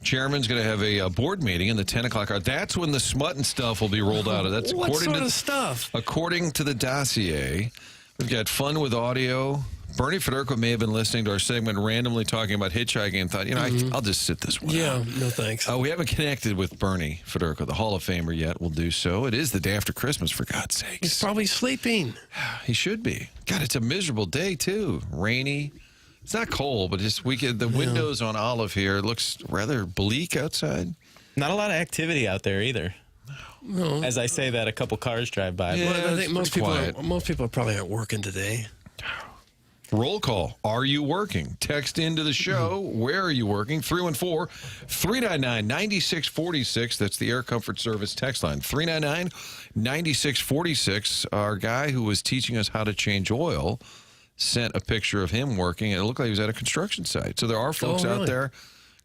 Chairman's going to have a board meeting in the 10 o'clock hour. That's when the smut and stuff will be rolled out. That's what according sort to of stuff? According to the dossier, we've got fun with audio, Bernie Federico may have been listening to our segment randomly talking about hitchhiking and thought, I'll just sit this one out. No thanks. We haven't connected with Bernie Federico, the Hall of Famer, yet. We'll do so. It is the day after Christmas, for God's sakes. He's probably sleeping. He should be. God, it's a miserable day, too. Rainy. It's not cold, but just the windows on Olive here, it looks rather bleak outside. Not a lot of activity out there either. No. As I say that, a couple cars drive by. Yeah, Well, I think most quiet. people probably aren't working today. Roll call. Are you working? Text into the show. Where are you working? 314-399-9646. That's the Air Comfort Service text line. 399-9646. Our guy who was teaching us how to change oil sent a picture of him working, and it looked like he was at a construction site. So there are folks out there.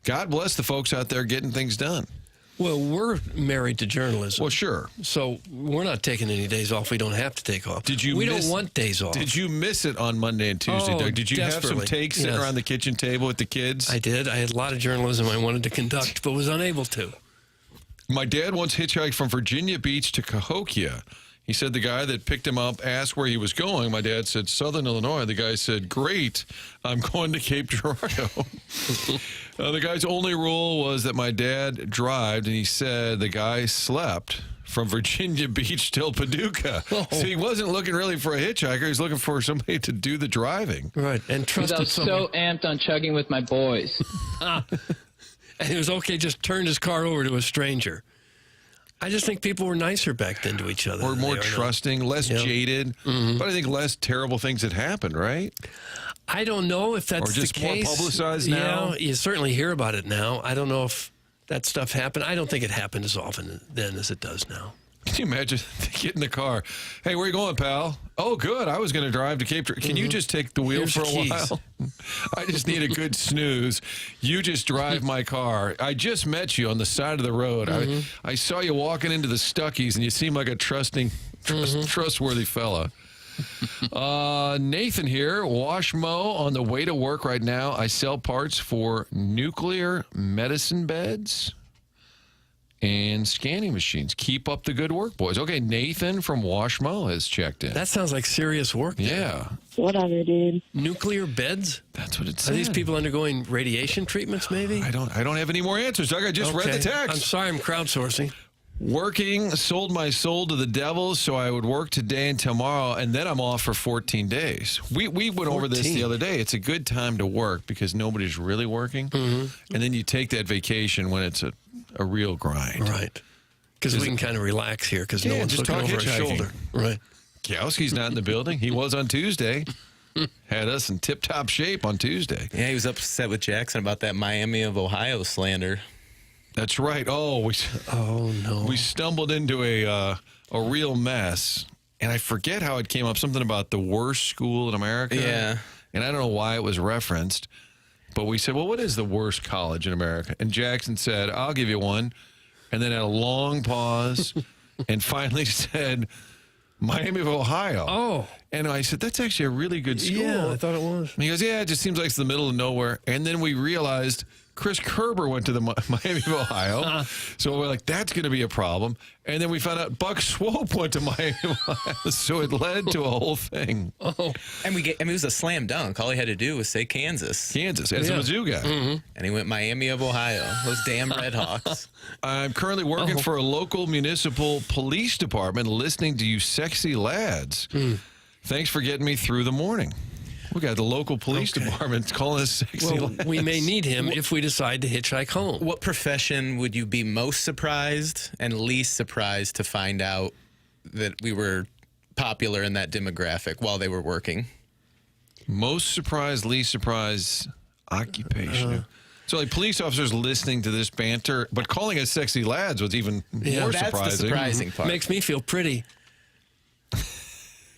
God bless the folks out there getting things done. Well, we're married to journalism. Well, sure. So we're not taking any days off we don't have to take off. We don't want days off. Did you miss it on Monday and Tuesday, Doug? Did you have some takes sitting around the kitchen table with the kids? I did. I had a lot of journalism I wanted to conduct, but was unable to. My dad once hitchhiked from Virginia Beach to Cahokia. He said the guy that picked him up asked where he was going. My dad said, Southern Illinois. The guy said, great, I'm going to Cape Girardeau. The guy's only rule was that my dad drove, and he said the guy slept from Virginia Beach till Paducah. So he wasn't looking really for a hitchhiker. He was looking for somebody to do the driving. Right, and trusted I was so amped on chugging with my boys. And it was okay, just turned his car over to a stranger. I just think people were nicer back then to each other. Or more trusting, less jaded. Mm-hmm. But I think less terrible things had happened, right? I don't know if that's the case. Or just more publicized now. now? You certainly hear about it now. I don't know if that stuff happened. I don't think it happened as often then as it does now. Can you imagine? Get in the car. Hey, where you going, pal? Oh, good. I was going to drive to Cape Girardeau. Can you just take the wheel Here's for a the keys. while? I just need a good snooze. You just drive my car. I just met you on the side of the road. I saw you walking into the Stuckies, and you seem like a trustworthy fella. Nathan here, Washmo, on the way to work right now. I sell parts for nuclear medicine beds and scanning machines. Keep up the good work, boys. Okay, Nathan from Washmo has checked in. That sounds like serious work. Yeah. Whatever, dude. Nuclear beds? That's what it Are said. these people undergoing radiation treatments, maybe? I don't have any more answers, Doug. I just read the text. I'm sorry, I'm crowdsourcing. Working, sold my soul to the devil, so I would work today and tomorrow, and then I'm off for 14 days. We went over this the other day. It's a good time to work because nobody's really working. And then you take that vacation when it's a real grind. Right. Because we can kind of relax here because no one's looking over our shoulder. Right. Kowski's not in the building. He was on Tuesday. Had us in tip-top shape on Tuesday. Yeah, he was upset with Jackson about that Miami of Ohio slander. That's right. Oh no. We stumbled into a real mess, and I forget how it came up. Something about the worst school in America. Yeah. And I don't know why it was referenced, but we said, well, what is the worst college in America? And Jackson said, I'll give you one, and then had a long pause, and finally said, Miami of Ohio. Oh. And I said, that's actually a really good school. Yeah, I thought it was. And he goes, yeah, it just seems like it's the middle of nowhere. And then we realized Chris Kerber went to the Miami of Ohio. So we're like, that's going to be a problem. And then we found out Buck Swope went to Miami of Ohio. So it led to a whole thing. Oh. And it was a slam dunk. All he had to do was say Kansas. Kansas, as a Mizzou guy. And he went Miami of Ohio. Those damn Redhawks. I'm currently working for a local municipal police department listening to you sexy lads. Thanks for getting me through the morning. We got the local police department calling us sexy lads. We may need him if we decide to hitchhike home. What profession would you be most surprised and least surprised to find out that we were popular in that demographic while they were working? Most surprised, least surprised, occupation. So like police officers listening to this banter, but calling us sexy lads was even more that's surprising. The surprising part. Makes me feel pretty.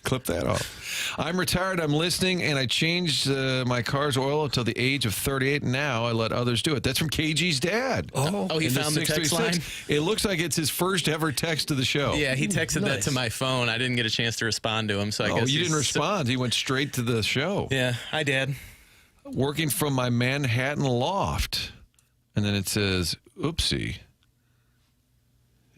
Clip that off. I'm retired. I'm listening, and I changed my car's oil until the age of 38. Now I let others do it. That's from KG's dad. Oh, he found the text line? It looks like it's his first ever text to the show. Yeah, he texted that to my phone. I didn't get a chance to respond to him, so I guess you didn't respond. He went straight to the show. Yeah, hi, Dad. Working from my Manhattan loft. And then it says, oopsie.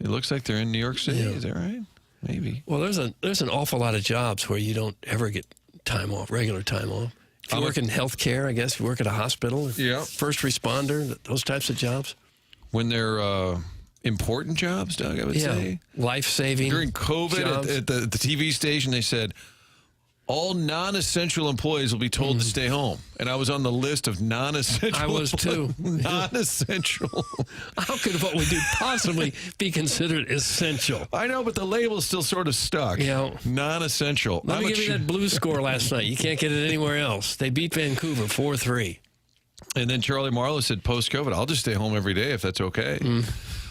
It looks like they're in New York City. Is that right? Maybe. Well, there's an awful lot of jobs where you don't ever get time off, regular time off. If you work in healthcare, I guess, if you work at a hospital, Yeah. first responder, those types of jobs. When they're important jobs, Doug, I would say. Life-saving During COVID jobs. at the TV station, they said, all non-essential employees will be told to stay home. And I was on the list of non-essential. I was too. Non-essential. How could what we do possibly be considered essential? I know, but the label's still sort of stuck. Yeah. Non-essential. Let me give you that Blues score last night. You can't get it anywhere else. They beat Vancouver 4-3. And then Charlie Marlowe said, post-COVID, I'll just stay home every day if that's okay.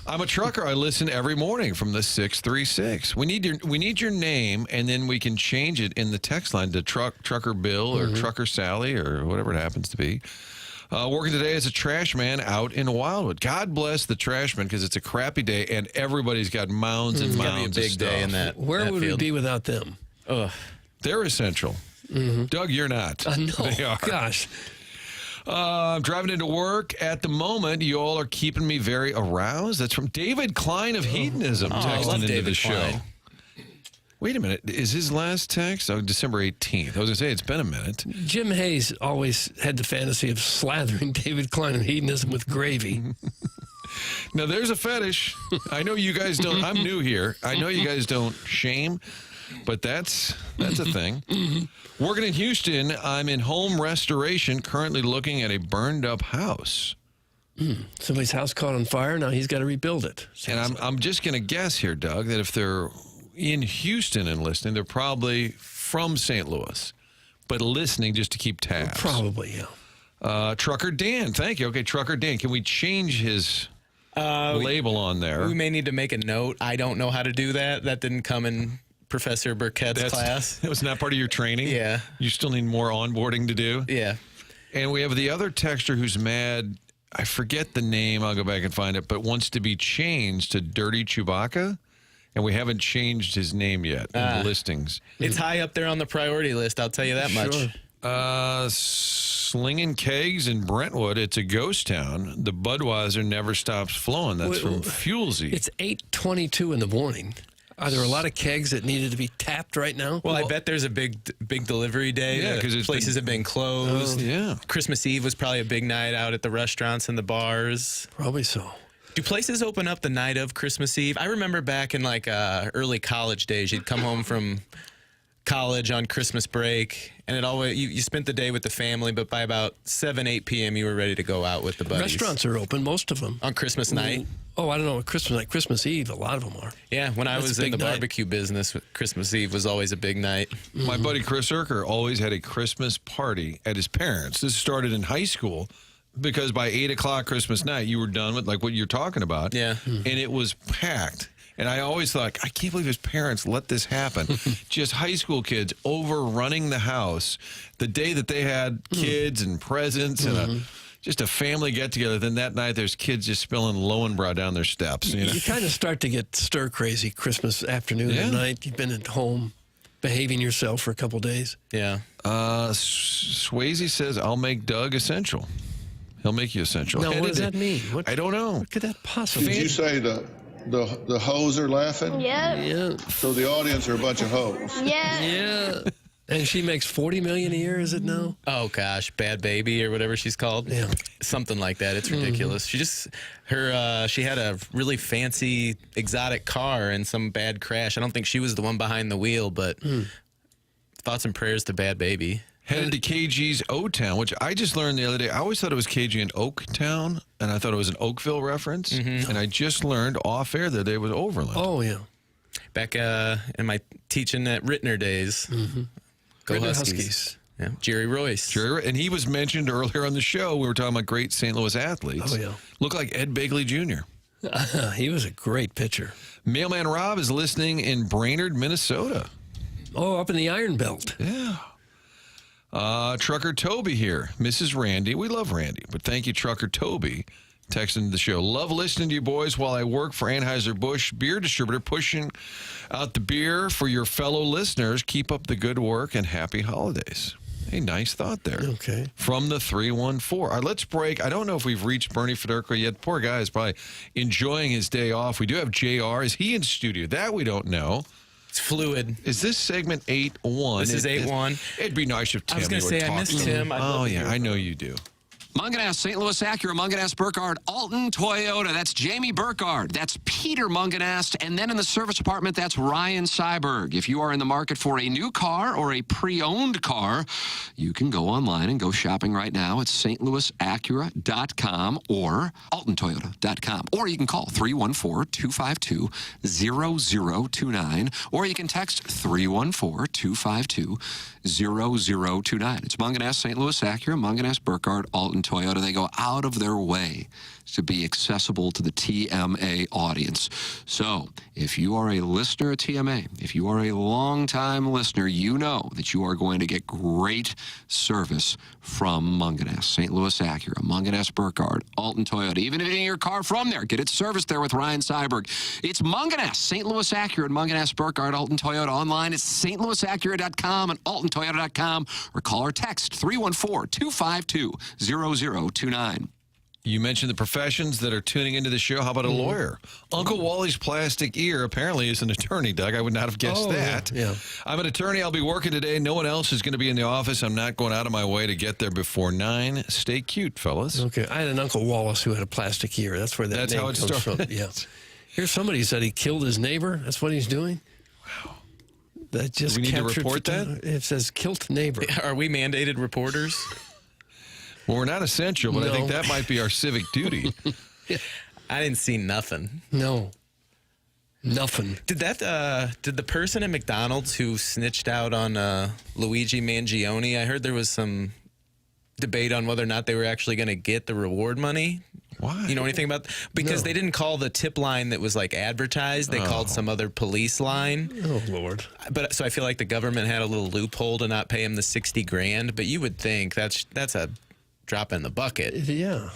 I'm a trucker. I listen every morning from the 636. We need your name, and then we can change it in the text line to Trucker Bill or Trucker Sally or whatever it happens to be. Working today as a trash man out in Wildwood. God bless the trash man because it's a crappy day, and everybo's got mounds and mounds of big stuff. day in that. Where would we field. be without them? They're essential. Doug, you're not. No, They are. gosh. I'm driving into work at the moment. You all are keeping me very aroused. That's from David Klein of Hedonism I texting love into David the show. Klein. Wait a minute. Is his last text? Oh, December 18th. I was going to say, it's been a minute. Jim Hayes always had the fantasy of slathering David Klein of Hedonism with gravy. Now, there's a fetish. I know you guys don't. I'm new here. I know you guys don't shame, but that's a thing. Working in Houston, I'm in home restoration, currently looking at a burned up house. Somebody's house caught on fire. Now he's got to rebuild it. And I'm just going to guess here, Doug, that if they're in Houston and listening, they're probably from St. Louis, but listening just to keep tabs. Probably, yeah. Trucker Dan, thank you. Okay, Trucker Dan, can we change his label on there? We may need to make a note. I don't know how to do that. That didn't come in Professor Burkett's class. That was not part of your training? Yeah. You still need more onboarding to do? Yeah. And we have the other texter who's mad. I forget the name. I'll go back and find it, but wants to be changed to Dirty Chewbacca. And we haven't changed his name yet in the listings. It's high up there on the priority list, I'll tell you that much. Slinging kegs in Brentwood. It's a ghost town. The Budweiser never stops flowing. That's from Fuelsy. It's 8:22 in the morning. Are there a lot of kegs that needed to be tapped right now? Well, I bet there's a big delivery day. Yeah, because places have been closed. Yeah. Christmas Eve was probably a big night out at the restaurants and the bars. Probably so. Do places open up the night of Christmas Eve? I remember back in like early college days, you'd come home from college on Christmas break, and it always you spent the day with the family, but by about 7, 8 p.m. you were ready to go out with the buddies. Restaurants are open, most of them. On Christmas night? Oh, I don't know. Christmas night, Christmas Eve, a lot of them are. Yeah, when I That's was a in the big night. barbecue business, Christmas Eve was always a big night. My buddy Chris Erker always had a Christmas party at his parents'. This started in high school because by 8 o'clock Christmas night, you were done with like what you're talking about. Yeah. And it was packed. And I always thought, I can't believe his parents let this happen. Just high school kids overrunning the house the day that they had kids and presents and just a family get-together. Then that night, there's kids just spilling Lowenbrow down their steps. You know? You kind of start to get stir-crazy Christmas afternoon and night. You've been at home behaving yourself for a couple days. Yeah. Swayze says, I'll make Doug essential. He'll make you essential. Now, what does that mean? I don't know. What could that possibly Did you say the hoes are laughing? Yep. Yeah. So the audience are a bunch of hoes. Yeah. Yeah. And she makes $40 million a year, is it now? Oh gosh, Bad Baby or whatever she's called. Yeah. Something like that. It's ridiculous. She just she had a really fancy exotic car in some bad crash. I don't think she was the one behind the wheel, but thoughts and prayers to Bad Baby. Headed to KG's O-Town, which I just learned the other day. I always thought it was KG in Oaktown, and I thought it was an Oakville reference. And I just learned off air that it was Overland. Oh, yeah. Back in my teaching at Rittner days. Go Rittner Huskies. Huskies. Yeah. Jerry Royce. And he was mentioned earlier on the show. We were talking about great St. Louis athletes. Oh, yeah. Look like Ed Begley Jr. He was a great pitcher. Mailman Rob is listening in Brainerd, Minnesota. Oh, up in the Iron Belt. Yeah. Trucker Toby here. Mrs. Randy. We love Randy, but thank you, Trucker Toby, texting the show. Love listening to you boys while I work for Anheuser-Busch Beer Distributor, pushing out the beer for your fellow listeners. Keep up the good work and happy holidays. Hey, nice thought there. Okay. From the 314. All right, let's break. I don't know if we've reached Bernie Federico yet. Poor guy is probably enjoying his day off. We do have JR. Is he in studio? That we don't know. It's fluid. Is this segment 8-1? This is 8-1. It'd be nice if Tim I was going to say, I miss Tim. Oh, yeah, I know you do. Munganess, St. Louis Acura, Munganess, Burkhardt, Alton, Toyota. That's Jamie Burkhardt. That's Peter Munganess. And then in the service department, that's Ryan Seiberg. If you are in the market for a new car or a pre-owned car, you can go online and go shopping right now at stlouisacura.com or altontoyota.com. Or you can call 314-252-0029. Or you can text 314-252-0029. It's Munganess, St. Louis Acura, Munganess, Burkhardt, Alton, Toyota. They go out of their way to be accessible to the TMA audience. So if you are a listener at TMA, if you are a longtime listener, you know that you are going to get great service from Munganess, St. Louis Acura, Munganess, Burkhardt, Alton, Toyota. Even if you get your car from there, get it serviced there with Ryan Seiberg. It's Munganess, St. Louis Acura, Munganess, Burkhardt, Alton, Toyota. Online at stlouisacura.com and altontoyota.com or call or text 314-252-0029. You mentioned the professions that are tuning into the show. How about a lawyer? Uncle Wally's plastic ear apparently is an attorney, Doug. I would not have guessed that. Yeah. I'm an attorney. I'll be working today. No one else is going to be in the office. I'm not going out of my way to get there before 9. Stay cute, fellas. Okay. I had an Uncle Wallace who had a plastic ear. That's where that name how it comes started. from. Yeah. Here's somebody said he killed his neighbor. That's what he's doing. Wow. That just Do we need to captured report that? It says kilt neighbor. Are we mandated reporters? Well, we're not essential, but I think No. that might be our civic duty. I didn't see nothing. No. Nothing. Did the person at McDonald's who snitched out on Luigi Mangione, I heard there was some debate on whether or not they were actually going to get the reward money. Why? You know anything about because No. they didn't call the tip line that was like advertised. They called some other police line. Oh, Lord. But so I feel like the government had a little loophole to not pay him the $60,000. But you would think that's a drop in the bucket. Yeah.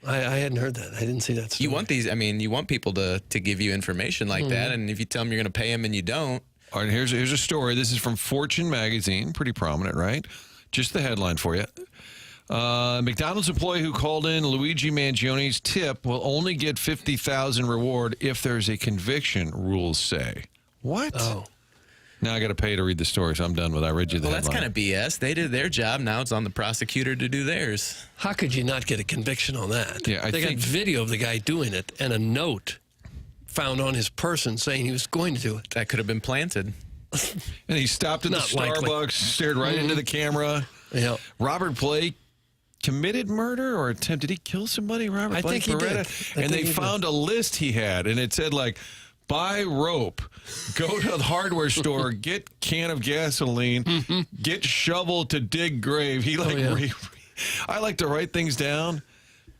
I hadn't heard that. I didn't see that story. You want these? I mean, you want people to give you information like that, and if you tell them you're going to pay them and you don't. All right, here's a story. This is from Fortune magazine. Pretty prominent, right? Just the headline for you. McDonald's employee who called in Luigi Mangione's tip will only get $50,000 reward if there's a conviction, rules say. What? Oh. Now I got to pay to read the story, so I'm done with it. I read you the Well, that's headline. kind of BS. They did their job. Now it's on the prosecutor to do theirs. How could you not get a conviction on that? Yeah, I they think- got video of the guy doing it and a note found on his person saying he was going to do it. That could have been planted. And he stopped at the Not likely. Starbucks, stared right into the camera. Yeah. Robert Blake committed murder or attempt. Did he kill somebody, Robert I Blake think he did. Beretta? I And think they he found a list he had, and it said, like, buy rope, go to the hardware store, get can of gasoline, get shovel to dig grave. He I like to write things down.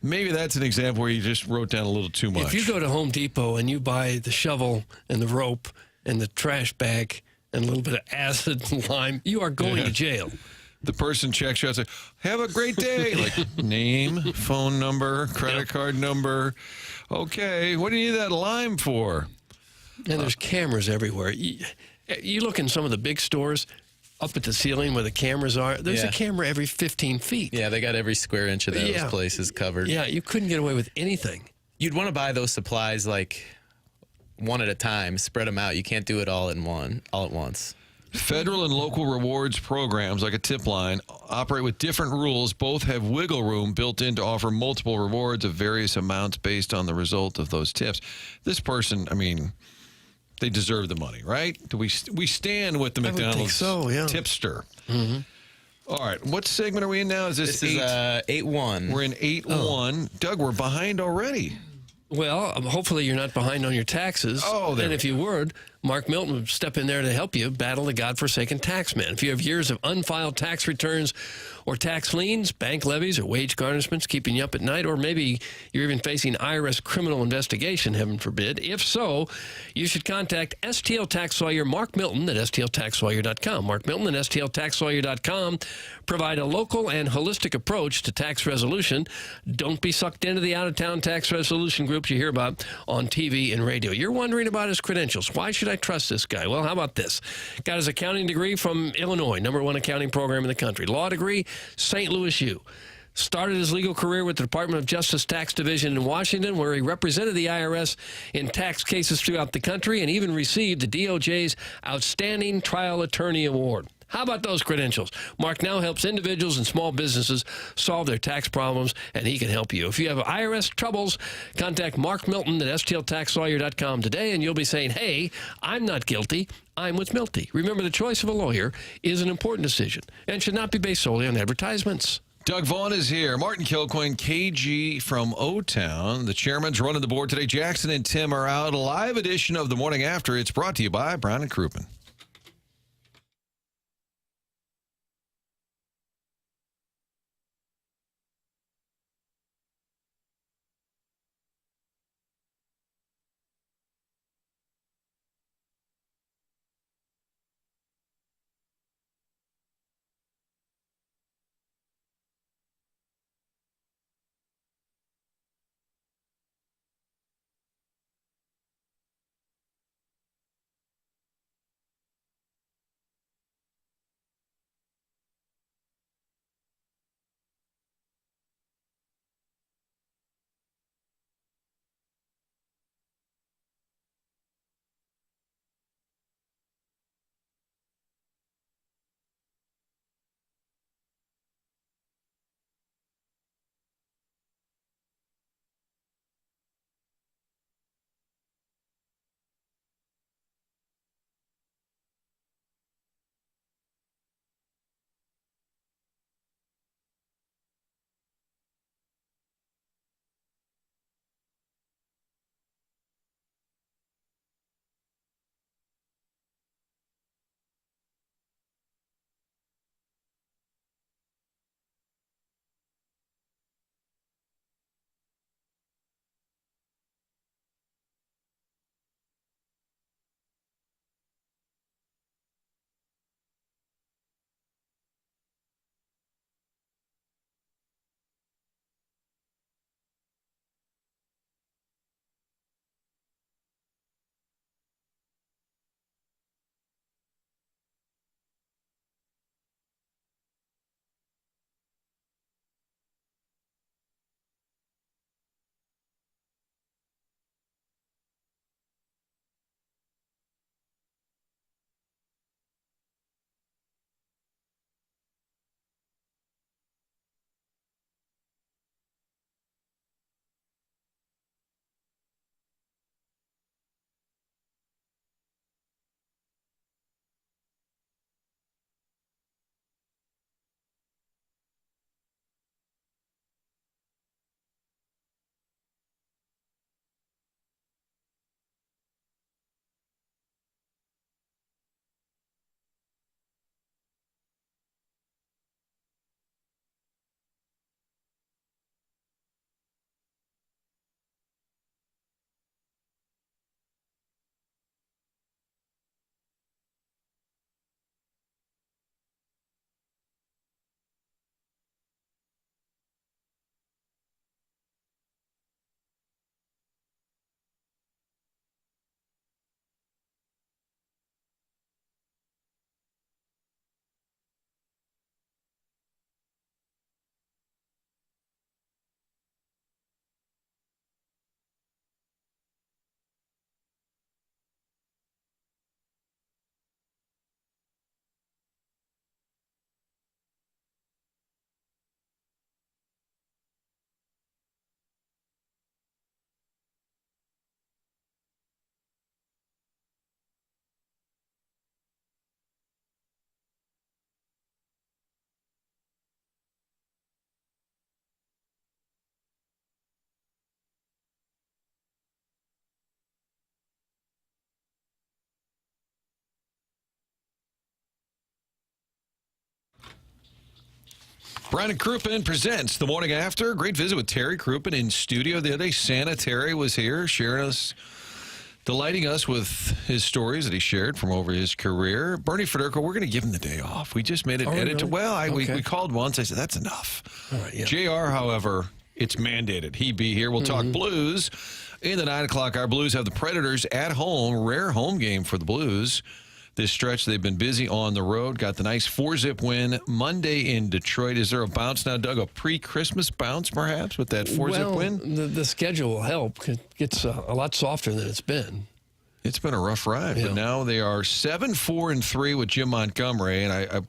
Maybe that's an example where you just wrote down a little too much. If you go to Home Depot and you buy the shovel and the rope and the trash bag and a little bit of acid and lime, you are going to jail. The person checks you out and says, have a great day. Like, name, phone number, credit card number. Okay, what do you need that lime for? And there's cameras everywhere. You look in some of the big stores, up at the ceiling where the cameras are, there's a camera every 15 feet. Yeah, they got every square inch of those places covered. Yeah, you couldn't get away with anything. You'd want to buy those supplies like one at a time, spread them out. You can't do it all at once. Federal and local rewards programs, like a tip line, operate with different rules. Both have wiggle room built in to offer multiple rewards of various amounts based on the result of those tips. This person, I mean, they deserve the money, right? Do we stand with the I would think McDonald's so, yeah. tipster? Mm-hmm. All right, what segment are we in now? Is this This is 8-1. We're in 8-1. Doug, we're behind already. Well, hopefully you're not behind on your taxes. And if you would, Mark Milton would step in there to help you battle the godforsaken taxman. If you have years of unfiled tax returns or tax liens, bank levies, or wage garnishments keeping you up at night, or maybe you're even facing IRS criminal investigation, heaven forbid. If so, you should contact STL Tax Lawyer Mark Milton at stltaxlawyer.com. Mark Milton at stltaxlawyer.com provide a local and holistic approach to tax resolution. Don't be sucked into the out-of-town tax resolution groups you hear about on TV and radio. You're wondering about his credentials. Why should I trust this guy? Well, how about this? Got his accounting degree from Illinois, #1 accounting program in the country. Law degree, St. Louis U. Started his legal career with the Department of Justice Tax Division in Washington, where he represented the IRS in tax cases throughout the country and even received the DOJ's Outstanding Trial Attorney Award. How about those credentials? Mark now helps individuals and small businesses solve their tax problems, and he can help you. If you have IRS troubles, contact Mark Milton at stltaxlawyer.com today, and you'll be saying, hey, I'm not guilty. I'm with Milty. Remember, the choice of a lawyer is an important decision and should not be based solely on advertisements. Doug Vaughn is here. Martin Kilcoyne, KG from O-Town. The chairman's running the board today. Jackson and Tim are out. A live edition of The Morning After. It's brought to you by Brown and Crouppen. Brown and Crouppen presents The Morning After. Great visit with Terry Crouppen in studio the other day. Santa Terry was here, delighting us with his stories that he shared from over his career. Bernie Federico, we're going to give him the day off. We just made it edit. Really? Well, we called once. I said, that's enough. All right, yeah. JR, however, it's mandated. He be here. We'll talk Blues. In the 9 o'clock hour, Blues have the Predators at home. Rare home game for the Blues. this stretch. They've been busy on the road. Got the nice 4-zip win Monday in Detroit. Is there a bounce now, Doug? A pre-Christmas bounce, perhaps, with that 4-zip win? The schedule will help. It gets a lot softer than it's been. It's been a rough ride, but now they are 7-4-3 with Jim Montgomery, and I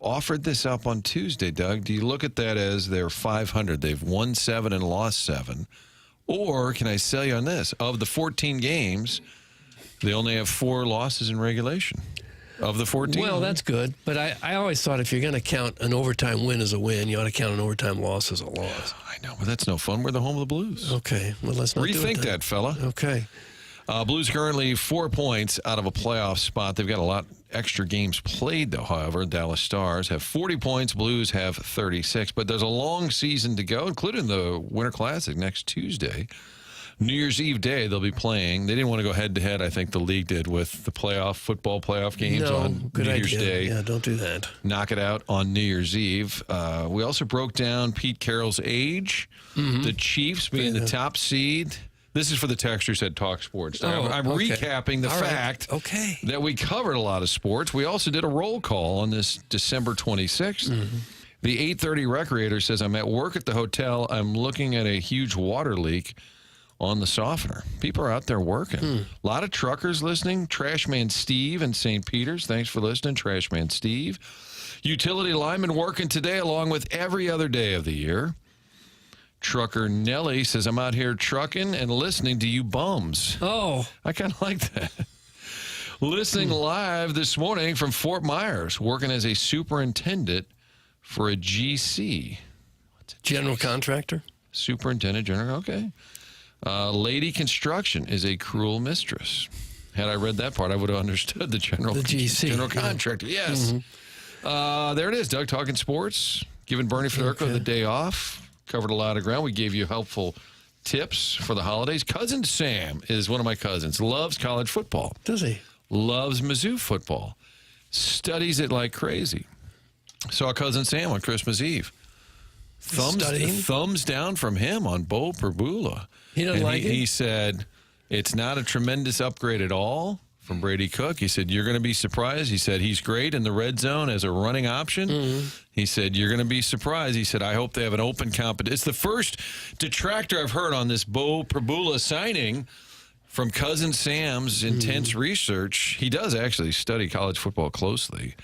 offered this up on Tuesday, Doug. Do you look at that as they're 500? They've won 7 and lost 7. Or can I sell you on this? Of the 14 games, they only have 4 losses in regulation. Of the 14? Well, that's good. But I always thought if you're going to count an overtime win as a win, you ought to count an overtime loss as a loss. I know, but that's no fun. We're the home of the Blues. Okay. Well, let's not rethink do it that, fella. Okay. Blues currently 4 points out of a playoff spot. They've got a lot extra games played, though, however. Dallas Stars have 40 points. Blues have 36. But there's a long season to go, including the Winter Classic next Tuesday. New Year's Eve day, they'll be playing. They didn't want to go head-to-head, I think the league did, with the football playoff games on New Year's Day. Yeah, don't do that. Knock it out on New Year's Eve. We also broke down Pete Carroll's age, the Chiefs being the top seed. This is for the texters at Talk Sports. I'm recapping the fact that we covered a lot of sports. We also did a roll call on this December 26th. The 8:30 Recreator says, I'm at work at the hotel. I'm looking at a huge water leak on the softener. People are out there working. A lot of truckers listening. Trashman Steve in St. Peter's. Thanks for listening, Trashman Steve. Utility lineman working today along with every other day of the year. Trucker Nelly says, I'm out here trucking and listening to you bums. Oh. I kind of like that. Listening live this morning from Fort Myers, working as a superintendent for a GC. General contractor? Superintendent general, okay. Lady Construction is a cruel mistress. Had I read that part, I would have understood the GC. General contractor. Yes. There it is, Doug, talking sports. Giving Bernie Federico the day off. Covered a lot of ground. We gave you helpful tips for the holidays. Cousin Sam is one of my cousins. Loves college football. Does he? Loves Mizzou football. Studies it like crazy. Saw Cousin Sam on Christmas Eve. Thumbs down from him on Bo Perbula. He doesn't like it? He said, it's not a tremendous upgrade at all from Brady Cook. He said, you're going to be surprised. He said, he's great in the red zone as a running option. He said, you're going to be surprised. He said, I hope they have an open competition. It's the first detractor I've heard on this Bo Perbula signing from Cousin Sam's intense research. He does actually study college football closely.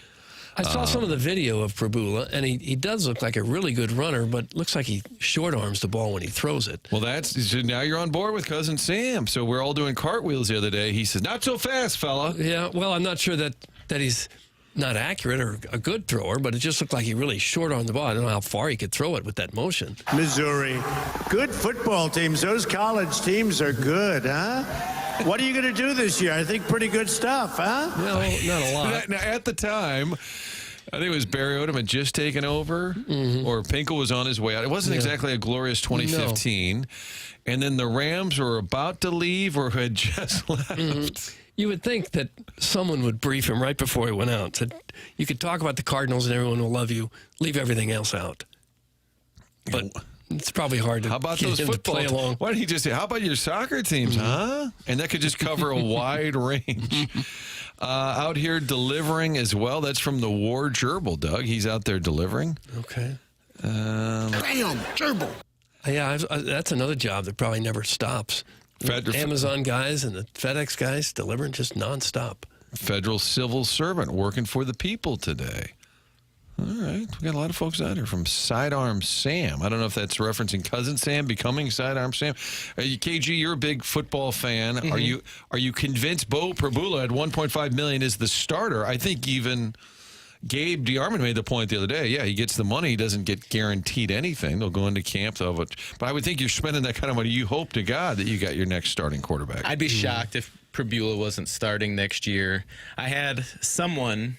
I saw some of the video of Perbula, and he does look like a really good runner, but looks like he short arms the ball when he throws it. Well, so now you're on board with Cousin Sam. So we're all doing cartwheels the other day. He says, not so fast, fella. Yeah, well, I'm not sure that he's not accurate or a good thrower, but it just looked like he really short armed the ball. I don't know how far he could throw it with that motion. Missouri, good football teams. Those college teams are good, huh? What are you going to do this year? I think pretty good stuff, huh? No, not a lot. Now, at the time, I think it was Barry Odom had just taken over, or Pinkel was on his way out. It wasn't exactly a glorious 2015. No. And then the Rams were about to leave or had just left. You would think that someone would brief him right before he went out. Said, you could talk about the Cardinals and everyone will love you. Leave everything else out. But it's probably hard to how about get those him football to play along. Why didn't he just say, how about your soccer teams, huh? And that could just cover a wide range. Out here delivering as well. That's from the War Gerbil, Doug. He's out there delivering. Okay. Bam, Gerbil. Yeah, that's another job that probably never stops. Amazon guys and the FedEx guys delivering just nonstop. Federal civil servant working for the people today. All right. We got a lot of folks out here from Sidearm Sam. I don't know if that's referencing Cousin Sam becoming Sidearm Sam. KG, you're a big football fan. Are you convinced Bo Perbula at $1.5 million is the starter? I think even Gabe DeArmond made the point the other day. Yeah, he gets the money. He doesn't get guaranteed anything. They'll go into camp. But I would think you're spending that kind of money. You hope to God that you got your next starting quarterback. I'd be shocked if Perbula wasn't starting next year. I had someone,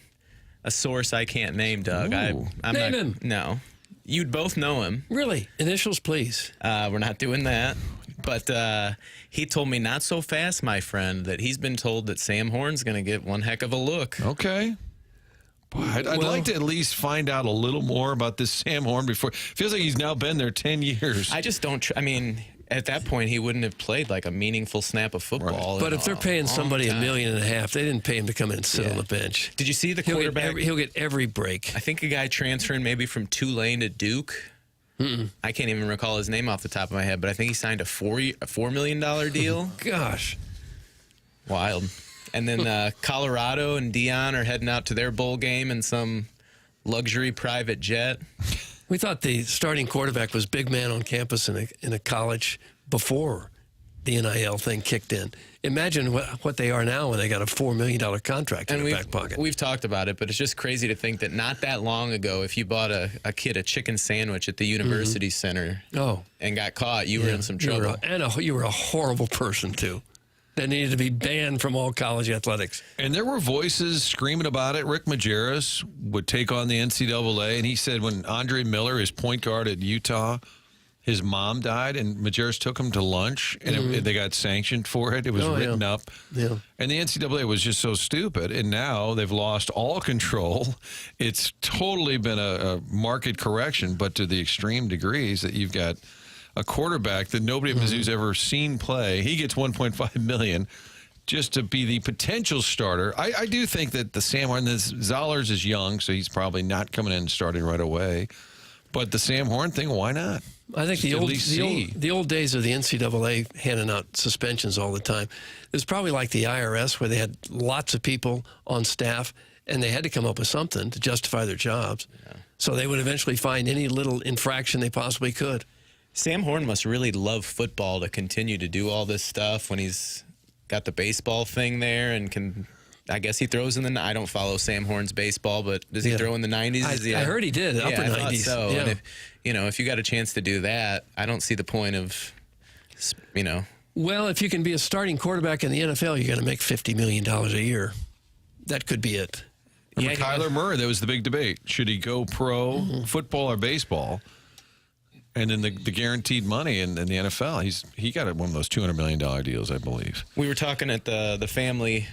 a source I can't name, Doug. Name him. No. You'd both know him. Really? Initials, please. We're not doing that. But he told me not so fast, my friend, that he's been told that Sam Horn's going to get one heck of a look. Okay. Boy, I'd like to at least find out a little more about this Sam Horn before. Feels like he's now been there 10 years. I just don't. I mean, At that point, he wouldn't have played like a meaningful snap of football. But if they're paying somebody $1.5 million, they didn't pay him to come in and sit on the bench. Did you see the quarterback? He'll get every break. I think a guy transferring maybe from Tulane to Duke. I can't even recall his name off the top of my head, but I think he signed a $4 million deal. Gosh. Wild. And then Colorado and Dion are heading out to their bowl game in some luxury private jet. We thought the starting quarterback was big man on campus in a college before the NIL thing kicked in. Imagine what they are now when they got a $4 million contract in their back pocket. We've talked about it, but it's just crazy to think that not that long ago, if you bought a kid a chicken sandwich at the university center and got caught, you were in some trouble. You were a horrible person, too. That needed to be banned from all college athletics. And there were voices screaming about it. Rick Majerus would take on the NCAA, and he said when Andre Miller, his point guard at Utah, his mom died, and Majerus took him to lunch, and they got sanctioned for it. It was written up. Yeah. And the NCAA was just so stupid, and now they've lost all control. It's totally been a market correction, but to the extreme degrees that you've got a quarterback that nobody at Mizzou's ever seen play. He gets $1.5 million just to be the potential starter. I do think that the Sam Horn, Zollers is young, so he's probably not coming in and starting right away. But the Sam Horn thing, why not? I think the old days of the NCAA handing out suspensions all the time, it was probably like the IRS where they had lots of people on staff and they had to come up with something to justify their jobs. Yeah. So they would eventually find any little infraction they possibly could. Sam Horn must really love football to continue to do all this stuff when he's got the baseball thing there and can. I guess he throws in the. I don't follow Sam Horn's baseball, but does he throw in the 90s? I heard he did upper 90s. So, yeah. And if you got a chance to do that, I don't see the point of, Well, if you can be a starting quarterback in the NFL, you're going to make $50 million a year. That could be it. Remember Kyler Murray? That was the big debate. Should he go pro football or baseball? And then the guaranteed money in the NFL, he got one of those $200 million deals, I believe. We were talking at the family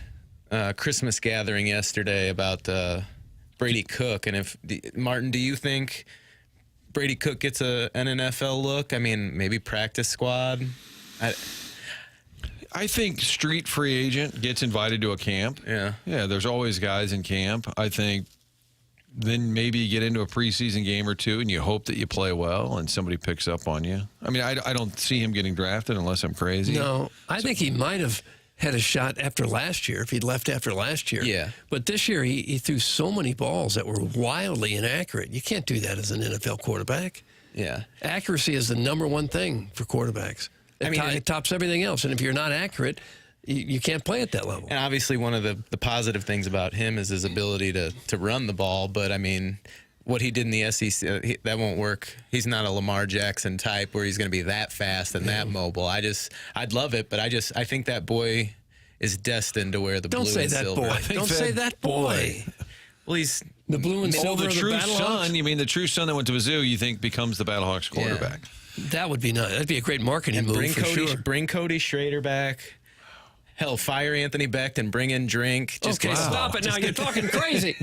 Christmas gathering yesterday about Brady Cook, and Martin, do you think Brady Cook gets an NFL look? I mean, maybe practice squad. I think street free agent gets invited to a camp. Yeah, there's always guys in camp. I think. Then maybe you get into a preseason game or two and you hope that you play well and somebody picks up on you. I mean, I don't see him getting drafted unless I'm crazy. No, I think he might have had a shot after last year if he'd left after last year. Yeah. But this year he threw so many balls that were wildly inaccurate. You can't do that as an NFL quarterback. Yeah. Accuracy is the number one thing for quarterbacks. It tops everything else. And if you're not accurate, you can't play at that level. And obviously one of the positive things about him is his ability to run the ball. But, I mean, what he did in the SEC, that won't work. He's not a Lamar Jackson type where he's going to be that fast and that mobile. I'd love it, but I think that boy is destined to wear the blue and silver. Don't say that boy. Well, he's the blue and silver of the Battlehawks. You mean the true son that went to Mizzou, you think becomes the Battlehawks quarterback? Yeah. That would be nice. That'd be a great marketing move for sure. Bring Cody Schrader back. Hell, fire Anthony Beck and bring in Drink. Stop it now. You're talking crazy.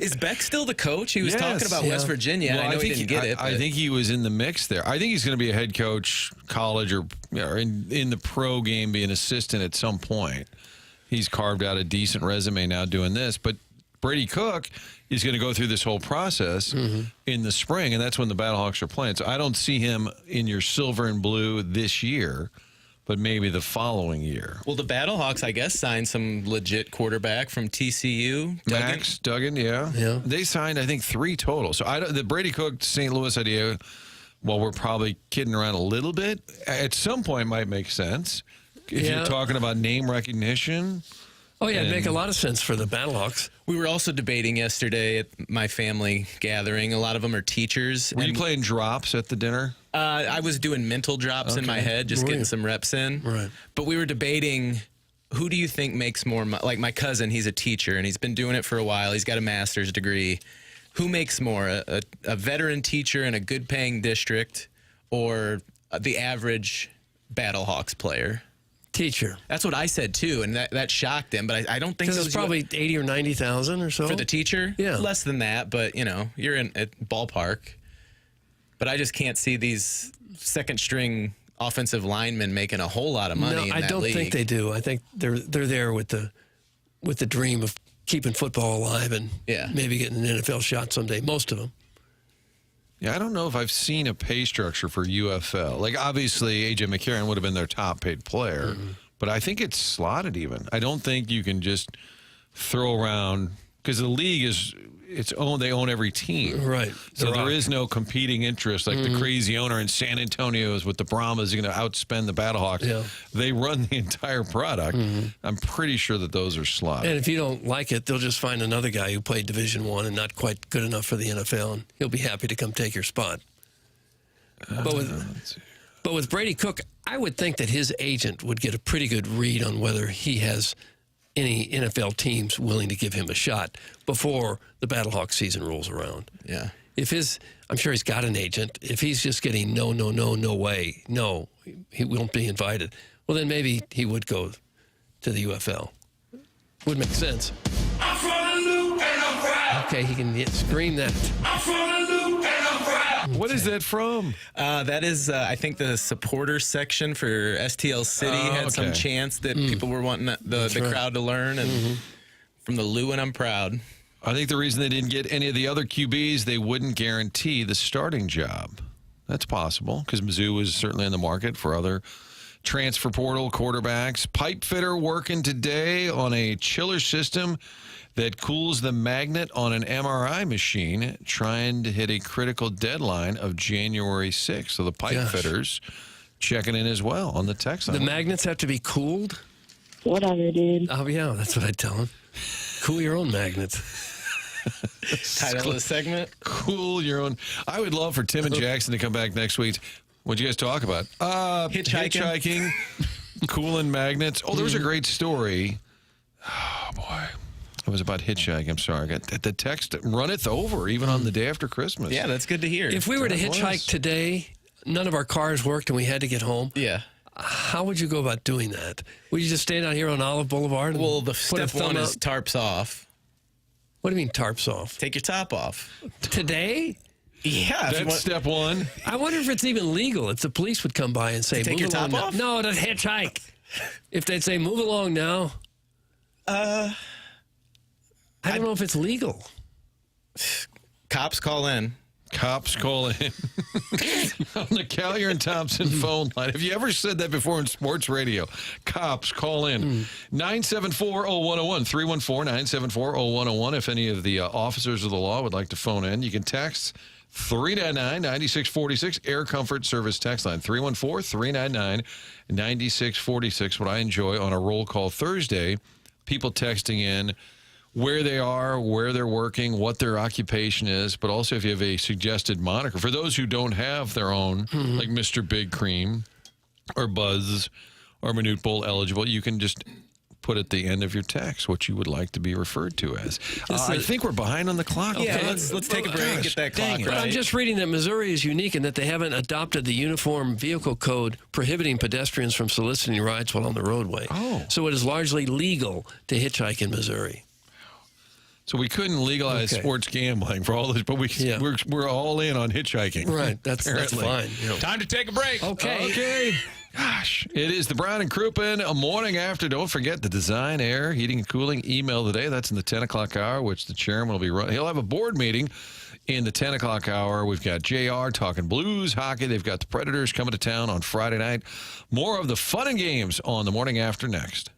Is Beck still the coach? He was talking about West Virginia. Well, I know he didn't get it. I think he was in the mix there. I think he's going to be a head coach, college, or in the pro game, be an assistant at some point. He's carved out a decent resume now doing this. But Brady Cook is going to go through this whole process in the spring, and that's when the Battlehawks are playing. So I don't see him in your silver and blue this year, but maybe the following year. Well, the Battlehawks, I guess, signed some legit quarterback from TCU. Max Duggan, yeah. They signed, I think, 3 total. So the Brady Cook St. Louis idea, well, we're probably kidding around a little bit. At some point, might make sense. If you're talking about name recognition. Oh, yeah, it'd make a lot of sense for the Battlehawks. We were also debating yesterday at my family gathering. A lot of them are teachers. Were you playing drops at the dinner? I was doing mental drops in my head, just getting some reps in. Right. But we were debating, who do you think makes more money? Like my cousin, he's a teacher, and he's been doing it for a while. He's got a master's degree. Who makes more, a veteran teacher in a good-paying district or the average Battlehawks player? Teacher. That's what I said too, and that shocked him. But I don't think so. It's probably 80 or 90,000 or so for the teacher. Yeah, less than that. But you're in at ballpark. But I just can't see these second-string offensive linemen making a whole lot of money in that I don't league. think they do. I think they're there with the dream of keeping football alive and maybe getting an NFL shot someday. Most of them. Yeah, I don't know if I've seen a pay structure for UFL. Like, obviously, A.J. McKernan would have been their top-paid player, but I think it's slotted even. I don't think you can just throw around because the league is its own. They own every team, right? So there is no competing interest. Like the crazy owner in San Antonio is with the Brahmas going to outspend the Battlehawks. Yeah. They run the entire product. I'm pretty sure that those are slotted. And if you don't like it, they'll just find another guy who played Division I and not quite good enough for the NFL, and he'll be happy to come take your spot. But with Brady Cook, I would think that his agent would get a pretty good read on whether he has any NFL teams willing to give him a shot before the Battlehawks season rolls around. Yeah. I'm sure he's got an agent. If he's just getting no way, no, he won't be invited. Well, then maybe he would go to the UFL. Would make sense. I'm from the loop and I'm proud. Okay, he can scream that. I'm from the loop and I'm proud. What is that from? That is, I think, the supporters section for STL City had some chants that people were wanting the crowd to learn. And from the Lou and I'm proud. I think the reason they didn't get any of the other QBs, they wouldn't guarantee the starting job. That's possible because Mizzou was certainly in the market for other transfer portal quarterbacks. Pipe fitter working today on a chiller system that cools the magnet on an MRI machine, trying to hit a critical deadline of January 6th. So the pipe fitters checking in as well on the text line. The magnets have to be cooled? Whatever, dude. Oh, yeah, that's what I tell him. Cool your own magnets. Title of the segment? Cool your own. I would love for Tim and Jackson to come back next week. What'd you guys talk about? Hitchhiking. Cooling magnets. Oh, there was a great story. Oh, boy. It was about hitchhiking. I'm sorry. I got the text runneth over even on the day after Christmas. Yeah, that's good to hear. If we were to hitchhike today, none of our cars worked and we had to get home. Yeah. How would you go about doing that? Would you just stand out here on Olive Boulevard? And Well, the put a step one thumb is out? tarps off. What do you mean tarps off? Take your top off. Today? Yeah. That's step one. I wonder if it's even legal. If the police would come by and say, take move your along top now. off? No, to hitchhike. If they'd say, move along now. I don't know if it's legal. Cops call in. Cops call in on the Callier and Thompson phone line. Have you ever said that before in sports radio? Cops call in. 974-0101, 314-974-0101. If any of the officers of the law would like to phone in, you can text 399-9646, Air Comfort Service text line, 314-399-9646. What I enjoy on a roll call Thursday, people texting in where they are, where they're working, what their occupation is, but also if you have a suggested moniker. For those who don't have their own, like Mr. Big Cream or Buzz or Minute Bowl eligible, you can just put at the end of your text what you would like to be referred to as. I think we're behind on the clock. Yeah, let's take a break and get that clock But right. I'm just reading that Missouri is unique in that they haven't adopted the Uniform Vehicle Code prohibiting pedestrians from soliciting rides while on the roadway. Oh. So it is largely legal to hitchhike in Missouri. So we couldn't legalize sports gambling for all this, but we're all in on hitchhiking. Right, that's fine. You know. Time to take a break. Okay. Gosh, it is the Brown and Crouppen, a morning after. Don't forget the Design Air Heating and Cooling email today. That's in the 10 o'clock hour, which the chairman will be running. He'll have a board meeting in the 10 o'clock hour. We've got JR talking Blues hockey. They've got the Predators coming to town on Friday night. More of the fun and games on the morning after next.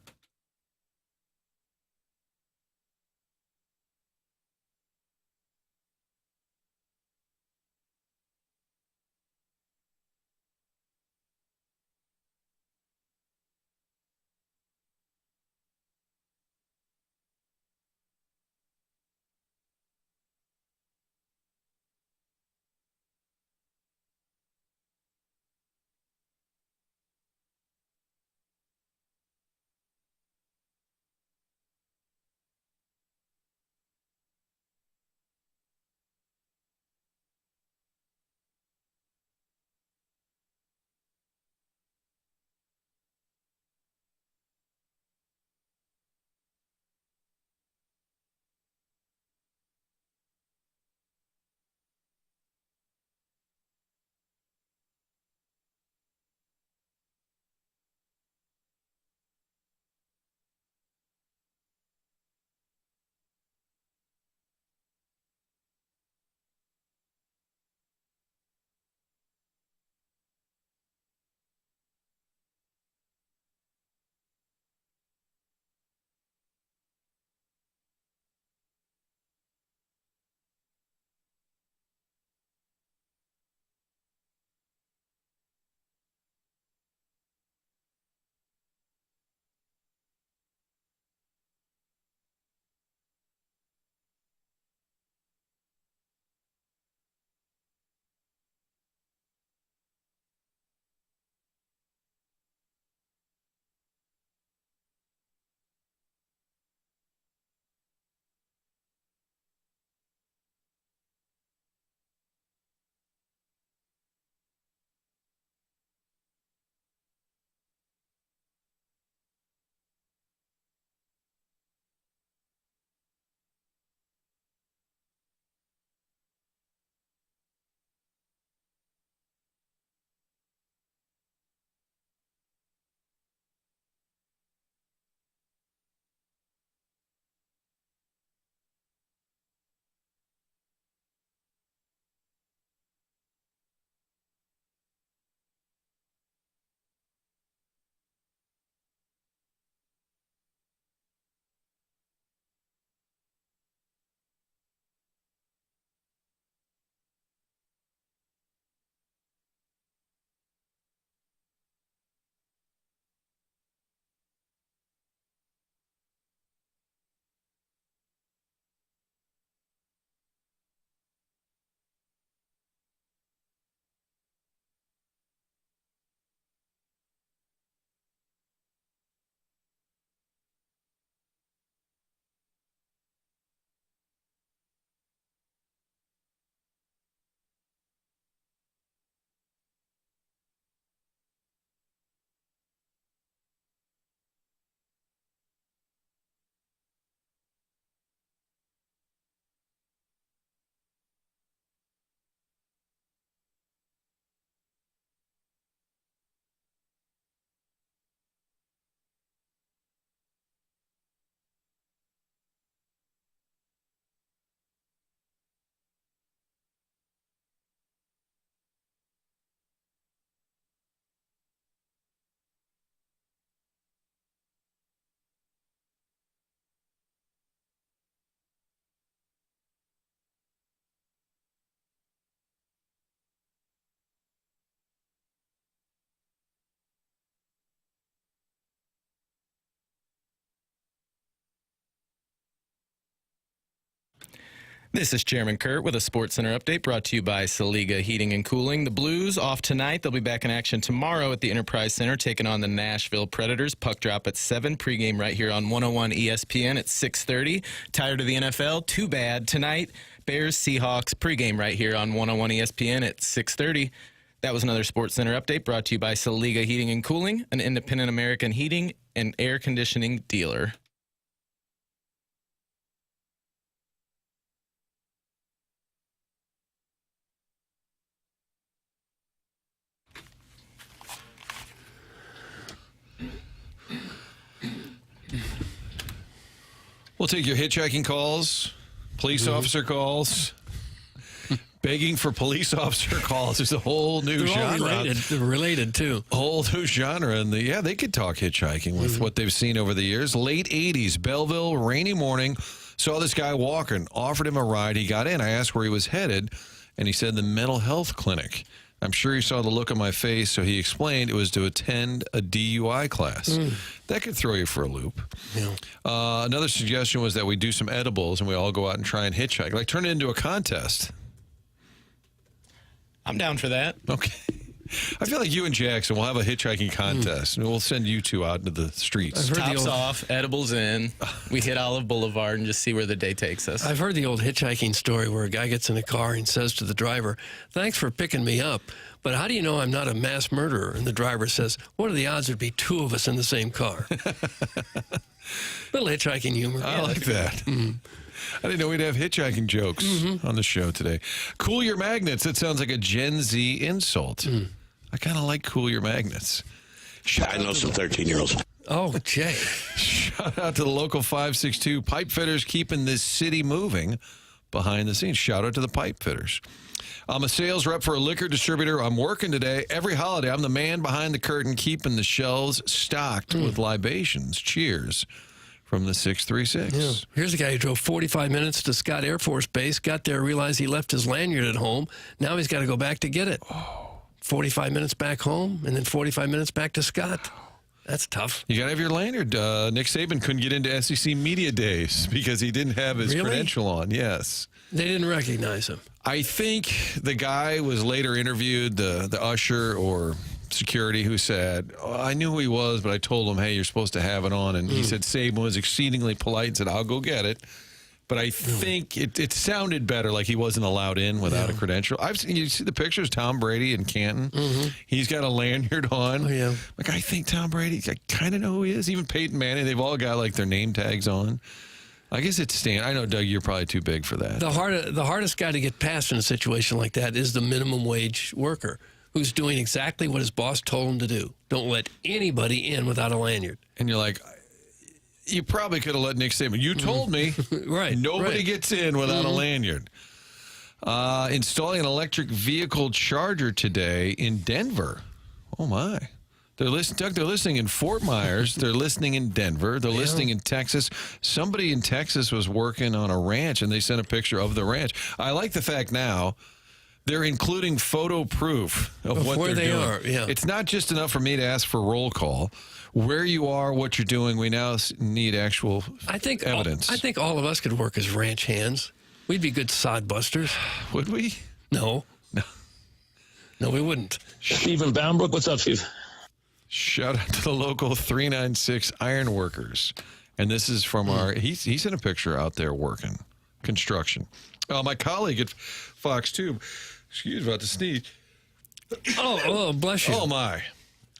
This is Chairman Kurt with a Sports Center update brought to you by Saliga Heating and Cooling. The Blues off tonight. They'll be back in action tomorrow at the Enterprise Center, taking on the Nashville Predators. Puck drop at 7. Pregame right here on 101 ESPN at 6:30. Tired of the NFL? Too bad. Tonight, Bears Seahawks. Pregame right here on 101 ESPN at 6:30. That was another Sports Center update brought to you by Saliga Heating and Cooling, an independent American heating and air conditioning dealer. We'll take your hitchhiking calls, police officer calls. Begging for police officer calls is a whole new genre. They're related, too. Whole new genre. And they could talk hitchhiking with what they've seen over the years. Late 80s, Belleville, rainy morning. Saw this guy walking, offered him a ride. He got in. I asked where he was headed, and he said the mental health clinic. I'm sure he saw the look on my face, so he explained it was to attend a DUI class. That could throw you for a loop. Yeah. Another suggestion was that we do some edibles and we all go out and try and hitchhike. Like, turn it into a contest. I'm down for that. Okay. I feel like you and Jackson will have a hitchhiking contest, and we'll send you two out into the streets. Tops off, edibles in. We hit Olive Boulevard and just see where the day takes us. I've heard the old hitchhiking story where a guy gets in a car and says to the driver, "Thanks for picking me up, but how do you know I'm not a mass murderer?" And the driver says, "What are the odds there'd be two of us in the same car?" Little hitchhiking humor. I like that. I didn't know we'd have hitchhiking jokes on the show today. Cool your magnets. That sounds like a Gen Z insult. I kind of like cool your magnets. I know some 13-year-olds. Oh, Jay. Shout out to the local 562 pipe fitters keeping this city moving behind the scenes. Shout out to the pipe fitters. I'm a sales rep for a liquor distributor. I'm working today. Every holiday, I'm the man behind the curtain keeping the shelves stocked with libations. Cheers. From the 636. Yeah. Here's a guy who drove 45 minutes to Scott Air Force Base, got there, realized he left his lanyard at home. Now he's got to go back to get it. 45 minutes back home, and then 45 minutes back to Scott. That's tough. You got to have your lanyard. Nick Saban couldn't get into SEC Media Days because he didn't have his credential on. Yes. They didn't recognize him. I think the guy was later interviewed, the usher or security, who said, I knew who he was, but I told him, hey, you're supposed to have it on. And he said Saban was exceedingly polite and said, I'll go get it. But I think it sounded better like he wasn't allowed in without a credential. You see the pictures, Tom Brady in Canton. He's got a lanyard on. Oh, yeah. Like, I think Tom Brady, I kind of know who he is. Even Peyton Manning, they've all got like their name tags on. I guess it's I know, Doug, you're probably too big for that. The hardest guy to get past in a situation like that is the minimum wage worker who's doing exactly what his boss told him to do. Don't let anybody in without a lanyard. And you're like, you probably could have let Nick Saban. You told me. Right. Nobody gets in without a lanyard. Installing an electric vehicle charger today in Denver. Oh, my. They're listening in Fort Myers. They're listening in Denver. They're listening in Texas. Somebody in Texas was working on a ranch, and they sent a picture of the ranch. I like the fact now they're including photo proof of what where they're they doing. are. Yeah. It's not just enough for me to ask for roll call. Where you are, what you're doing, we now need actual evidence. I think all of us could work as ranch hands. We'd be good sod busters. Would we? No. No, we wouldn't. Stephen Boundbrook, what's up, Steve? Shout out to the local 396 Iron Workers. And this is from he sent a picture out there working construction. My colleague at Fox 2, excuse me, about to sneeze. Oh, bless you. Oh, my.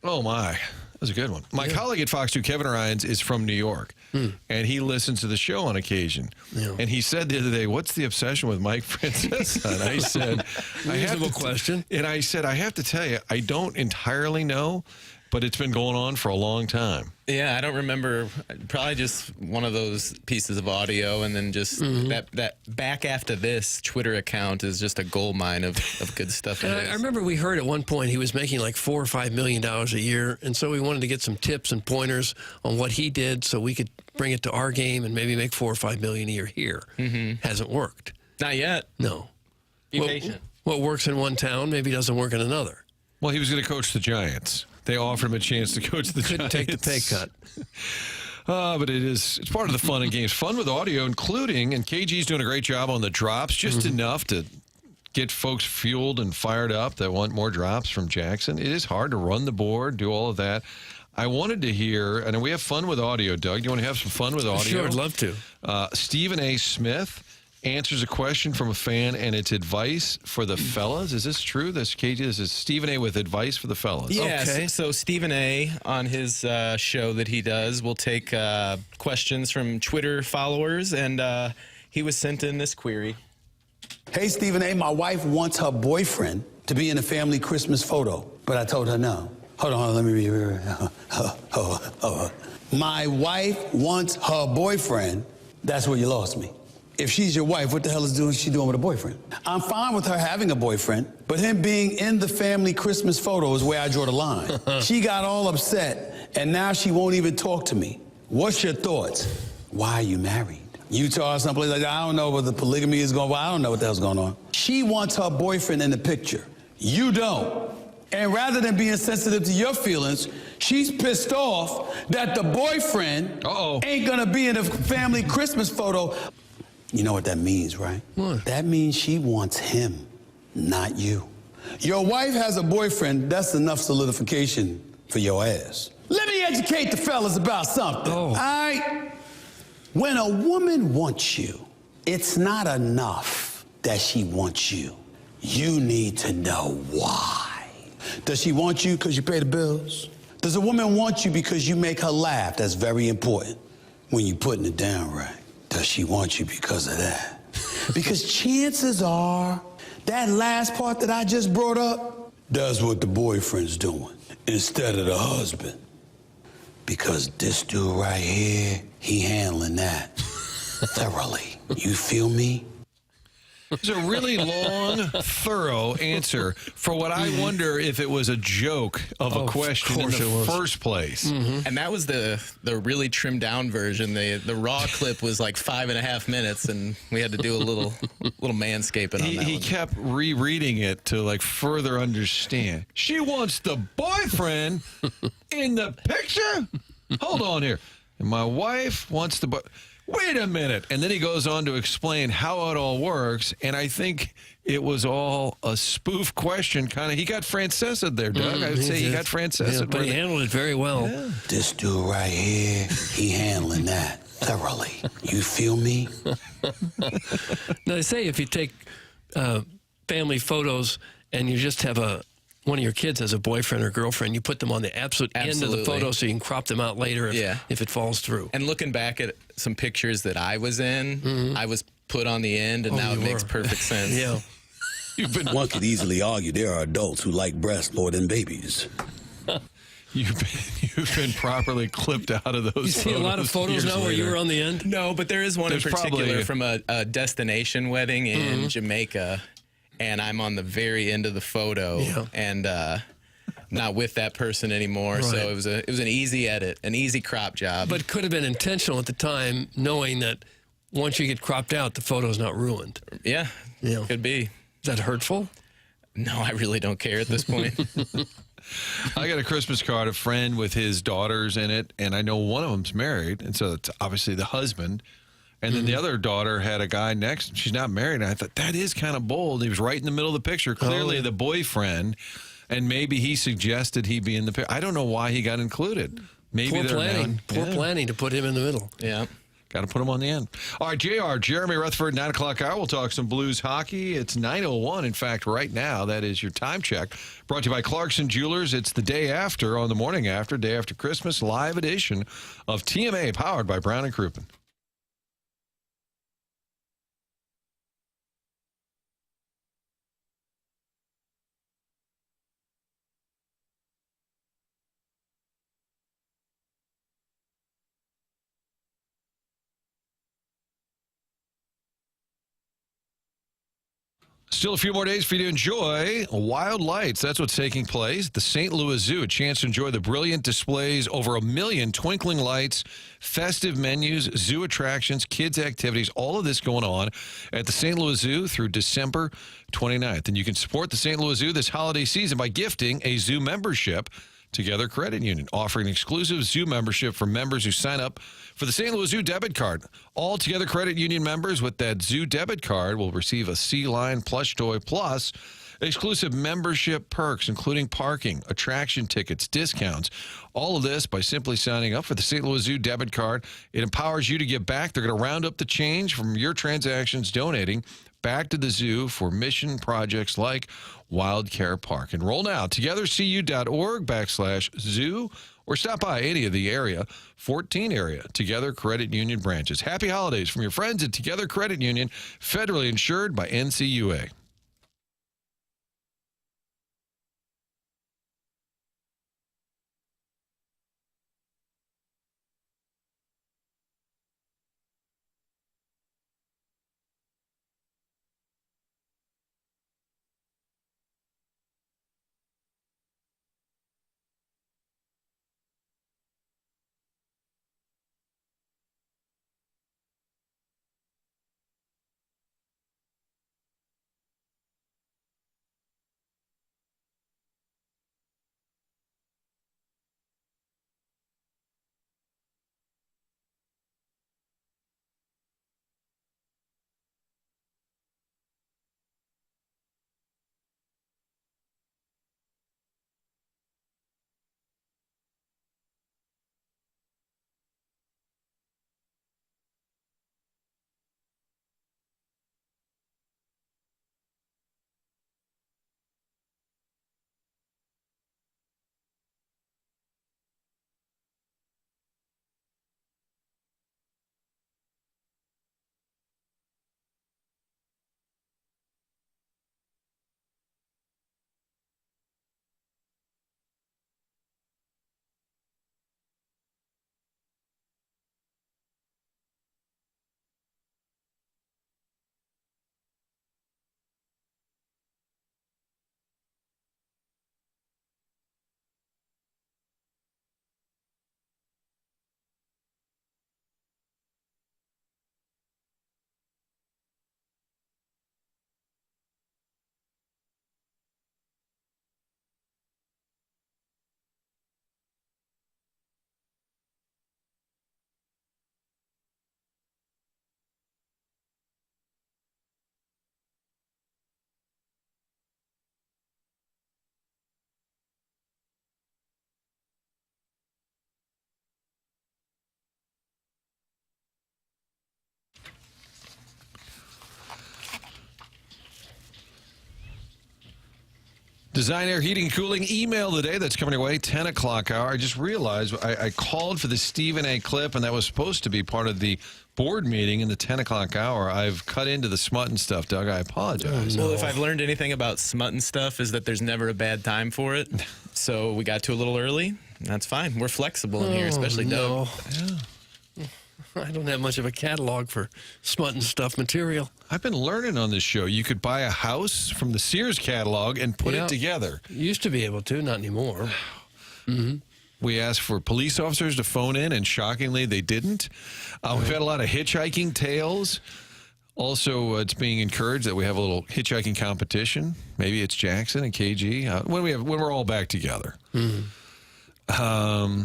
That was a good one. My colleague at Fox 2, Kevin Ryans, is from New York, and he listens to the show on occasion. Yeah. And he said the other day, what's the obsession with Mike Francesa? And I said, reasonable question. And I said, I have to tell you, I don't entirely know, but it's been going on for a long time. Yeah, I don't remember. Probably just one of those pieces of audio, and then just that back after this Twitter account is just a gold mine of good stuff. And I remember we heard at one point he was making like $4 or $5 million a year, and so we wanted to get some tips and pointers on what he did so we could bring it to our game and maybe make $4 or $5 million a year here. Hasn't worked. Not yet. No. Be patient. What works in one town maybe doesn't work in another. Well, he was going to coach the Giants. They offered him a chance to coach the Giants. Couldn't take the pay cut. But it's part of the fun and games. Fun with audio, including, and KG's doing a great job on the drops, just enough to get folks fueled and fired up that want more drops from Jackson. It is hard to run the board, do all of that. I wanted to hear, and we have fun with audio, Doug. Do you want to have some fun with audio? Sure, I'd love to. Stephen A. Smith answers a question from a fan, and it's advice for the fellas. Is this true? This is Stephen A. with advice for the fellas. Yes. Okay. So Stephen A. on his show that he does will take questions from Twitter followers, and he was sent in this query. Hey, Stephen A., my wife wants her boyfriend to be in a family Christmas photo, but I told her no. Hold on, let me read. My wife wants her boyfriend. That's where you lost me. If she's your wife, what the hell is she doing with a boyfriend? I'm fine with her having a boyfriend, but him being in the family Christmas photo is where I draw the line. She got all upset, and now she won't even talk to me. What's your thoughts? Why are you married? Utah or someplace like that. I don't know what the polygamy is going on. I don't know what the hell's going on. She wants her boyfriend in the picture. You don't. And rather than being sensitive to your feelings, she's pissed off that the boyfriend ain't going to be in a family Christmas photo. You know what that means, right? What? That means she wants him, not you. Your wife has a boyfriend. That's enough solidification for your ass. Let me educate the fellas about something. All right? When a woman wants you, it's not enough that she wants you. You need to know why. Does she want you because you pay the bills? Does a woman want you because you make her laugh? That's very important when you're putting it down right. Does she want you because of that? Because chances are that last part that I just brought up does what the boyfriend's doing instead of the husband. Because this dude right here, he handling that thoroughly. You feel me? It's a really long, thorough answer for what I wonder if it was a joke of a question in the first place. And that was the really trimmed down version. The raw clip was like 5.5 minutes, and we had to do a little manscaping on that He one. kept rereading it to like further understand. She wants the boyfriend in the picture? Hold on here. And my wife wants the wait a minute. And then he goes on to explain how it all works. And I think it was all a spoof question. Kind of, he got Francesa there, Doug. I would say he got Francesa. Yeah, but he handled it very well. Yeah. This dude right here, he handling that thoroughly. You feel me? Now, they say if you take family photos and you just have one of your kids has a boyfriend or girlfriend, you put them on the absolute end of the photo so you can crop them out later if it falls through. And looking back at some pictures that I was in, I was put on the end, and now it makes perfect sense. Yeah. One could easily argue there are adults who like breasts more than babies. You've been properly clipped out of those. You see a lot of photos now where you were on the end? No, but there is one in particular from a destination wedding in Jamaica. And I'm on the very end of the photo, and not with that person anymore. Right. So it was an easy edit, an easy crop job. But could have been intentional at the time, knowing that once you get cropped out, the photo's not ruined. Yeah, could be. Is that hurtful? No, I really don't care at this point. I got a Christmas card, a friend with his daughters in it, and I know one of them's married, and so it's obviously the husband. And then the other daughter had a guy next. She's not married. And I thought, that is kind of bold. He was right in the middle of the picture, clearly the boyfriend. And maybe he suggested he be in the picture. I don't know why he got included. Maybe Poor planning. Poor planning to put him in the middle. Yeah. Got to put him on the end. All right, JR, Jeremy Rutherford, 9 o'clock hour. We'll talk some Blues hockey. It's 9:01. In fact, right now, that is your time check. Brought to you by Clarkson Jewelers. It's the day after, on the morning after, day after Christmas, live edition of TMA, powered by Brown and Crouppen. Still a few more days for you to enjoy Wild Lights. That's what's taking place at the St. Louis Zoo. A chance to enjoy the brilliant displays, over 1 million twinkling lights, festive menus, zoo attractions, kids' activities, all of this going on at the St. Louis Zoo through December 29th. And you can support the St. Louis Zoo this holiday season by gifting a zoo membership Together Credit Union, offering exclusive zoo membership for members who sign up for the St. Louis Zoo debit card. All Together Credit Union members with that zoo debit card will receive a sea lion plush toy plus exclusive membership perks, including parking, attraction tickets, discounts. All of this by simply signing up for the St. Louis Zoo debit card. It empowers you to give back. They're going to round up the change from your transactions, donating back to the zoo for mission projects like Wild Care Park. Enroll now, togethercu.org/zoo, or stop by any of the area 14 area Together Credit Union branches. Happy holidays from your friends at Together Credit Union, federally insured by NCUA. Design Air Heating and Cooling email today that's coming your way, 10 o'clock hour. I just realized I called for the Stephen A. clip, and that was supposed to be part of the board meeting in the 10 o'clock hour. I've cut into the Smutton stuff, Doug. I apologize. Well, if I've learned anything about Smutton stuff is that there's never a bad time for it. So we got to a little early. That's fine. We're flexible in here, especially Doug. Yeah. I don't have much of a catalog for Smutton stuff material. I've been learning on this show. You could buy a house from the Sears catalog and put it together. Used to be able to, not anymore. Mm-hmm. We asked for police officers to phone in, and shockingly, they didn't. We've had a lot of hitchhiking tales. Also, it's being encouraged that we have a little hitchhiking competition. Maybe it's Jackson and KG when we're all back together. Mm-hmm.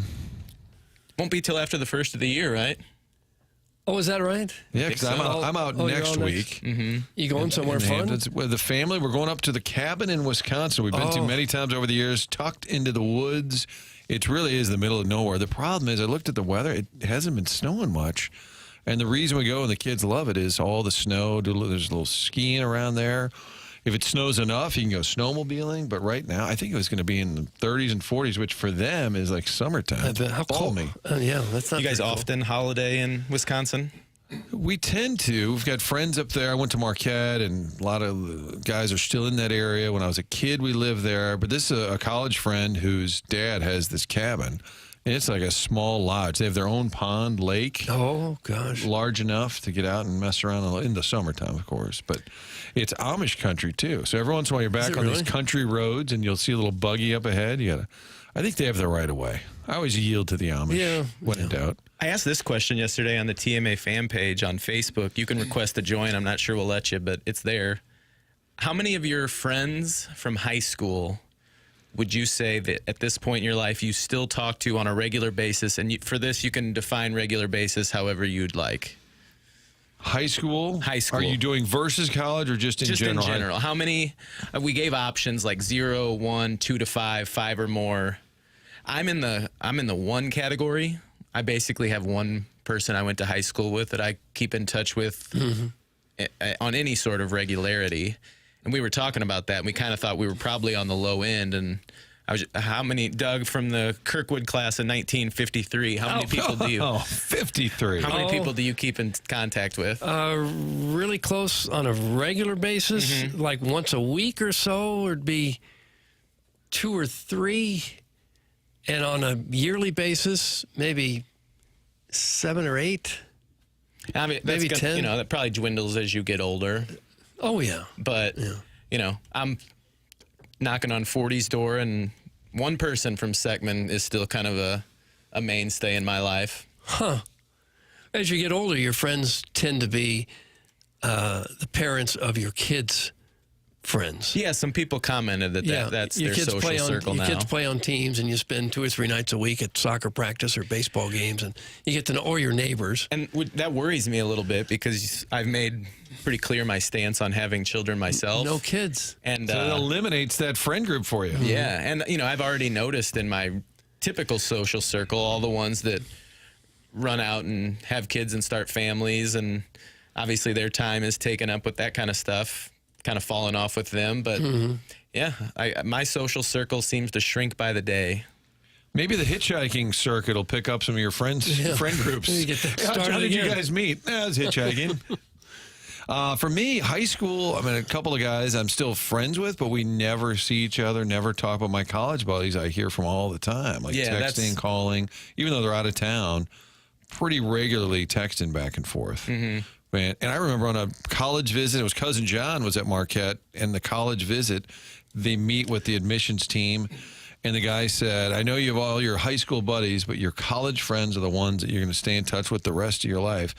Won't be till after the first of the year, right? Oh, is that right? Yeah, because I'm out next week. Mm-hmm. You going somewhere fun? With the family, we're going up to the cabin in Wisconsin. We've been to many times over the years, tucked into the woods. It really is the middle of nowhere. The problem is I looked at the weather. It hasn't been snowing much. And the reason we go and the kids love it is all the snow. There's a little skiing around there. If it snows enough, you can go snowmobiling. But right now, I think it was going to be in the 30s and 40s, which for them is like summertime. How balmy. Yeah, that's not. You guys cool. often holiday in Wisconsin? We tend to. We've got friends up there. I went to Marquette, and a lot of guys are still in that area. When I was a kid, we lived there. But this is a college friend whose dad has this cabin. And it's like a small lodge. They have their own pond, lake. Oh, gosh. Large enough to get out and mess around in the summertime, of course. But it's Amish country, too. So every once in a while, you're back on these country roads, and you'll see a little buggy up ahead. I think they have the right of way. I always yield to the Amish when in doubt. I asked this question yesterday on the TMA fan page on Facebook. You can request to join. I'm not sure we'll let you, but it's there. How many of your friends from high school would you say that at this point in your life you still talk to on a regular basis? And for this, you can define regular basis however you'd like. High school? High school. Are you doing versus college or just in general? Just in general. How many? We gave options like 0, 1, 2 to 5, 5 or more. I'm in the 1 category. I basically have one person I went to high school with that I keep in touch with on any sort of regularity. And we were talking about that, and we kind of thought we were probably on the low end. And how many, Doug, from the Kirkwood class of 1953, how many people do you? 53. How many people do you keep in contact with? Really close on a regular basis, like once a week or so, it'd be 2 or 3. And on a yearly basis, maybe 7 or 8. I mean, maybe 10. You know, that probably dwindles as you get older. Oh, yeah. But, you know, I'm knocking on 40's door, and one person from Seckman is still kind of a mainstay in my life. Huh. As you get older, your friends tend to be the parents of your kids' friends. Yeah, some people commented that's your their kids social circle now. Your kids play on teams, and you spend 2 or 3 nights a week at soccer practice or baseball games, and you get to know all your neighbors. And that worries me a little bit because I've made pretty clear my stance on having children myself. No kids. And so it eliminates that friend group for you. Yeah, and you know, I've already noticed in my typical social circle all the ones that run out and have kids and start families, and obviously their time is taken up with that kind of stuff. Kind of falling off with them, but yeah, my social circle seems to shrink by the day. Maybe the hitchhiking circuit will pick up some of your friend groups. How did you guys meet? It was hitchhiking. For me, high school, I mean, a couple of guys I'm still friends with, but we never see each other, never talk about my college buddies I hear from all the time, like texting, calling, even though they're out of town, pretty regularly texting back and forth. And I remember on a college visit, it was Cousin John was at Marquette, and the college visit, they meet with the admissions team, and the guy said, I know you have all your high school buddies, but your college friends are the ones that you're going to stay in touch with the rest of your life.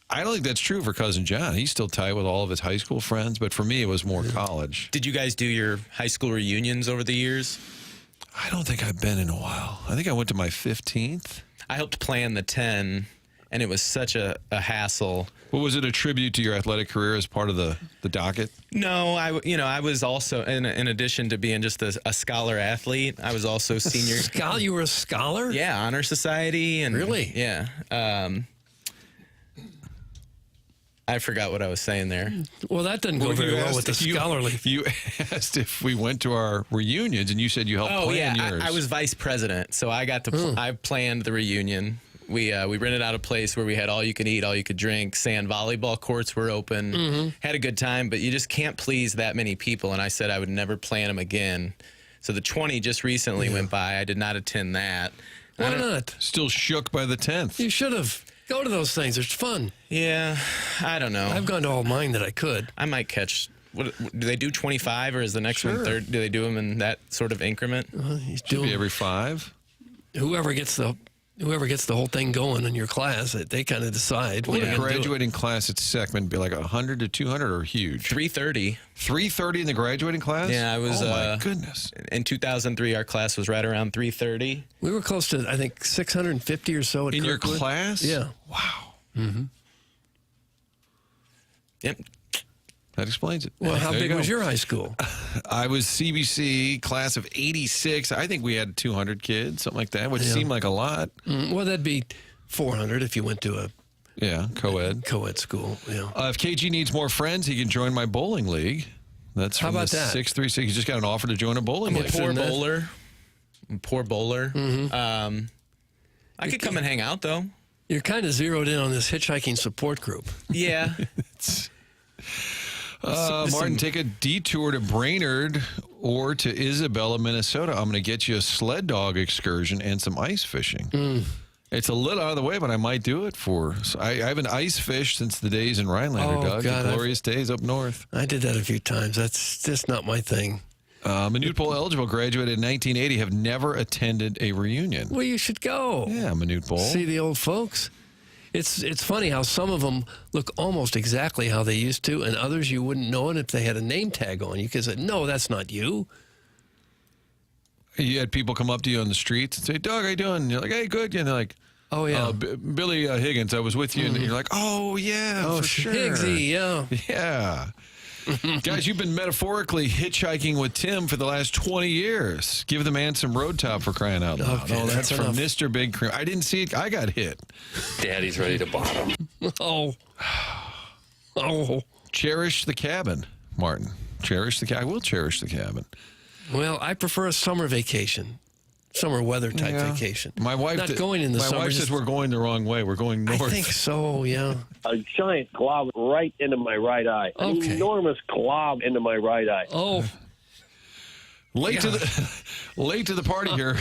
I don't think that's true for Cousin John. He's still tight with all of his high school friends, but for me, it was more college. Did you guys do your high school reunions over the years? I don't think I've been in a while. I think I went to my 15th. I helped plan the 10, and it was such a hassle. What was it a tribute to your athletic career as part of the docket? No, I was also, in addition to being just a scholar athlete, I was also senior. You were a scholar? Yeah, honor society. And really? Yeah. I forgot what I was saying there. Well, that doesn't go very well with the scholarly. You asked if we went to our reunions, and you said you helped plan yours. I was vice president, so I got to. I planned the reunion. We rented out a place where we had all you could eat, all you could drink. Sand volleyball courts were open. Had a good time, but you just can't please that many people. And I said I would never plan them again. So the 20 just recently went by. I did not attend that. Why not? Still shook by the 10th. You should have. Go to those things. It's fun. Yeah, I don't know. I've gone to all mine that I could. I might catch. Do they do 25, or is the next one third? Do they do them in that sort of increment? Should be every 5. Whoever gets the whole thing going in your class, they kind of decide. Would a graduating class at Seckman be like 100 to 200 or huge? 330. 330 in the graduating class? Yeah, I was. Oh my goodness! In 2003, our class was right around 330. We were close to, I think, 650 or so at in Kirkwood. Your class? Yeah. Wow. Yep. That explains it. Well, how big was your high school? I was CBC, class of 86. I think we had 200 kids, something like that, which seemed like a lot. Well, that'd be 400 if you went to a co-ed school. Yeah. If KG needs more friends, he can join my bowling league. That's how from about the that? 636. He just got an offer to join a bowling league. I'm a poor bowler. I could come and hang out, though. You're kind of zeroed in on this hitchhiking support group. Yeah. Martin, take a detour to Brainerd or to Isabella, Minnesota. I'm going to get you a sled dog excursion and some ice fishing. It's a little out of the way, but I might do it I haven't ice fished since the days in Rhinelander, Doug. God, the glorious days up north. I did that a few times. That's just not my thing. Minute Bowl eligible, graduated in 1980, have never attended a reunion. Well, you should go. Yeah, Minute Bowl. See the old folks. It's funny how some of them look almost exactly how they used to, and others you wouldn't know it if they had a name tag on. You could say, no, that's not you. You had people come up to you on the streets and say, Doug, how you doing? And you're like, hey, good. And they're like, oh, yeah. Billy Higgins, I was with you. And you're like, oh, yeah, for sure. Higgsy, yeah. Yeah. Guys, you've been metaphorically hitchhiking with Tim for the last 20 years. Give the man some road top for crying out loud. Okay, that's from enough. Mr. Big Cream. I didn't see it. I got hit. Daddy's ready to bottom. Oh. Oh. Cherish the cabin, Martin. Cherish the cabin. I will cherish the cabin. Well, I prefer a summer vacation. Summer weather type vacation. My wife Not going in the summer. My wife says we're going the wrong way. We're going north. I think so, yeah. A giant glob right into my right eye. An enormous glob into my right eye. Oh. Late to the party here.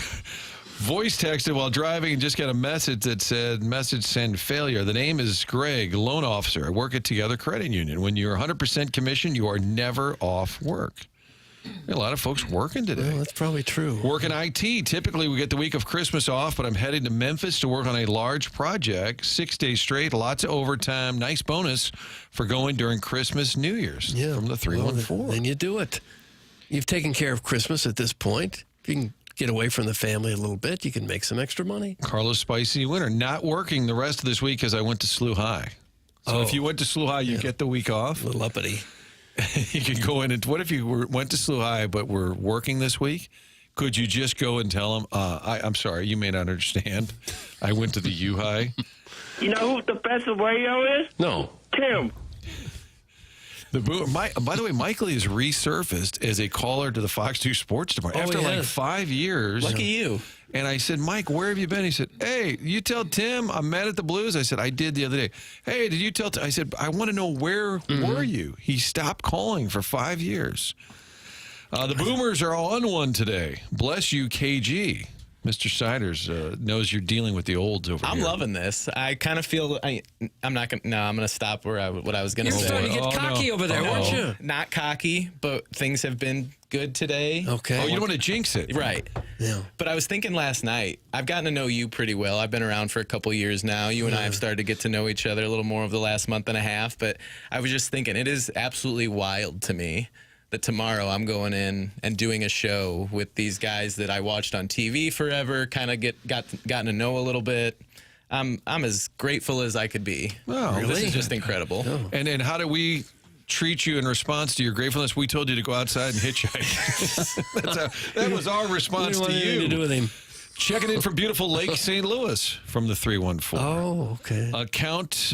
Voice texted while driving and just got a message that said, message send failure. The name is Greg, loan officer. I work at Together Credit Union. When you're 100% commission, you are never off work. There are a lot of folks working today. Well, that's probably true. Work in IT. Typically, we get the week of Christmas off, but I'm heading to Memphis to work on a large project. 6 days straight, lots of overtime. Nice bonus for going during Christmas, New Year's from the 314. Well, then you do it. You've taken care of Christmas at this point. If you can get away from the family a little bit, you can make some extra money. Carlos Spicy Winter. Not working the rest of this week because I went to SLU High. So if you went to SLU High, you get the week off. A little uppity. You could go in and what if you went to SLU High but were working this week? Could you just go and tell them, I'm sorry, you may not understand. I went to the U High. You know who the best of radio is? No. Tim. By the way, Mike Lee has resurfaced as a caller to the Fox 2 Sports Department after like 5 years. Lucky you. And I said, Mike, where have you been? He said, hey, you tell Tim I'm mad at the Blues. I said, I did the other day. Hey, did you tell Tim? I said, I want to know where were you? He stopped calling for 5 years. The Boomers are on one today. Bless you, KG. Mr. Siders knows you're dealing with the olds over here. I'm loving this. I kind of feel I'm not going to. No, I'm going to stop what I was going to say. You're starting to get cocky over there, weren't you? Not cocky, but things have been good today. Okay. Oh, you don't want to jinx it. Right. Yeah. But I was thinking last night, I've gotten to know you pretty well. I've been around for a couple years now. You and I have started to get to know each other a little more over the last month and a half. But I was just thinking, it is absolutely wild to me that tomorrow I'm going in and doing a show with these guys that I watched on TV forever, kind of gotten to know a little bit. I'm as grateful as I could be. Oh, This is just incredible. Oh. And how do we treat you in response to your gratefulness? We told you to go outside and hitchhike. That was our response to you. To do with him. Checking in from beautiful Lake St. Louis from the 314. Oh, okay.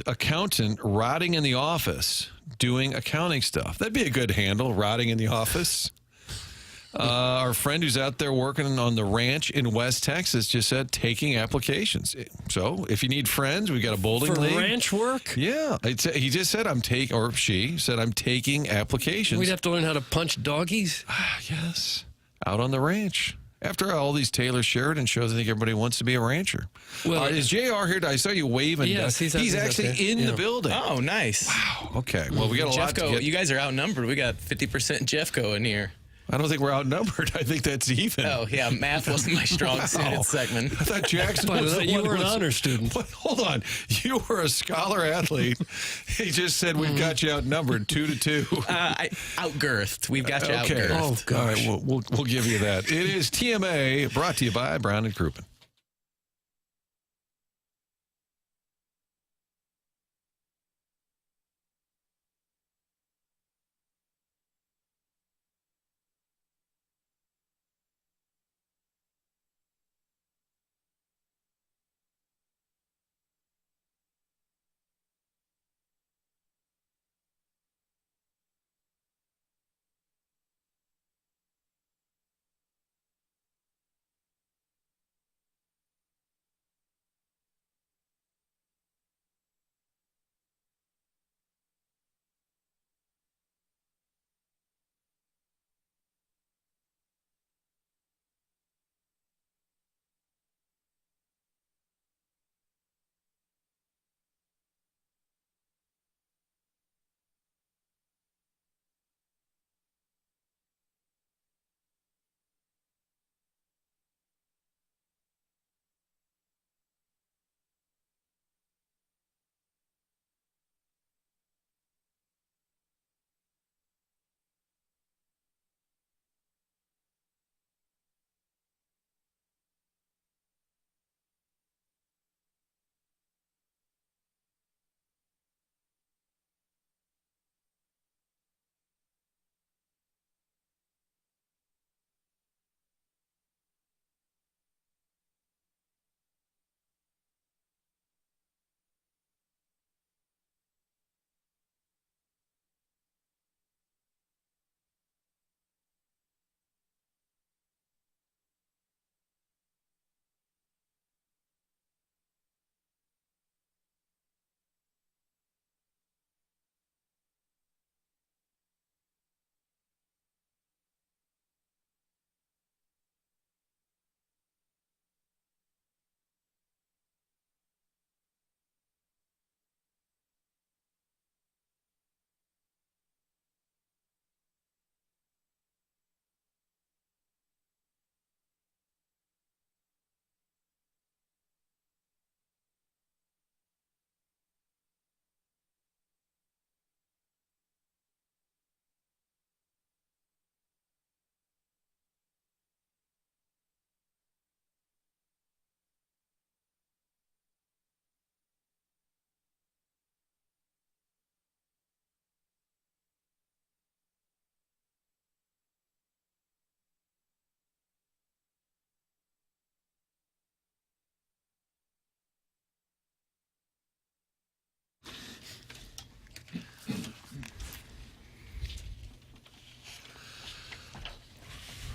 Accountant rotting in the office doing accounting stuff. That'd be a good handle, rotting in the office. Our friend who's out there working on the ranch in West Texas just said taking applications. So if you need friends, we got a bowling league. For ranch work? Yeah. He just said she said I'm taking applications. We'd have to learn how to punch doggies? Yes. Out on the ranch. After all these Taylor Sheridan shows, I think everybody wants to be a rancher. Well, is JR here? I saw you waving. Yes, he's actually in the building. Oh, nice. Wow. Okay. Well, we got a lot to get. You guys are outnumbered. We got 50% Jeffco in here. I don't think we're outnumbered. I think that's even. Oh, yeah. Math wasn't my strong suited segment. I thought Jackson was the you one were an who was, honor student. Hold on. You were a scholar athlete. He just said we've got you outnumbered 2-2. Outgirthed. We've got you okay. outgirthed. Oh, gosh. All right. We'll give you that. It is TMA brought to you by Brown and Crouppen.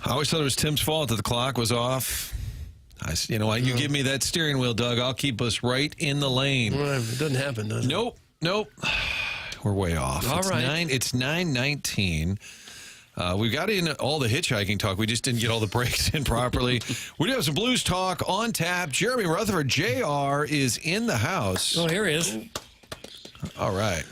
I always thought it was Tim's fault that the clock was off. You give me that steering wheel, Doug. I'll keep us right in the lane. Well, it doesn't happen, does it? Nope. We're way off. All right. It's 9:19. We got in all the hitchhiking talk. We just didn't get all the breaks in properly. We do have some blues talk on tap. Jeremy Rutherford, JR, is in the house. Oh, here he is. All right.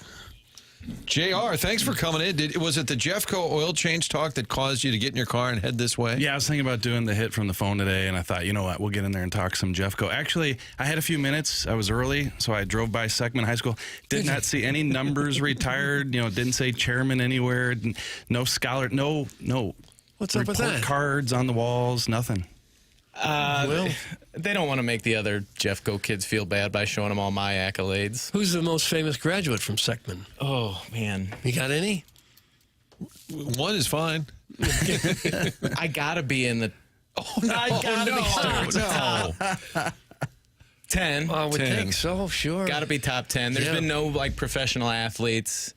JR, thanks for coming in. Was it the Jeffco oil change talk that caused you to get in your car and head this way? Yeah, I was thinking about doing the hit from the phone today, and I thought, you know what, we'll get in there and talk some Jeffco. Actually, I had a few minutes. I was early, so I drove by Seckman High School. Did not see any numbers retired. Didn't say chairman anywhere. No scholar. No. What's up with that? Cards on the walls. Nothing. They don't want to make the other Jeffco kids feel bad by showing them all my accolades. Who's the most famous graduate from Seckman? Oh, man. You got any? One is fine. I got to be in the... Oh, no. I got to be No. 10. I would 10. think so, sure. Got to be top 10. There's been no professional athletes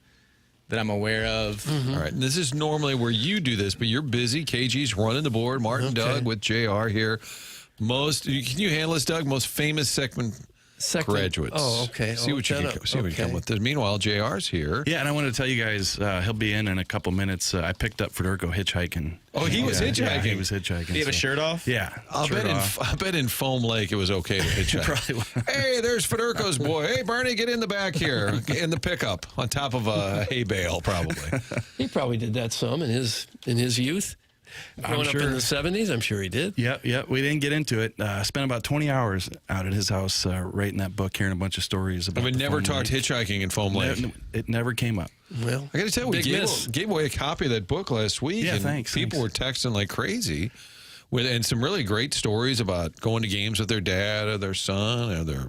that I'm aware of. All right. And this is normally where you do this, but you're busy. KG's running the board. Martin, Doug with JR here. Can you handle this, Doug? Most famous Seckman graduates. Oh, okay. See what you can come with this. Meanwhile, JR's here. Yeah, and I wanted to tell you guys, he'll be in a couple minutes. I picked up Federico hitchhiking. Oh, he was hitchhiking? Yeah, he was hitchhiking. Did he have a shirt off? Yeah. I bet in Foam Lake it was okay to hitchhike. Hey, there's Federico's boy. Hey, Bernie, get in the back here. In the pickup on top of a hay bale, probably. He probably did that some in his youth. Growing up in the 70s, I'm sure he did. Yep. We didn't get into it. Spent about 20 hours out at his house writing that book, hearing a bunch of stories about We never talked hitchhiking in Foam Lake. It never came up. Well, I got to tell you, we gave away a copy of that book last week. Yeah, and thanks. People were texting like crazy. And some really great stories about going to games with their dad or their son or their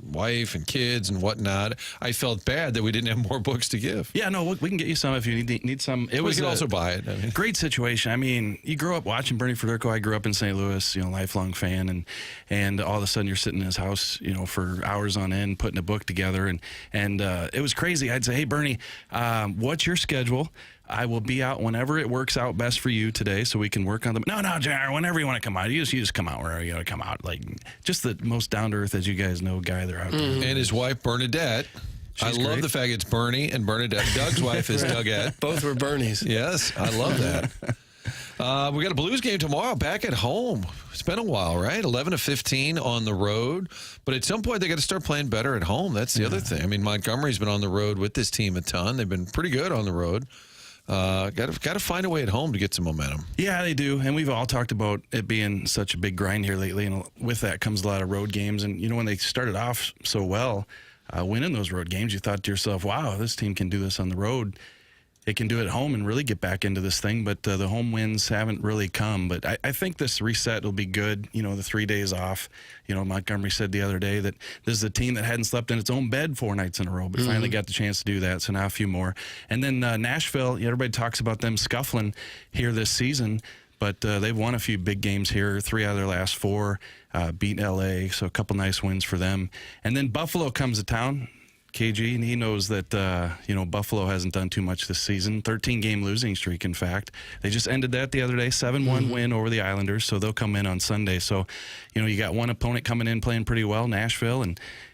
wife and kids and whatnot. I felt bad that we didn't have more books to give. Yeah, no, we can get you some if you need some. We can also buy it. Great situation. I mean, you grew up watching Bernie Federico. I grew up in St. Louis, lifelong fan, and all of a sudden you're sitting in his house, for hours on end putting a book together, and it was crazy. I'd say, hey, Bernie, what's your schedule? I will be out whenever it works out best for you today, so we can work on them. No, JR, whenever you want to come out. You just come out wherever you want to come out. Like, just the most down-to-earth, as you guys know, guy there out there. And his wife, Bernadette. She's love great. the fact it's Bernie and Bernadette. Doug's wife is Dougette. Both were Bernies. Yes, I love that. We got a Blues game tomorrow back at home. It's been a while, right? 11-15 on the road. But at some point, they got to start playing better at home. That's the other thing. I mean, Montgomery's been on the road with this team a ton. They've been pretty good on the road. Got to find a way at home to get some momentum. Yeah, they do. And we've all talked about it being such a big grind here lately. And with that comes a lot of road games. And, when they started off so well, winning those road games, you thought to yourself, wow, this team can do this on the road. It can do it at home and really get back into this thing. But the home wins haven't really come. But I think this reset will be good. The 3 days off. Montgomery said the other day that this is a team that hadn't slept in its own bed 4 nights in a row, but finally got the chance to do that. So now a few more. And then Nashville, everybody talks about them scuffling here this season. But they've won a few big games here, 3 out of their last 4, beat L.A., so a couple nice wins for them. And then Buffalo comes to town. KG, and he knows that, Buffalo hasn't done too much this season. 13-game losing streak, in fact. They just ended that the other day, 7-1 win over the Islanders, so they'll come in on Sunday. So, you got one opponent coming in playing pretty well, Nashville,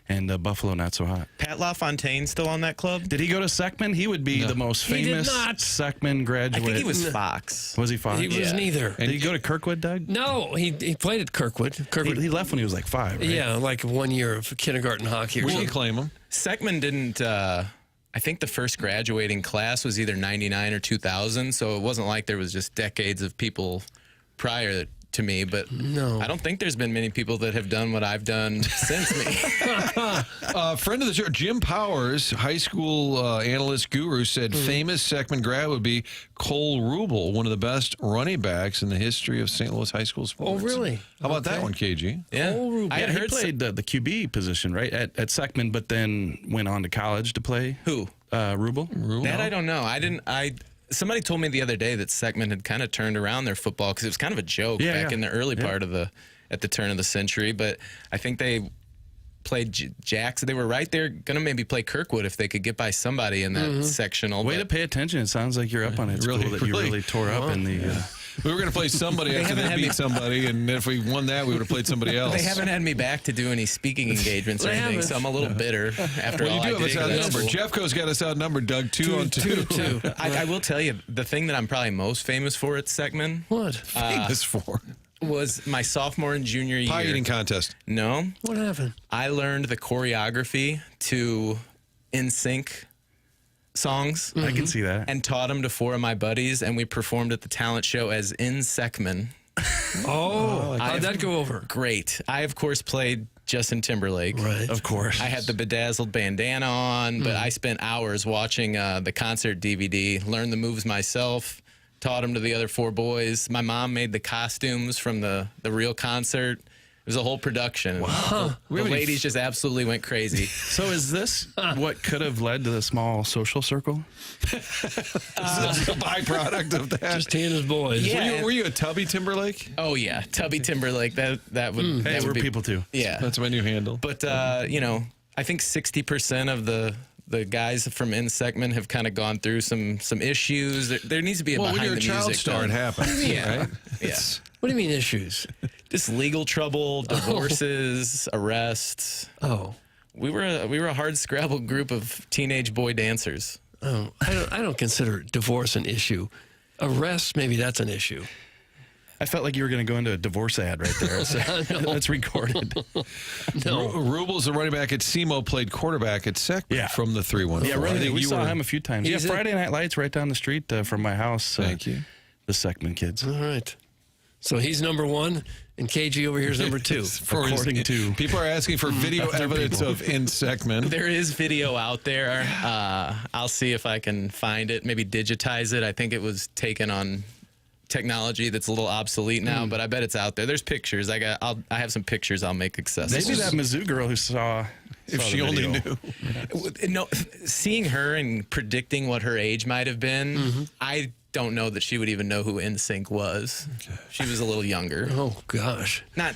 and Buffalo not so hot. Pat LaFontaine still on that club? Did he go to Seckman? He would be the most famous Seckman graduate. I think he was Fox. Was he Fox? He was neither. Did he go to Kirkwood, Doug? No, he played at Kirkwood. He left when he was like 5, right? Yeah, like 1 year of kindergarten hockey. We can claim him. Seckman didn't, I think the first graduating class was either 99 or 2000, so it wasn't like there was just decades of people prior to me, but no, I don't think there's been many people that have done what I've done since me. Friend of the show, Jim Powers, high school analyst guru, said famous Seckman grad would be Cole Rubel, one of the best running backs in the history of St. Louis high school sports. Oh, really? How about that one, KG? Yeah. I had heard he played the QB position, right, at Seckman, but then went on to college to play. Who? Rubel? That I don't know. Somebody told me the other day that Seckman had kind of turned around their football because it was kind of a joke back in the early part of at the turn of the century. But I think they played Jackson. They were right there, going to maybe play Kirkwood if they could get by somebody in that sectional. Way to pay attention. It sounds like you're up on it. It's Really, cool that you really? really tore up in the... We were going to play somebody after they beat somebody, and if we won that, we would have played somebody else. They haven't had me back to do any speaking engagements or anything, so I'm a little bitter after Well, all you do I have us did. outnumbered. Jeffco's got us outnumbered, Doug, 2-on-2. I will tell you, the thing that I'm probably most famous for at Seckman. What? Famous for? Was my sophomore and junior year. Pie eating contest. No. What happened? I learned the choreography to NSYNC songs. I can see that. And taught them to 4 of my buddies, and we performed at the talent show as In Seckman. How'd that go over? Great. I, of course, played Justin Timberlake. Right. Of course. I had the bedazzled bandana on, but I spent hours watching the concert DVD, learned the moves myself, taught them to the other 4 boys. My mom made the costumes from the real concert. It was a whole production. Wow. The ladies just absolutely went crazy. So is this what could have led to the small social circle? Is this a byproduct of that? Just he and his boys. Yeah. Were you a Tubby Timberlake? Oh, yeah. Tubby Timberlake. That would... Hey, that we're would be, people too. Yeah. That's my new handle. But, I think 60% of the guys from Seckman have kind of gone through some issues. There needs to be a Well, when behind you're a the child music star, it done. happens, Yeah. right? Yeah. What do you mean issues? Just legal trouble, divorces, arrests. Oh. We were a hard scrabble group of teenage boy dancers. Oh, I don't consider divorce an issue. Arrest, maybe that's an issue. I felt like you were going to go into a divorce ad right there. So that's recorded. No. Rubles, the running back at SEMO, played quarterback at Seckman from the 3-1. Yeah, really. We saw him a few times. He's Yeah, Friday Night Lights right down the street from my house. Thank you. The Seckman kids. All right. So he's number 1, and KG over here is number 2. According to... People are asking for video evidence of in Seckman. There is video out there. I'll see if I can find it, maybe digitize it. I think it was taken on technology that's a little obsolete now, but I bet it's out there. There's pictures. I have some pictures I'll make accessible. Maybe that Mizzou girl who saw If she only knew. No, seeing her and predicting what her age might have been, I don't know that she would even know who NSYNC was. Okay. She was a little younger. Oh, gosh. Not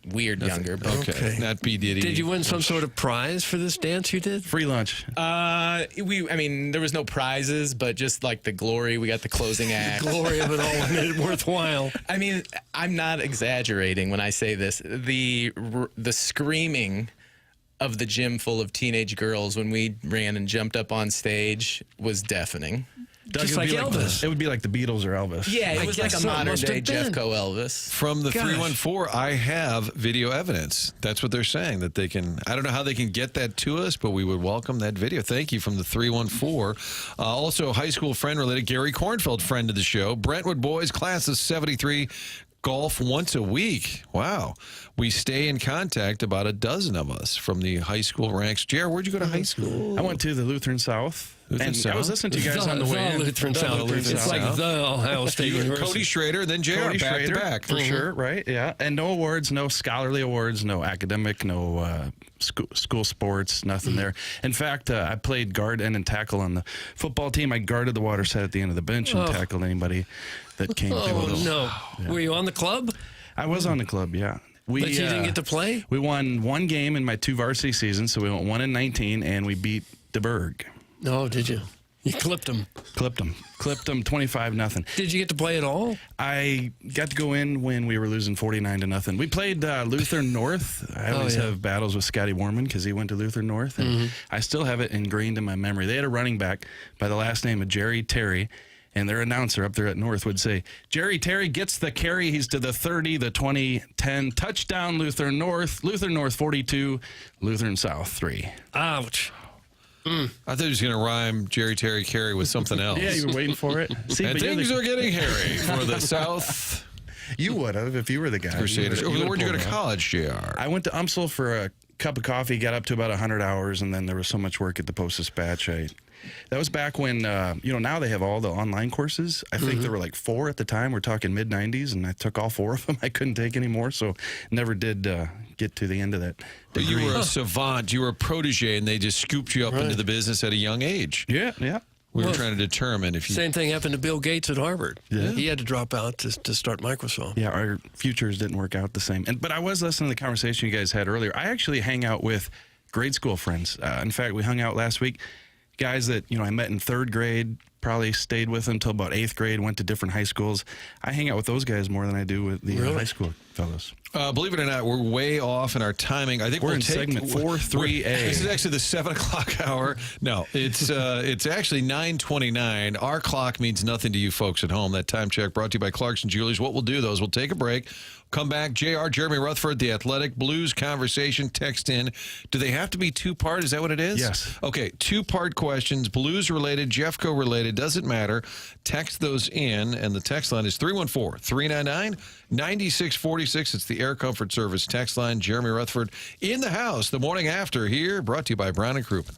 weird younger, but okay. Not B. Diddy. Did you win some sort of prize for this dance you did? Free lunch. I mean, there was no prizes, but just like the glory. We got the closing act. The glory of it all made it worthwhile. I mean, I'm not exaggerating when I say this. The screaming of the gym full of teenage girls when we ran and jumped up on stage was deafening. Just like Elvis. It would be like the Beatles or Elvis. Yeah, it was like a modern day Jeffco Elvis. From the 314, I have video evidence. That's what they're saying, that they can. I don't know how they can get that to us, but we would welcome that video. Thank you from the 314. Also, high school friend related, Gary Kornfeld, friend of the show. Brentwood boys, class of 73. Golf once a week. Wow. We stay in contact, about a dozen of us from the high school ranks. Jared, where'd you go to high school? I went to the Lutheran South. I was listening to you guys on the way in. Lutheran South. It's like the Ohio State University. Cody Schrader, then JR, Cody back Schrader, to back. for sure, right? Yeah, and no awards, no scholarly awards, no academic, no school sports, nothing there. In fact, I played guard and tackle on the football team. I guarded the water set at the end of the bench and tackled anybody that came through. Oh, no. Yeah. Were you on the club? I was on the club, yeah. But you didn't get to play? We won one game in my 2 varsity seasons, so we went 1-19, and we beat DeBerg. No, did you? You clipped them. Clipped them 25-0. Did you get to play at all? I got to go in when we were losing 49-0. We played Lutheran North. I always have battles with Scotty Warman because he went to Lutheran North, and I still have it ingrained in my memory. They had a running back by the last name of Jerry Terry, and their announcer up there at North would say, Jerry Terry gets the carry. He's to the 30, the 20, 10. Touchdown, Lutheran North. Lutheran North 42, Lutheran South 3. Ouch. I thought he was going to rhyme Jerry Terry Carey with something else. Yeah, you were waiting for it. See, and things are getting hairy for the South. You would have if you were the guy. Crusaders. Where'd you go to college, JR? I went to UMSL for a cup of coffee, got up to about 100 hours, and then there was so much work at the Post-Dispatch. That was back when, now they have all the online courses. I think there were like 4 at the time. We're talking mid-90s, and I took all 4 of them. I couldn't take any more, so never did get to the end of that degree. But you were a savant. You were a protege, and they just scooped you up into the business at a young age. Yeah, yeah. We were trying to determine if you... Same thing happened to Bill Gates at Harvard. Yeah. He had to drop out to start Microsoft. Yeah, our futures didn't work out the same. But I was listening to the conversation you guys had earlier. I actually hang out with grade school friends. In fact, we hung out last week. Guys that, I met in third grade, probably stayed with them until about eighth grade, went to different high schools. I hang out with those guys more than I do with the high school fellows. Believe it or not, we're way off in our timing. I think we're in segment 4-3A. This is actually the 7 o'clock hour. No, it's actually 9:29. Our clock means nothing to you folks at home. That time check brought to you by Clarkson Jewelers. What we'll do, though, is we'll take a break. Come back. JR, Jeremy Rutherford, The Athletic, Blues conversation, text in. Do they have to be two-part? Is that what it is? Yes. Okay, two-part questions, Blues-related, Jeffco-related, doesn't matter. Text those in, and the text line is 314-399-9646. It's the Air Comfort Service text line. Jeremy Rutherford in the house. The Morning After here, brought to you by Brown & Crouppen.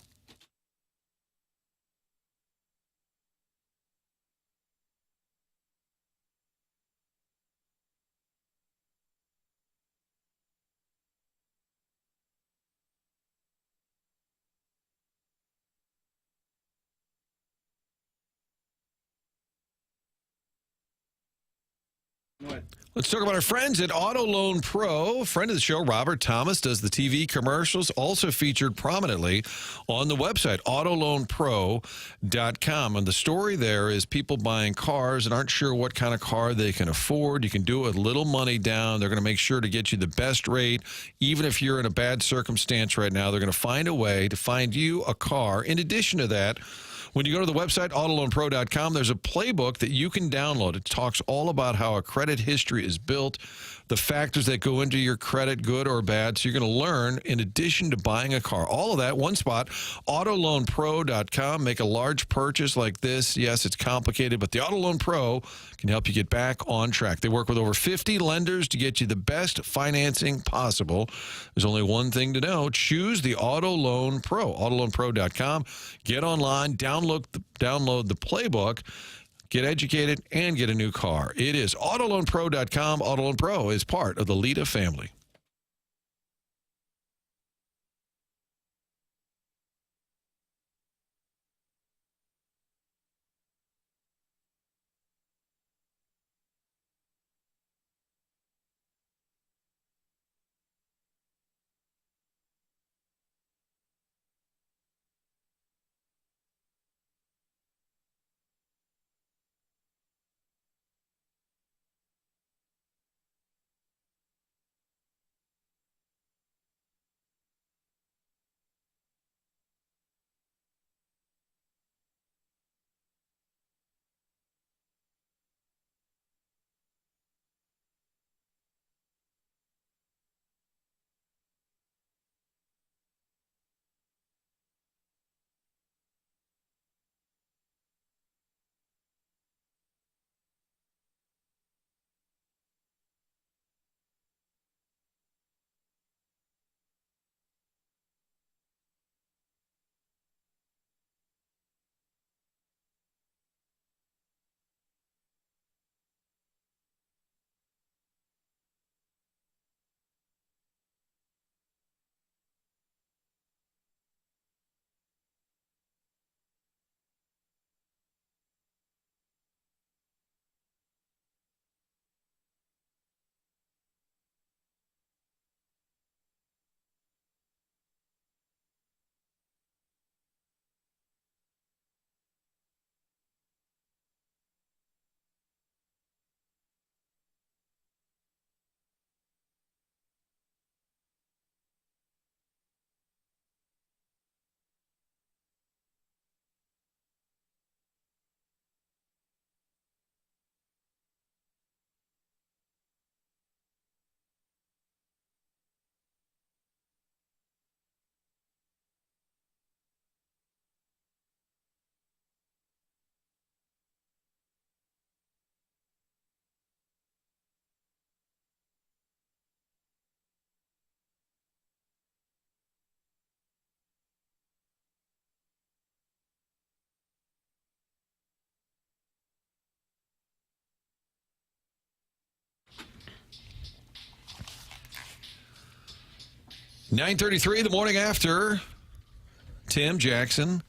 Let's talk about our friends at Auto Loan Pro. Friend of the show, Robert Thomas, does the TV commercials, also featured prominently on the website, autoloanpro.com. And the story there is people buying cars and aren't sure what kind of car they can afford. You can do it with little money down. They're going to make sure to get you the best rate. Even if you're in a bad circumstance right now, they're going to find a way to find you a car. In addition to that, when you go to the website, autoloanpro.com, there's a playbook that you can download. It talks all about how a credit history is built, the factors that go into your credit, good or bad. So you're going to learn in addition to buying a car. All of that, one spot, autoloanpro.com. Make a large purchase like this. Yes, it's complicated, but the Auto Loan Pro can help you get back on track. They work with over 50 lenders to get you the best financing possible. There's only one thing to know. Choose the Auto Loan Pro, autoloanpro.com. Get online, download the playbook, get educated, and get a new car. It is autoloanpro.com. Auto Loan Pro is part of the Lita family. (9:33) the morning after. Tim, Jackson,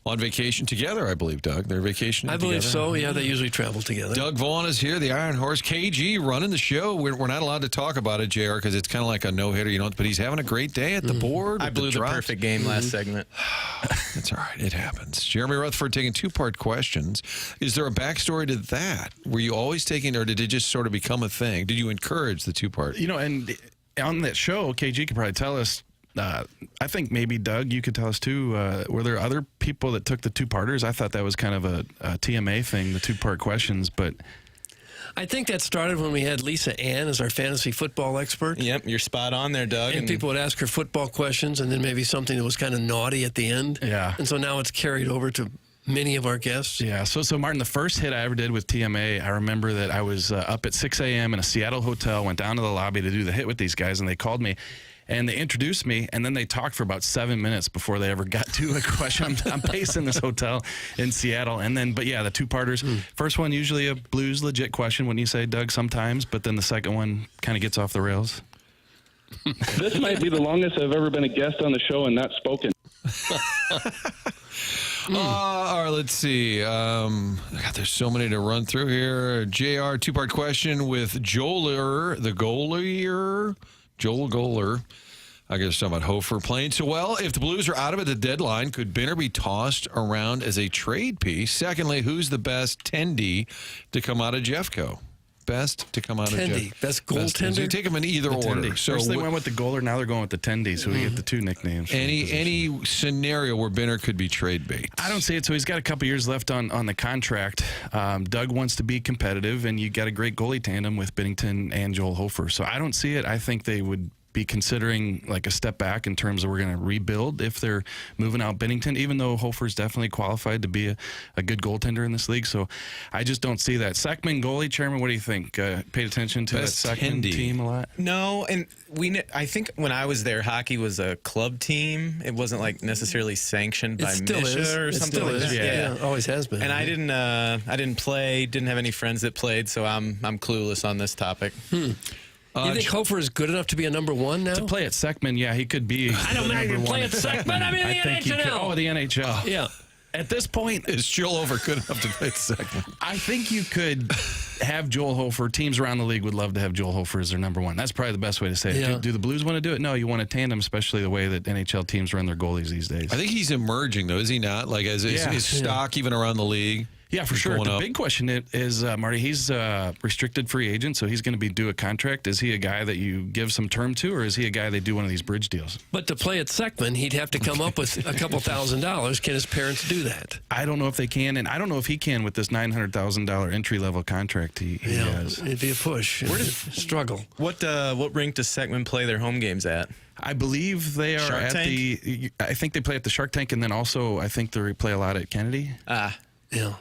on vacation together, I believe, Doug. They're vacationing I believe together. so. Yeah, they usually travel together. Doug Vaughn is here, the Iron Horse. KG running the show. We're not allowed to talk about it, JR, because it's kind of like a no-hitter. You know, but he's having a great day at the board. I blew the perfect game last segment. That's all right. It happens. Jeremy Rutherford taking two-part questions. Is there a backstory to that? Were you always taking, or did it just sort of become a thing? Did you encourage the two-part? You know, and on that show, KG could probably tell us. I think maybe, Doug, you could tell us, too, were there other people that took the two-parters? I thought that was kind of a TMA thing, the two-part questions, but... I think that started when we had Lisa Ann as our fantasy football expert. Yep, you're spot on there, Doug. And people would ask her football questions and then maybe something that was kind of naughty at the end. Yeah. And so now it's carried over to many of our guests. Yeah, so Martin, the first hit I ever did with TMA, I remember that I was up at 6 a.m. in a Seattle hotel, went down to the lobby to do the hit with these guys, and they called me. And they introduced me, and then they talked for about 7 minutes before they ever got to a question. I'm pacing this hotel in Seattle. And then, but yeah, the two-parters. First one, usually a Blues legit question, wouldn't you say, Doug, sometimes? But then the second one kind of gets off the rails. This might be the longest I've ever been a guest on the show and not spoken. All right, let's see. God, there's so many to run through here. JR, two-part question with Joel Goler. I guess talking about Hofer playing so well. If the Blues are out of it at the deadline, could Binner be tossed around as a trade piece? Secondly, who's the best tendy to come out of Jeffco? Best to come out of Jeffco. Best goaltender? You take them in either order. So first they went with the goaler, now they're going with the tendy, so we get the two nicknames. Any scenario where Binner could be trade bait? I don't see it. So he's got a couple years left on the contract. Doug wants to be competitive, and you got a great goalie tandem with Binnington and Joel Hofer. So I don't see it. I think they would be considering like a step back in terms of we're going to rebuild if they're moving out Binnington, even though Hofer's definitely qualified to be a good goaltender in this league. So I just don't see that. Sekman goalie, Chairman, what do you think? Paid attention to Best that Sekman team a lot? No, and I think when I was there, hockey was a club team. It wasn't like necessarily sanctioned by Misha or something like that. Yeah, always has been. And I didn't play, didn't have any friends that played, so I'm clueless on this topic. You think Hofer is good enough to be a number one now? To play at Sekman, yeah, he could be. I don't mean to play at Sekman. I mean the NHL. The NHL. Yeah. At this point, is Joel Hofer good enough to play Sekman? I think you could have Joel Hofer. Teams around the league would love to have Joel Hofer as their number one. That's probably the best way to say it. Yeah. Do the Blues want to do it? No, you want a tandem, especially the way that NHL teams run their goalies these days. I think he's emerging, though, is he not? Like, as his stock even around the league? Yeah, for sure. The big question is, Marty, he's a restricted free agent, so he's going to be due a contract. Is he a guy that you give some term to, or is he a guy they do one of these bridge deals? But to play at Sekman, he'd have to come up with a couple $1,000s. Can his parents do that? I don't know if they can, and I don't know if he can with this $900,000 entry-level contract he has. It'd be a push. Struggle. What rink does Sekman play their home games at? I believe they are Shark at Tank? I think they play at the Shark Tank, and then also I think they play a lot at Kennedy. Yeah.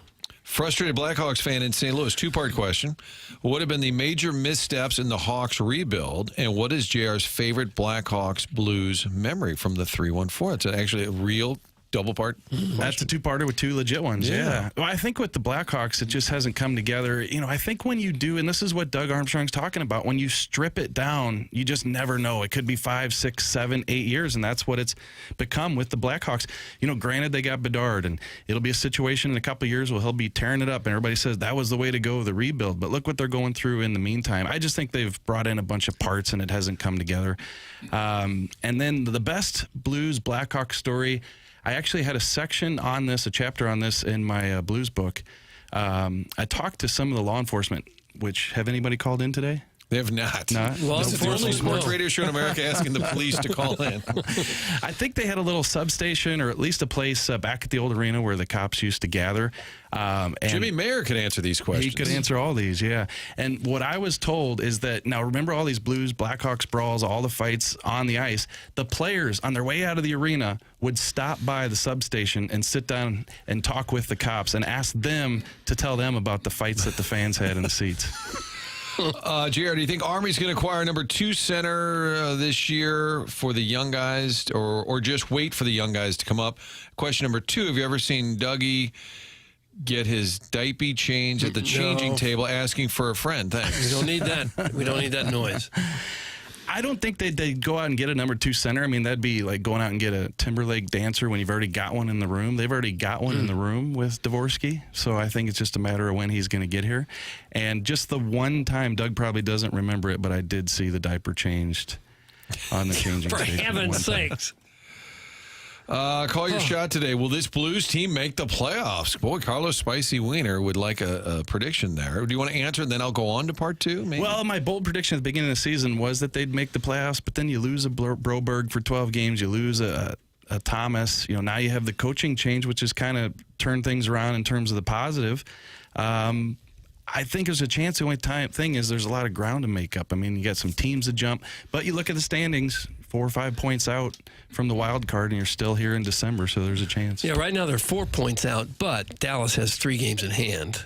Frustrated Blackhawks fan in St. Louis. Two-part question. What have been the major missteps in the Hawks rebuild, and what is JR's favorite Blackhawks Blues memory from the 3-1-4? It's actually a real double-part question. That's a two-parter with two legit ones, yeah. Well, I think with the Blackhawks, it just hasn't come together. You know, I think when you do, and this is what Doug Armstrong's talking about, when you strip it down, you just never know. It could be 5, 6, 7, 8 years, and that's what it's become with the Blackhawks. You know, granted, they got Bedard, and it'll be a situation in a couple of years where he'll be tearing it up, and everybody says that was the way to go, the rebuild. But look what they're going through in the meantime. I just think they've brought in a bunch of parts, and it hasn't come together. And then the best Blues Blackhawks story, I actually had a section on this, a chapter on this in my Blues book. I talked to some of the law enforcement, which, have anybody called in today? They have not. Law This is the only sports radio show in America asking the police to call in. I think they had a little substation, or at least a place back at the old arena where the cops used to gather. And Jimmy Mayer could answer these questions. He could answer all these, yeah. And what I was told is that, now remember all these Blues, Blackhawks brawls, all the fights on the ice, the players on their way out of the arena would stop by the substation and sit down and talk with the cops and ask them to tell them about the fights that the fans had in the seats. Jared, do you think Army's going to acquire a number 2 center this year for the young guys, or just wait for the young guys to come up? Question number 2, have you ever seen Dougie get his diaper changed at the changing table asking for a friend? Thanks. We don't need that. We don't need that noise. I don't think they'd go out and get a number 2 center. I mean, that'd be like going out and get a Timberlake dancer when you've already got one in the room. They've already got one in the room with Dvorsky. So I think it's just a matter of when he's going to get here. And just the one time, Doug probably doesn't remember it, but I did see the diaper changed on the changing For station. heaven's sakes. Call your shot today. Will this Blues team make the playoffs? Boy, Carlos Spicy Wiener would like a prediction there. Do you want to answer, and then I'll go on to part 2? Maybe? Well, my bold prediction at the beginning of the season was that they'd make the playoffs, but then you lose a Broberg for 12 games. You lose a Thomas. Now you have the coaching change, which has kind of turned things around in terms of the positive. I think there's a chance. The only thing is there's a lot of ground to make up. I mean, you got some teams to jump, but you look at the standings, 4 or 5 points out from the wild card, and you're still here in December, so there's a chance. Yeah, right now they're 4 points out, but Dallas has 3 games in hand.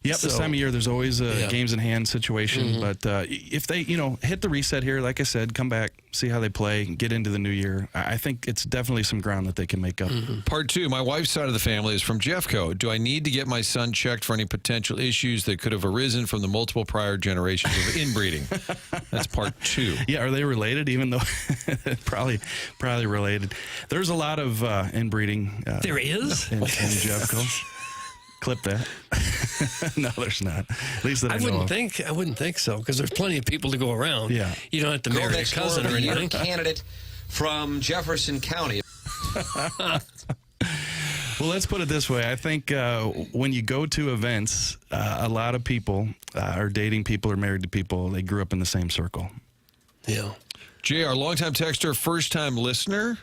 Yep, this time of year there's always a games in hand situation. But if they, hit the reset here, like I said, come back, see how they play, get into the new year, I think it's definitely some ground that they can make up. Part 2, my wife's side of the family is from Jeffco. Do I need to get my son checked for any potential issues that could have arisen from the multiple prior generations of inbreeding? That's part 2. Yeah, are they related? Even though probably related. There's a lot of inbreeding. There is? In Jeffco. Clip that. No, there's not. At least that I wouldn't think so, because there's plenty of people to go around. Yeah. You don't have to marry a cousin or anything. Candidate from Jefferson County. Well, let's put it this way. I think when you go to events, a lot of people are dating people or married to people. They grew up in the same circle. Yeah. JR, longtime texter, first-time listener.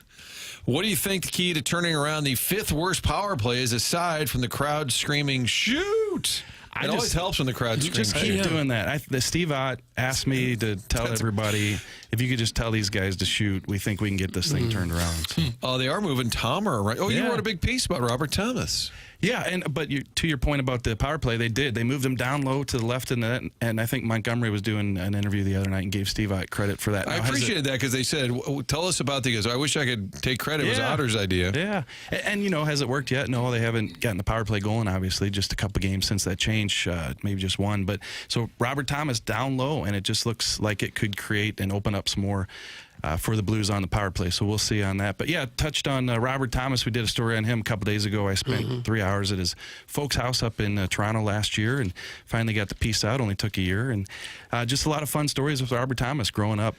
What do you think the key to turning around the 5th worst power play is, aside from the crowd screaming, shoot? It always helps when the crowd screams. Just keep doing that. Steve Ott asked me to tell everybody, if you could just tell these guys to shoot, we think we can get this thing turned around. So. They are moving Tomer, right? Oh, you wrote a big piece about Robert Thomas. Yeah, but to your point about the power play, they did. They moved him down low to the left of the net, and I think Montgomery was doing an interview the other night and gave Steve Ott credit for that. I appreciated that, because they said, tell us about the guys. I wish I could take credit. It was Otter's idea. Yeah. And has it worked yet? No, they haven't gotten the power play going, obviously. Just a couple games since that change, maybe just one. But so Robert Thomas down low, and it just looks like it could create and open up some more for the Blues on the power play. So we'll see on that. But, touched on Robert Thomas. We did a story on him a couple days ago. I spent 3 hours at his folks' house up in Toronto last year and finally got the piece out. Only took a year. And just a lot of fun stories with Robert Thomas growing up.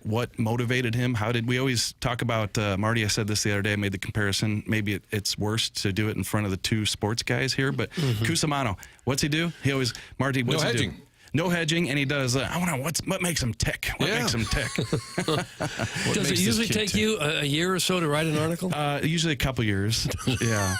What motivated him? How did we always talk about Marty? I said this the other day. I made the comparison. Maybe it's worse to do it in front of the 2 sports guys here. But Cusimano, what's he do? He always, Marty, what's he do? No hedging, and he does. I want to. What makes him tick? What makes him tick? Does it usually take you a year or so to write an article? Usually a couple years. Yeah.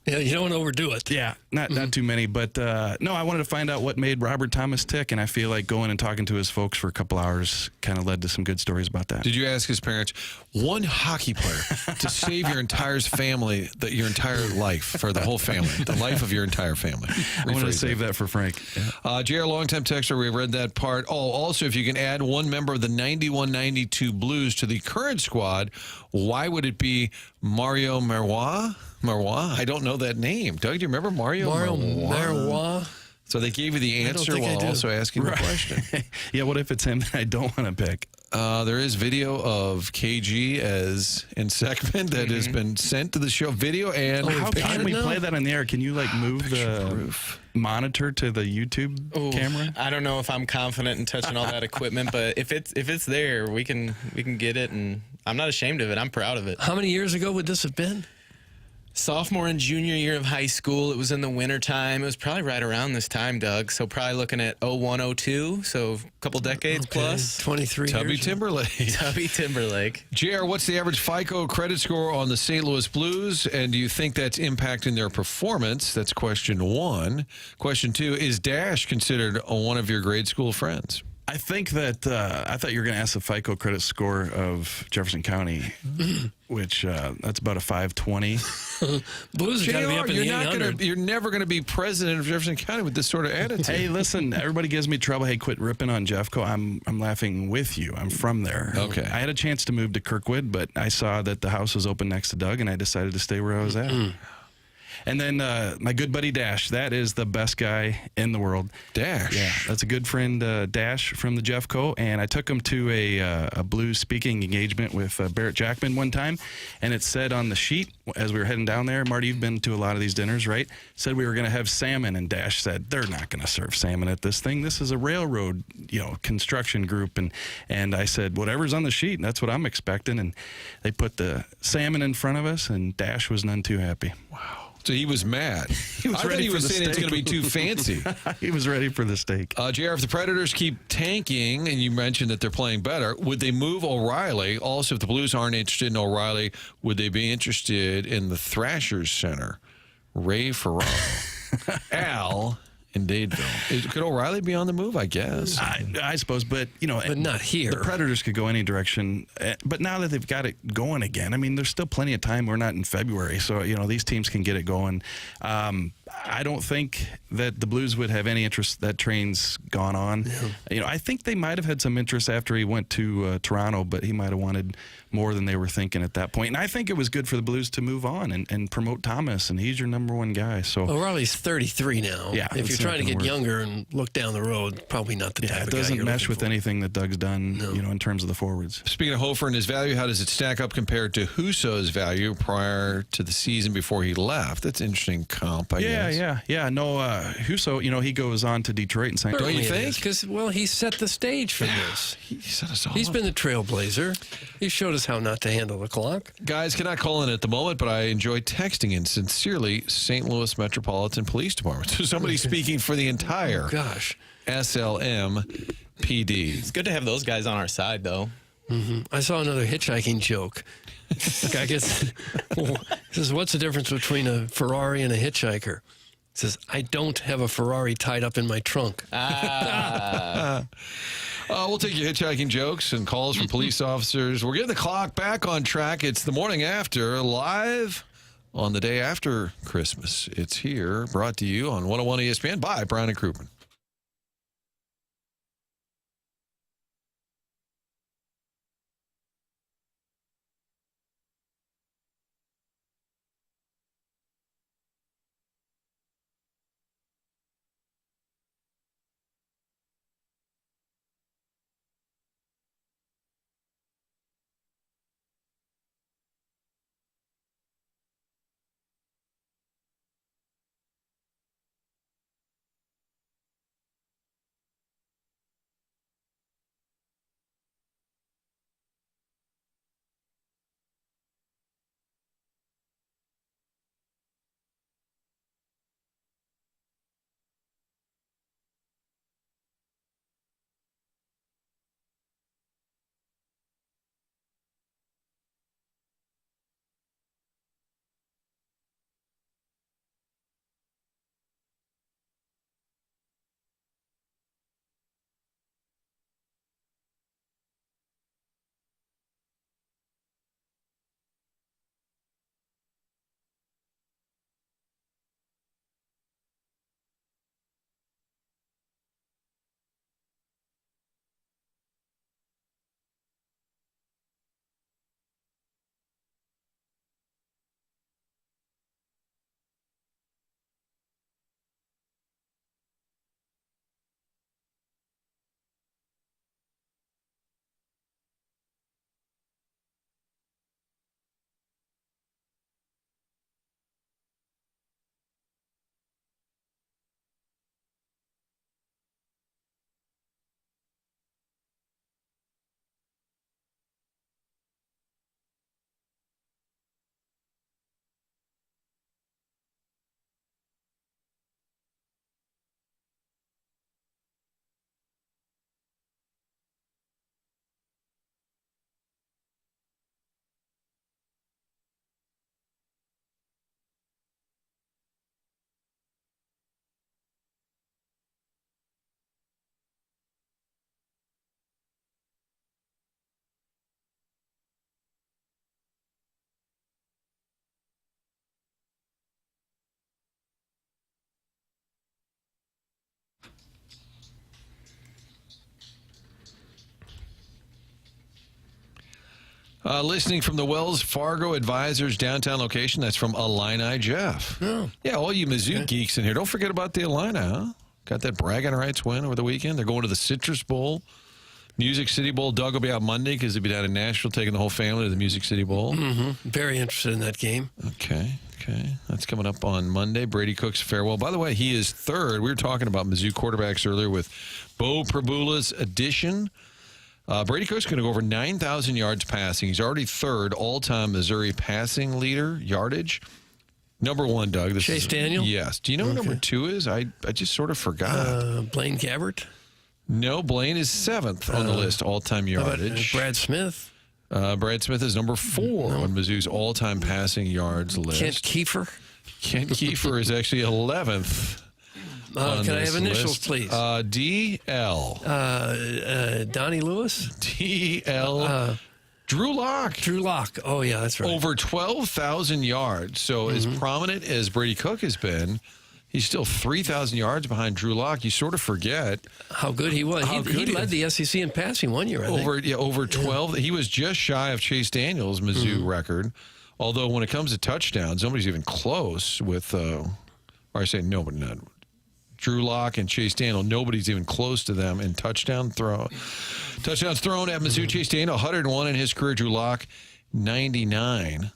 Yeah, you don't want to overdo it. Yeah, not too many. But no, I wanted to find out what made Robert Thomas tick, and I feel like going and talking to his folks for a couple hours kind of led to some good stories about that. Did you ask his parents, one hockey player to save your entire family, your entire life, for the whole family, the life of your entire family? I wanted to save that for Frank. Yeah. JR, longtime texter, we read that part. Oh, also, if you can add one member of the 91-92 Blues to the current squad, why would it be Mario Marois? Marois? I don't know that name. Doug, do you remember Mario Marois? So they gave you the answer while also asking the question. Yeah, what if it's him that I don't want to pick? There is video of KG as in segment that has been sent to the show. Video and how can we play that on the air? Can you move the monitor to the YouTube camera? I don't know if I'm confident in touching all that equipment, but if it's there, we can get it, and I'm not ashamed of it. I'm proud of it. How many years ago would this have been? Sophomore and junior year of high school. It was in the wintertime. It was probably right around this time, Doug. So probably looking at 01, 02. So a couple decades plus. 23 Tubby years. Timberlake. Tubby Timberlake. JR, what's the average FICO credit score on the St. Louis Blues? And do you think that's impacting their performance? That's question 1. Question 2, is Dash considered one of your grade school friends? I think that I thought you were going to ask the FICO credit score of Jefferson County, which that's about a 520. Blues got to be up in the 800. You're never going to be president of Jefferson County with this sort of attitude. Hey, listen, everybody gives me trouble. Hey, quit ripping on Jeffco. I'm laughing with you. I'm from there. Okay. I had a chance to move to Kirkwood, but I saw that the house was open next to Doug, and I decided to stay where I was at. And then my good buddy Dash, that is the best guy in the world. Dash? Yeah, that's a good friend, Dash from the Jeffco. And I took him to a blues speaking engagement with Barrett Jackman one time. And it said on the sheet as we were heading down there, Marty, you've been to a lot of these dinners, right? Said we were going to have salmon. And Dash said, they're not going to serve salmon at this thing. This is a railroad, construction group. And I said, whatever's on the sheet, that's what I'm expecting. And they put the salmon in front of us, and Dash was none too happy. Wow. So he was mad. He was I thought ready he for was the saying it's steak. going to be too fancy. He was ready for the steak. JR, if the Predators keep tanking, and you mentioned that they're playing better, would they move O'Reilly? Also, if the Blues aren't interested in O'Reilly, would they be interested in the Thrashers center, Ray Ferraro, Al in Dadeville? Could O'Reilly be on the move? I guess. I suppose, but but not here. The Predators could go any direction. But now that they've got it going again, I mean, there's still plenty of time. We're not in February, so these teams can get it going. I don't think that the Blues would have any interest. That train's gone on. Yeah. I think they might have had some interest after he went to Toronto, but he might have wanted more than they were thinking at that point. And I think it was good for the Blues to move on and promote Thomas, and he's your number one guy. So O'Reilly's 33 now. Yeah, if you're trying to get younger and look down the road, probably not the type of guy it doesn't you're mesh with for. anything that Doug's done, in terms of the forwards. Speaking of Hofer and his value, how does it stack up compared to Husso's value prior to the season before he left? That's an interesting comp, I guess. Yeah. No, Husso, he goes on to Detroit and St. Don't you think? Because, he set the stage for this. He set us all He's up. been the trailblazer. He showed us how not to handle the clock. Guys, cannot call in at the moment, but I enjoy texting in. Sincerely, St. Louis Metropolitan Police Department. So somebody speaking for the entire SLM PD. It's good to have those guys on our side, though. Mm-hmm. I saw another hitchhiking joke. Guy says, what's the difference between a Ferrari and a hitchhiker? He says, I don't have a Ferrari tied up in my trunk. We'll take your hitchhiking jokes and calls from police officers. We're getting the clock back on track. It's the morning after, live on the day after Christmas. It's here, brought to you on 101 ESPN by Brown and Crouppen. Listening from the Wells Fargo Advisors downtown location. That's from Illini Jeff. Oh. Yeah, all you Mizzou geeks in here. Don't forget about the Illini, huh? Got that bragging rights win over the weekend. They're going to the Citrus Bowl. Music City Bowl. Doug will be out Monday because he'll be down in Nashville taking the whole family to the Music City Bowl. Mm-hmm. Very interested in that game. Okay. That's coming up on Monday. Brady Cook's farewell. By the way, he is third. We were talking about Mizzou quarterbacks earlier with Bo Prabula's addition. Brady Cook's going to go over 9,000 yards passing. He's already third all-time Missouri passing leader yardage. Number one, Doug. Chase Daniel? Yes. Do you know who number two is? I just sort of forgot. Blaine Gabbert? No, Blaine is seventh on the list, all-time yardage. Brad Smith? Brad Smith is number 4 on Mizzou's all-time passing yards list. Kent Kiefer? Kent Kiefer is actually 11th. Can I have initials, please? DL. Donnie Lewis? DL. Drew Lock. Drew Lock. Oh, yeah, that's right. Over 12,000 yards. So as prominent as Brady Cook has been, he's still 3,000 yards behind Drew Lock. You sort of forget how good he was. He led the SEC in passing one year, I think. Over 12. He was just shy of Chase Daniels' Mizzou record. Although when it comes to touchdowns, nobody's even close with, or I say nobody, not Drew Lock and Chase Daniel. Nobody's even close to them in touchdowns thrown at Mizzou. Chase Daniel, 101 in his career. Drew Lock, 99.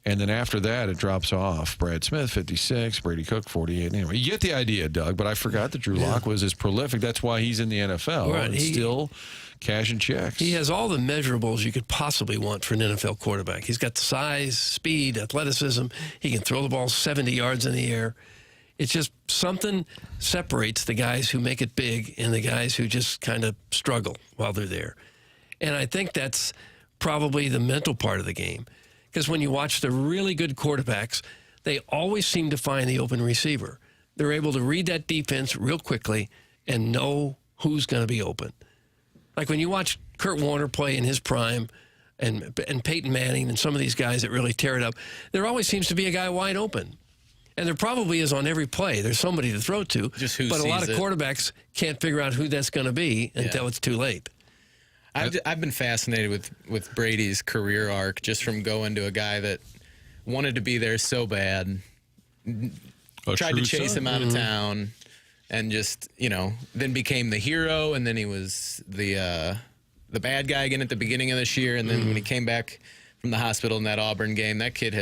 And then after that, it drops off. Brad Smith, 56. Brady Cook, 48. Anyway, you get the idea, Doug, but I forgot that Drew Lock was as prolific. That's why he's in the NFL. Right. And still cashing checks. He has all the measurables you could possibly want for an NFL quarterback. He's got the size, speed, athleticism. He can throw the ball 70 yards in the air. It's just something separates the guys who make it big and the guys who just kind of struggle while they're there. And I think that's probably the mental part of the game. Because when you watch the really good quarterbacks, they always seem to find the open receiver. They're able to read that defense real quickly and know who's going to be open. Like when you watch Kurt Warner play in his prime and Peyton Manning and some of these guys that really tear it up, there always seems to be a guy wide open. And there probably is on every play. There's somebody to throw to. But a lot of quarterbacks can't figure out who that's going to be until it's too late. I've been fascinated with Brady's career arc just from going to a guy that wanted to be there so bad, tried to chase him out of town, and just, then became the hero, and then he was the bad guy again at the beginning of this year, and then when he came back from the hospital in that Auburn game, that kid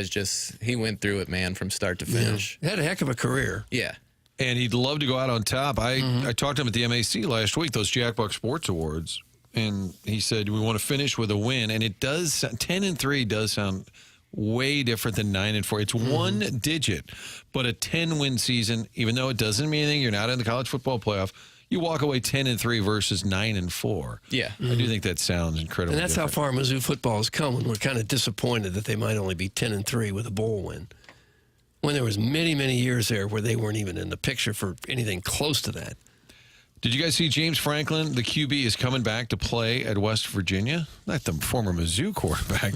he went through it, man, from start to finish. He had a heck of a career. Yeah. And he'd love to go out on top. I talked to him at the MAC last week, those Jack Buck Sports Awards, and he said, we want to finish with a win. And it does, 10-3 does sound way different than 9-4. It's one digit, but a 10-win season, even though it doesn't mean anything, you're not in the college football playoff, you walk away 10-3 versus 9-4. Yeah. I do think that sounds incredible. And that's how far Mizzou football has come, and we're kind of disappointed that they might only be 10-3 with a bowl win. When there was many, many years there where they weren't even in the picture for anything close to that. Did you guys see James Franklin, the QB, is coming back to play at West Virginia? Not the former Mizzou quarterback.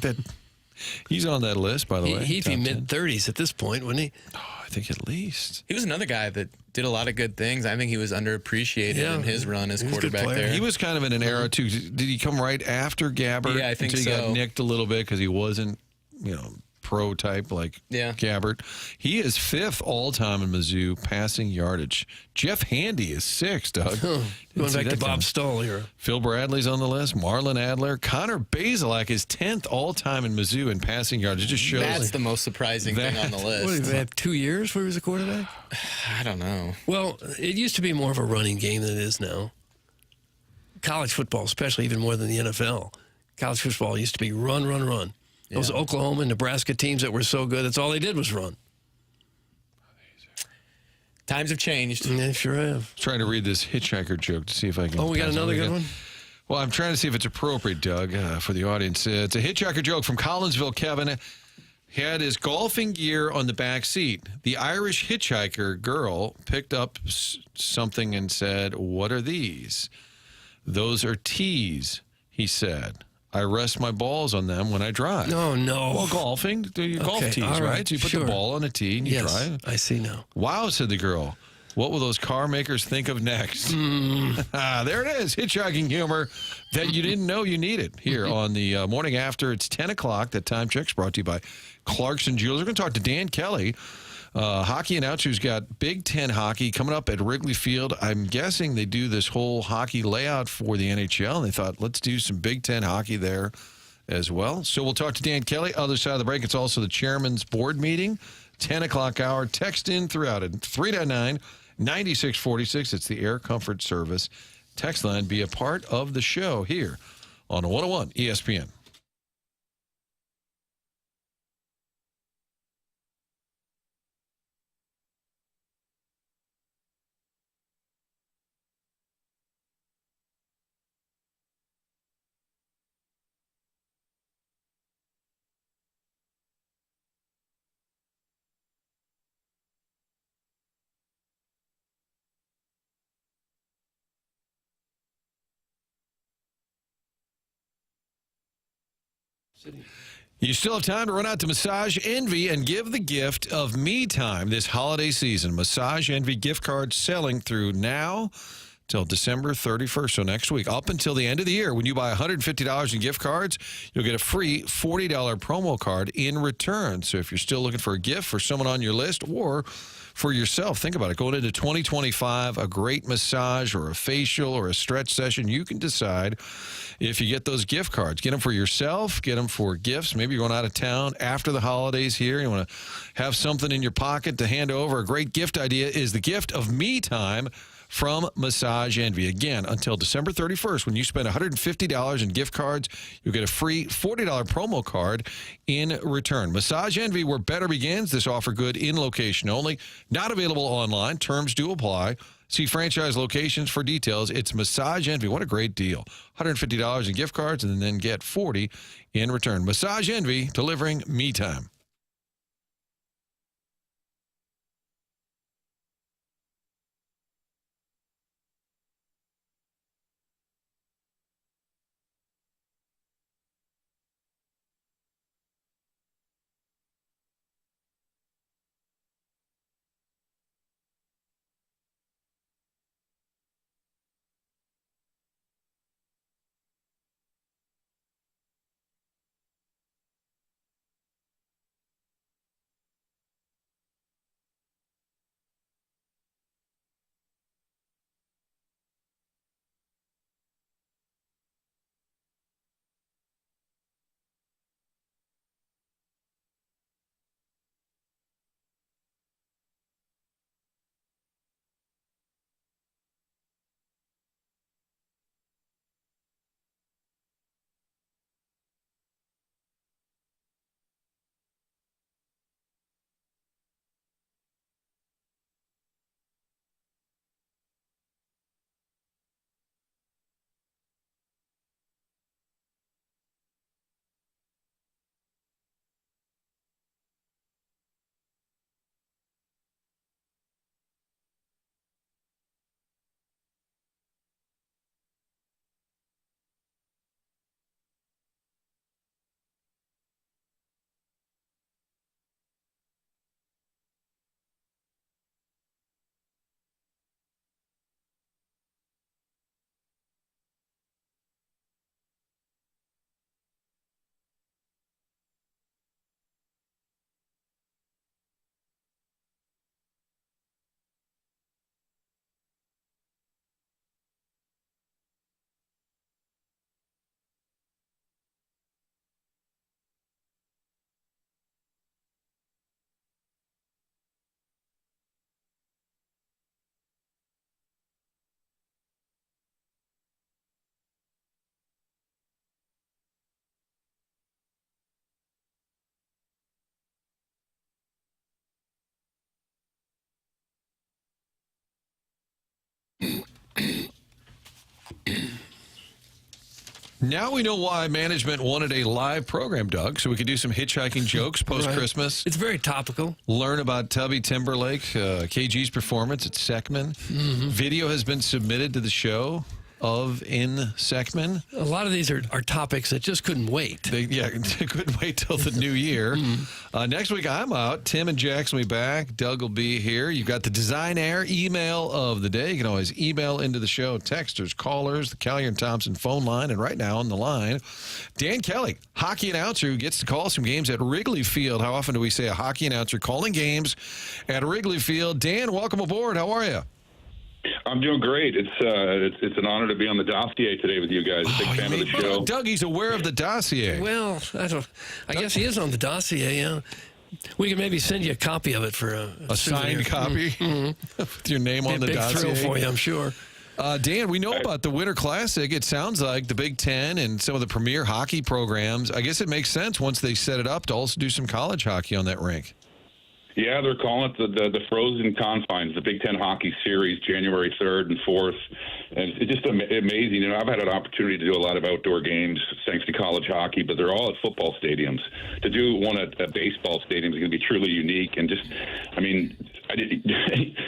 He's on that list, by the way. He'd be mid-30s at this point, wouldn't he? Oh, I think at least. He was another guy that did a lot of good things. I think he was underappreciated in his run as quarterback there. He was kind of in an era, too. Did he come right after Gabbert? Yeah, I think until so. He got nicked a little bit because he wasn't, pro type like Gabbert. He is 5th all-time in Mizzou passing yardage. Jeff Handy is 6th, Doug. Going back to Bob Stoll here. Phil Bradley's on the list. Marlon Adler. Connor Bazelak is 10th all-time in Mizzou in passing yardage. It just shows. That's the most surprising thing on the list. What, did they have 2 years where he was a quarterback? I don't know. Well, it used to be more of a running game than it is now. College football, especially, even more than the NFL. College football used to be run, run, run. Those Oklahoma and Nebraska teams that were so good, that's all they did was run. Times have changed. They sure have. I'm trying to read this hitchhiker joke to see if I can. Oh, we got another good one? Well, I'm trying to see if it's appropriate, Doug, for the audience. It's a hitchhiker joke from Collinsville. Kevin had his golfing gear on the back seat. The Irish hitchhiker girl picked up something and said, "What are these?" "Those are tees," he said. "I rest my balls on them when I drive." No. Well, golfing, you golf tees, right? So you put the ball on a tee and you drive. I see now. "Wow," said the girl. What will those car makers think of next? There it is. Hitchhiking humor that you didn't know you needed here on the morning after. It's 10 o'clock. That time check's brought to you by Clarkson Jewelers. We're going to talk to Dan Kelly, hockey announcer who's got Big Ten hockey coming up at Wrigley Field. I'm guessing they do this whole hockey layout for the NHL, and they thought, let's do some Big Ten hockey there as well. So we'll talk to Dan Kelly. Other side of the break, it's also the chairman's board meeting, 10 o'clock hour. Text in throughout it, 399-9646. It's the Air Comfort Service text line. Be a part of the show here on 101 ESPN. You still have time to run out to Massage Envy and give the gift of me time this holiday season. Massage Envy gift cards selling through now till December 31st, so next week. Up until the end of the year, when you buy $150 in gift cards, you'll get a free $40 promo card in return. So if you're still looking for a gift for someone on your list or for yourself, think about it. Going into 2025, a great massage or a facial or a stretch session, you can decide if you get those gift cards. Get them for yourself, get them for gifts. Maybe you're going out of town after the holidays here. You want to have something in your pocket to hand over. A great gift idea is the gift of me time from Massage Envy. Again, until December 31st, when you spend $150 in gift cards, you'll get a free $40 promo card in return. Massage Envy, where better begins. This offer good in location only. Not available online. Terms do apply. See franchise locations for details. It's Massage Envy. What a great deal. $150 in gift cards and then get $40 in return. Massage Envy, delivering me time. Now we know why management wanted a live program, Doug, so we could do some hitchhiking jokes post-Christmas. Right. It's very topical. Learn about Tubby Timberlake, KG's performance at Seckman. Video has been submitted to the show. of in Seckman. A lot of these are topics that just couldn't wait. They couldn't wait till the new year. Next week, I'm out. Tim and Jackson will be back. Doug will be here. You've got the Design Air email of the day. You can always email into the show. Texters, callers, the Callier and Thompson phone line. And right now on the line, Dan Kelly, hockey announcer who gets to call some games at Wrigley Field. How often do we say a hockey announcer calling games at Wrigley Field? Dan, welcome aboard. How are you? I'm doing great. It's an honor to be on the dossier today with you guys. Big fan of the show. Doug, he's aware of the dossier. Well, I guess he is on the dossier, yeah. We can maybe send you a copy of it for a signed copy with your name on the dossier. Big thrill for you, I'm sure. Dan, we know about the Winter Classic. It sounds like the Big Ten and some of the premier hockey programs, I guess it makes sense once they set it up to also do some college hockey on that rink. Yeah, they're calling it the Frozen Confines, the Big Ten Hockey Series, January 3rd and 4th. And it's just amazing. You know, I've had an opportunity to do a lot of outdoor games thanks to college hockey, but they're all at football stadiums. To do one at baseball stadium is going to be truly unique. And just, I mean,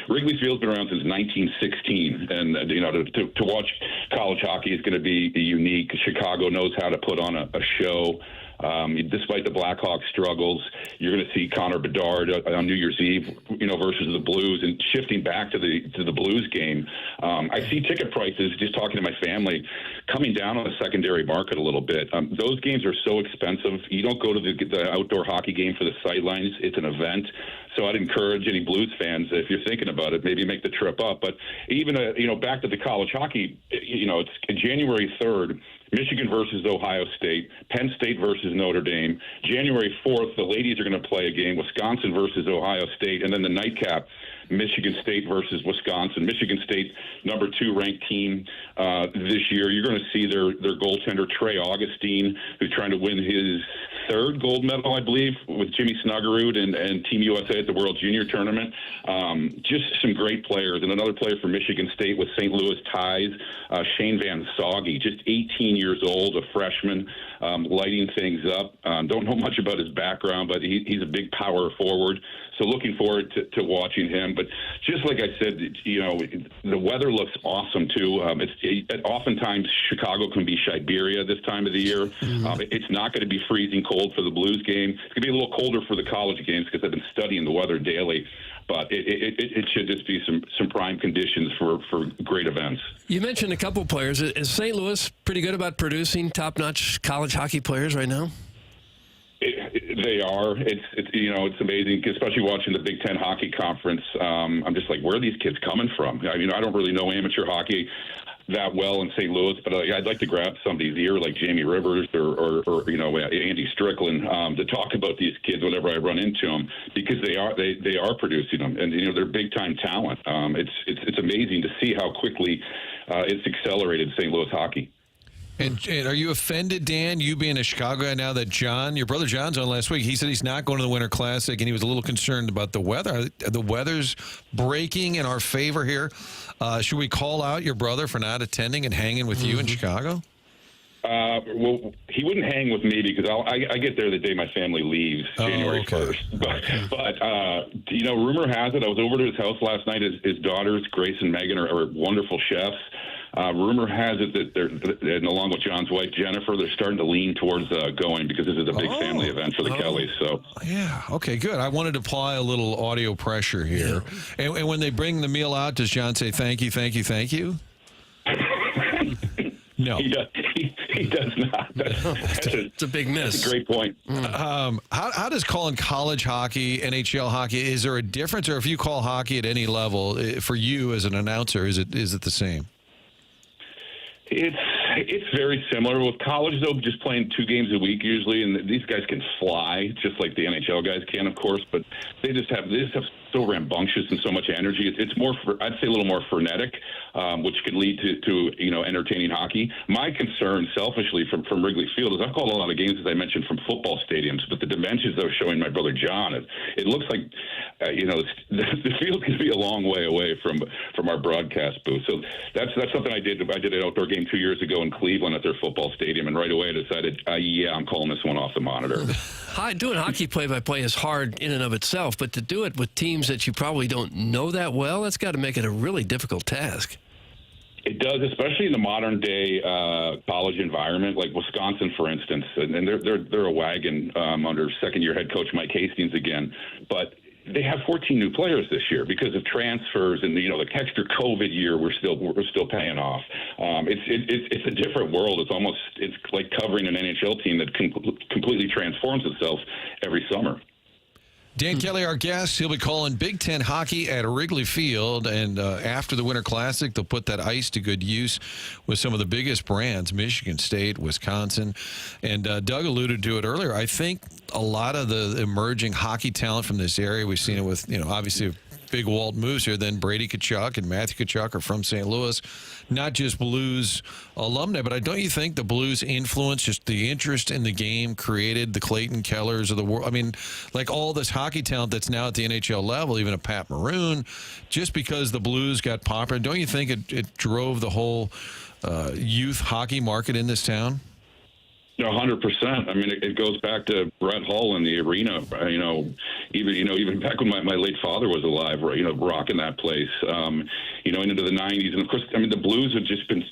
Wrigley Field's been around since 1916. And, you know, to watch college hockey is going to be unique. Chicago knows how to put on a show. Despite the Blackhawks struggles, you're going to see Connor Bedard on New Year's Eve, you know, versus the Blues, and shifting back to the Blues game. I see ticket prices, just talking to my family, coming down on the secondary market a little bit. Those games are so expensive. You don't go to the outdoor hockey game for the sidelines. It's an event. So I'd encourage any Blues fans, if you're thinking about it, maybe make the trip up. But even, you know, back to the college hockey, you know, it's January 3rd. Michigan versus Ohio State, Penn State versus Notre Dame. January 4th, the ladies are going to play a game, Wisconsin versus Ohio State, and then the nightcap, Michigan State versus Wisconsin. Michigan State, number 2 ranked team this year. You're going to see their goaltender, Trey Augustine, who's trying to win his 3rd gold medal, I believe, with Jimmy Snuggerud and Team USA at the World Junior Tournament. Just some great players. And another player for Michigan State with St. Louis ties, Shane Van Soggy, just 18 years old, a freshman, lighting things up. Don't know much about his background, but he's a big power forward. So looking forward to watching him. But just like I said, you know, the weather looks awesome, too. Oftentimes, Chicago can be Siberia this time of the year. It's not going to be freezing cold for the Blues game. It's going to be a little colder for the college games because I've been studying the weather daily. But it should just be some prime conditions for great events. You mentioned a couple players. Is St. Louis pretty good about producing top-notch college hockey players right now? They are. It's amazing, especially watching the Big Ten Hockey Conference. I'm just like, where are these kids coming from? I mean, I don't really know amateur hockey that well in St. Louis, but I'd like to grab somebody's ear like Jamie Rivers or you know, Andy Strickland to talk about these kids whenever I run into them, because they are producing them, and you know, they're big time talent. It's amazing to see how quickly it's accelerated St. Louis hockey. And are you offended, Dan, you being a Chicago guy now, that your brother John's on last week, he said he's not going to the Winter Classic, and he was a little concerned about the weather. The weather's breaking in our favor here. Should we call out your brother for not attending and hanging with you in Chicago? Well, he wouldn't hang with me because I get there the day my family leaves, January 1st. But you know, rumor has it, I was over to his house last night. His daughters, Grace and Megan, are wonderful chefs. Rumor has it that and along with John's wife, Jennifer, they're starting to lean towards going because this is a big family event for the Kellys. So yeah, okay, good. I wanted to apply a little audio pressure here. Yeah. And when they bring the meal out, does John say thank you, thank you, thank you? No, he does not. It's a big miss. That's a great point. How does calling college hockey, NHL hockey, is there a difference, or if you call hockey at any level, for you as an announcer, is it the same? It's very similar with college, though. Just playing 2 games a week usually, and these guys can fly just like the NHL guys can, of course. But they just have so rambunctious and so much energy. It's more, I'd say, a little more frenetic, which could lead to you know, entertaining hockey. My concern, selfishly, from Wrigley Field is I've called a lot of games, as I mentioned, from football stadiums, but the dimensions I was showing my brother John, it looks like you know, the field could be a long way away from our broadcast booth. So that's something I did. I did an outdoor game 2 years ago in Cleveland at their football stadium, and right away I decided, I'm calling this one off the monitor. Doing hockey play-by-play is hard in and of itself, but to do it with teams that you probably don't know that well, that's got to make it a really difficult task. It does, especially in the modern day college environment, like Wisconsin, for instance, and they're a wagon under second-year head coach Mike Hastings again, but they have 14 new players this year because of transfers and the extra COVID year we're still paying off. It's a different world. It's like covering an NHL team that completely transforms itself every summer. Dan Kelly, our guest, he'll be calling Big Ten hockey at Wrigley Field, and after the Winter Classic, they'll put that ice to good use with some of the biggest brands, Michigan State, Wisconsin, and Doug alluded to it earlier. I think a lot of the emerging hockey talent from this area, we've seen it with, obviously Big Walt moves here, then Brady Tkachuk and Matthew Tkachuk are from St. Louis, not just Blues alumni, but don't you think the Blues influence, just the interest in the game, created the Clayton Kellers of the world? I mean, like all this hockey talent that's now at the NHL level, even a Pat Maroon, just because the Blues got popular, don't you think it drove the whole youth hockey market in this town? 100%. I mean, it goes back to Brett Hull in the arena. Even back when my late father was alive, rocking that place. Into the 90s, and of course, I mean, the Blues have just been.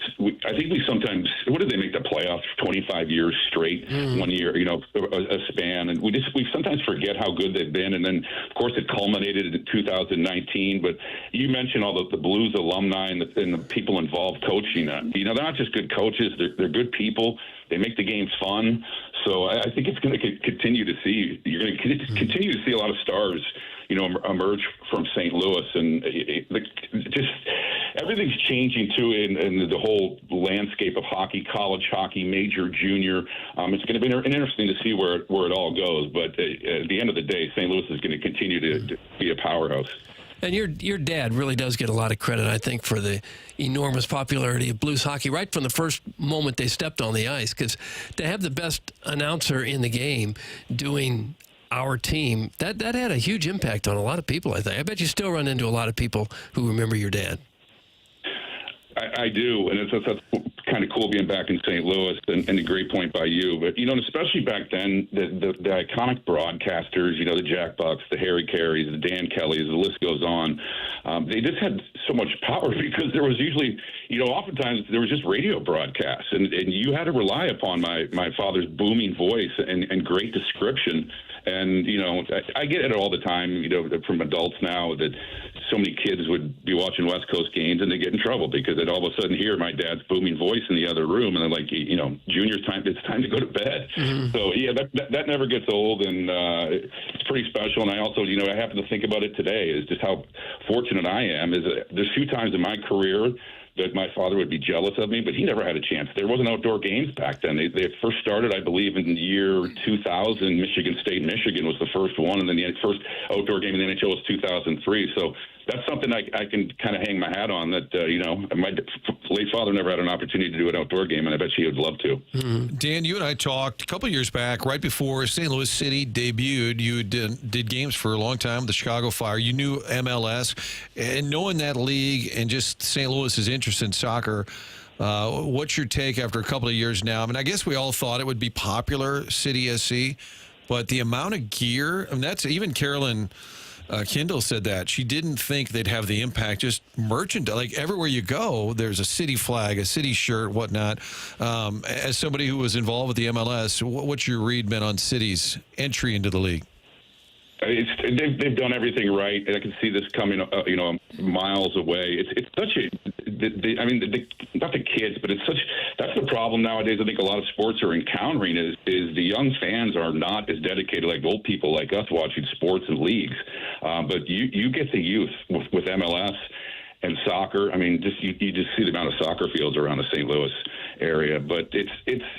I think we sometimes. What did they make the playoffs 25 years straight? 1 year, a span, and we sometimes forget how good they've been. And then, of course, it culminated in 2019. But you mentioned all the Blues alumni and the people involved coaching. They're not just good coaches; they're good people. They make the game fun. So I think it's going to continue to see. You're going to continue to see a lot of stars, emerge from St. Louis, and just everything's changing too in the whole landscape of hockey, college hockey, major, junior. It's going to be interesting to see where it all goes. But at the end of the day, St. Louis is going to continue to be a powerhouse. And your dad really does get a lot of credit, I think, for the enormous popularity of Blues hockey right from the first moment they stepped on the ice. Because to have the best announcer in the game doing our team, that had a huge impact on a lot of people, I think. I bet you still run into a lot of people who remember your dad. I do, and that's kind of cool being back in St. Louis, and a great point by you. But, especially back then, the iconic broadcasters, the Jack Bucks, the Harry Careys, the Dan Kellys, the list goes on. They just had so much power because there was usually, oftentimes there was just radio broadcasts, and you had to rely upon my father's booming voice and great description. And, I get it all the time, from adults now that so many kids would be watching West Coast games and they get in trouble because they'd all of a sudden hear my dad's booming voice in the other room. And they're like, Junior's time, it's time to go to bed. Mm-hmm. So, yeah, that never gets old. And it's pretty special. And I also, I happen to think about it today is just how fortunate I am. There's few times in my career that my father would be jealous of me, but he never had a chance. There wasn't outdoor games back then. They first started, I believe, in the year 2000. Michigan State, Michigan was the first one, and then the first outdoor game in the NHL was 2003. So that's something I can kind of hang my hat on that, my late father never had an opportunity to do an outdoor game, and I bet he would love to. Mm-hmm. Dan, you and I talked a couple of years back, right before St. Louis City debuted. You did games for a long time with the Chicago Fire. You knew MLS, and knowing that league and just St. Louis's interest in soccer, what's your take after a couple of years now? I mean, I guess we all thought it would be popular, City SC, but the amount of gear, I mean, that's even Carolyn Kindle said that she didn't think they'd have the impact. Just merchandise, like everywhere you go, there's a city flag, a city shirt, whatnot. As somebody who was involved with the MLS, what's your read been on City's entry into the league? They've done everything right, and I can see this coming, miles away. It's such not the kids, but that's the problem nowadays. I think a lot of sports are encountering is the young fans are not as dedicated like old people like us watching sports and leagues. But you get the youth with MLS and soccer. I mean, you just see the amount of soccer fields around the St. Louis area. But it's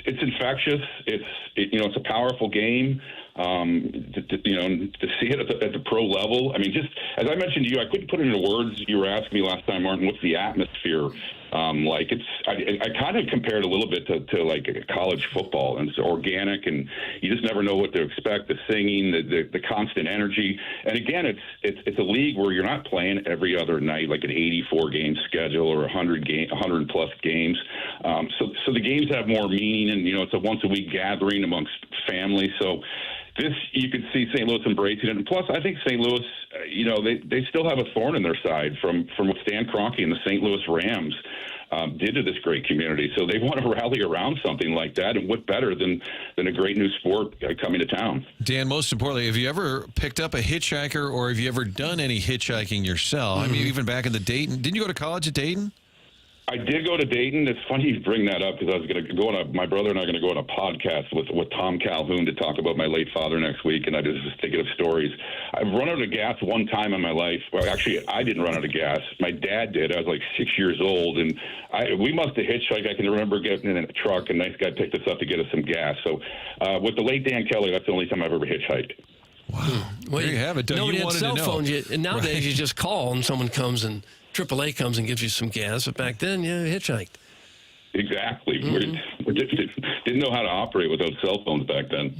infectious. It's a powerful game. To see it at the pro level. I mean, just as I mentioned to you, I couldn't put it into words. You were asking me last time, Martin, what's the atmosphere like? I kind of compared a little bit to like college football, and it's organic, and you just never know what to expect. The singing, the constant energy, and again, it's a league where you're not playing every other night like an 84 game schedule or 100 plus games. So the games have more meaning, and it's a once a week gathering amongst families. So. This, you could see St. Louis embracing it. And plus, I think St. Louis, they still have a thorn in their side from Stan Kroenke and the St. Louis Rams. did to this great community. So they want to rally around something like that, and what better than a great new sport coming to town. Dan, most importantly, have you ever picked up a hitchhiker, or have you ever done any hitchhiking yourself? I mean, even back in the Dayton. Didn't you go to college at Dayton? I did go to Dayton. It's funny you bring that up because I was going to go on my brother and I are going to go on a podcast with Tom Calhoun to talk about my late father next week, and I was just thinking of stories. I've run out of gas one time in my life. Well, actually, I didn't run out of gas. My dad did. I was like 6 years old, and we must have hitchhiked. I can remember getting in a truck, and a nice guy picked us up to get us some gas. So with the late Dan Kelly, that's the only time I've ever hitchhiked. Wow. Well, there you have it. Nobody had cell phones yet, and nowadays you just call and someone comes and AAA comes and gives you some gas. But back then, you hitchhiked. Exactly. We didn't know how to operate without cell phones back then.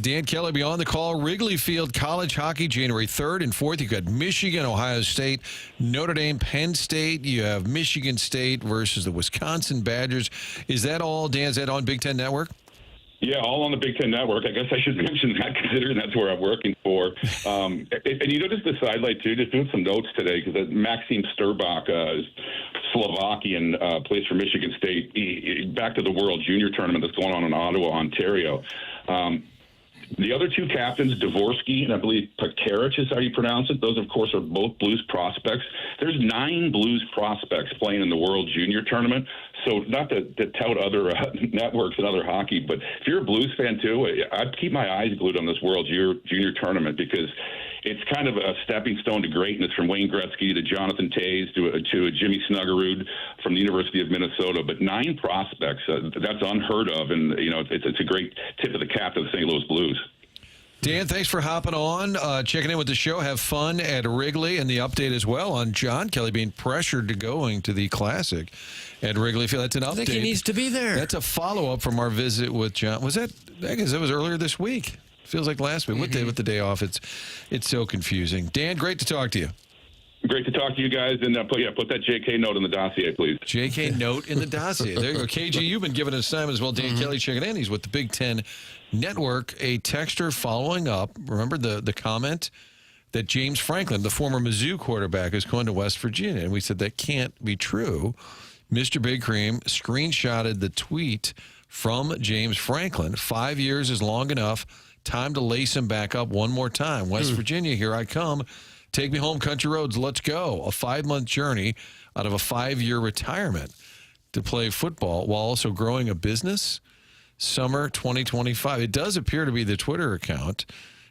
Dan Kelly, beyond the call, Wrigley Field College Hockey, January 3rd and 4th. You've got Michigan, Ohio State, Notre Dame, Penn State. You have Michigan State versus the Wisconsin Badgers. Is that all, Dan? Is that on Big Ten Network? Yeah, all on the Big Ten Network. I guess I should mention that, considering that's where I'm working for. And just the sidelight, too, just doing some notes today, because Maxim Sturbach, Slovakian, plays for Michigan State, back to the World Junior Tournament that's going on in Ottawa, Ontario. The other two captains, Dvorsky and I believe Pekarich is how you pronounce it. Those, of course, are both Blues prospects. There's 9 Blues prospects playing in the World Junior Tournament. So not to tout other networks and other hockey, but if you're a Blues fan, too, I'd keep my eyes glued on this World Junior Tournament, because it's kind of a stepping stone to greatness, from Wayne Gretzky to Jonathan Toews to Jimmy Snuggerud from the University of Minnesota. But 9 prospects, that's unheard of, and it's a great tip of the cap to the St. Louis Blues. Dan, thanks for hopping on, checking in with the show. Have fun at Wrigley, and the update as well on John Kelly being pressured to going to the Classic at Wrigley Field. That's an update. I think he needs to be there. That's a follow-up from our visit with John. I guess that was earlier this week. Feels like last week. With the day off, it's so confusing. Dan, great to talk to you. Great to talk to you guys, and put that JK note in the dossier, please. JK note in the dossier. There you go. KG, you've been given us time as well. Dan Kelly checking in. He's with the Big Ten Network. A texter following up. Remember the comment that James Franklin, the former Mizzou quarterback, is going to West Virginia, and we said that can't be true. Mr. Big Cream screenshotted the tweet from James Franklin. 5 years is long enough. Time to lace him back up one more time. West Virginia, here I come. Take me home, country roads. Let's go. A 5-month journey out of a 5-year retirement to play football while also growing a business. Summer 2025. It does appear to be the Twitter account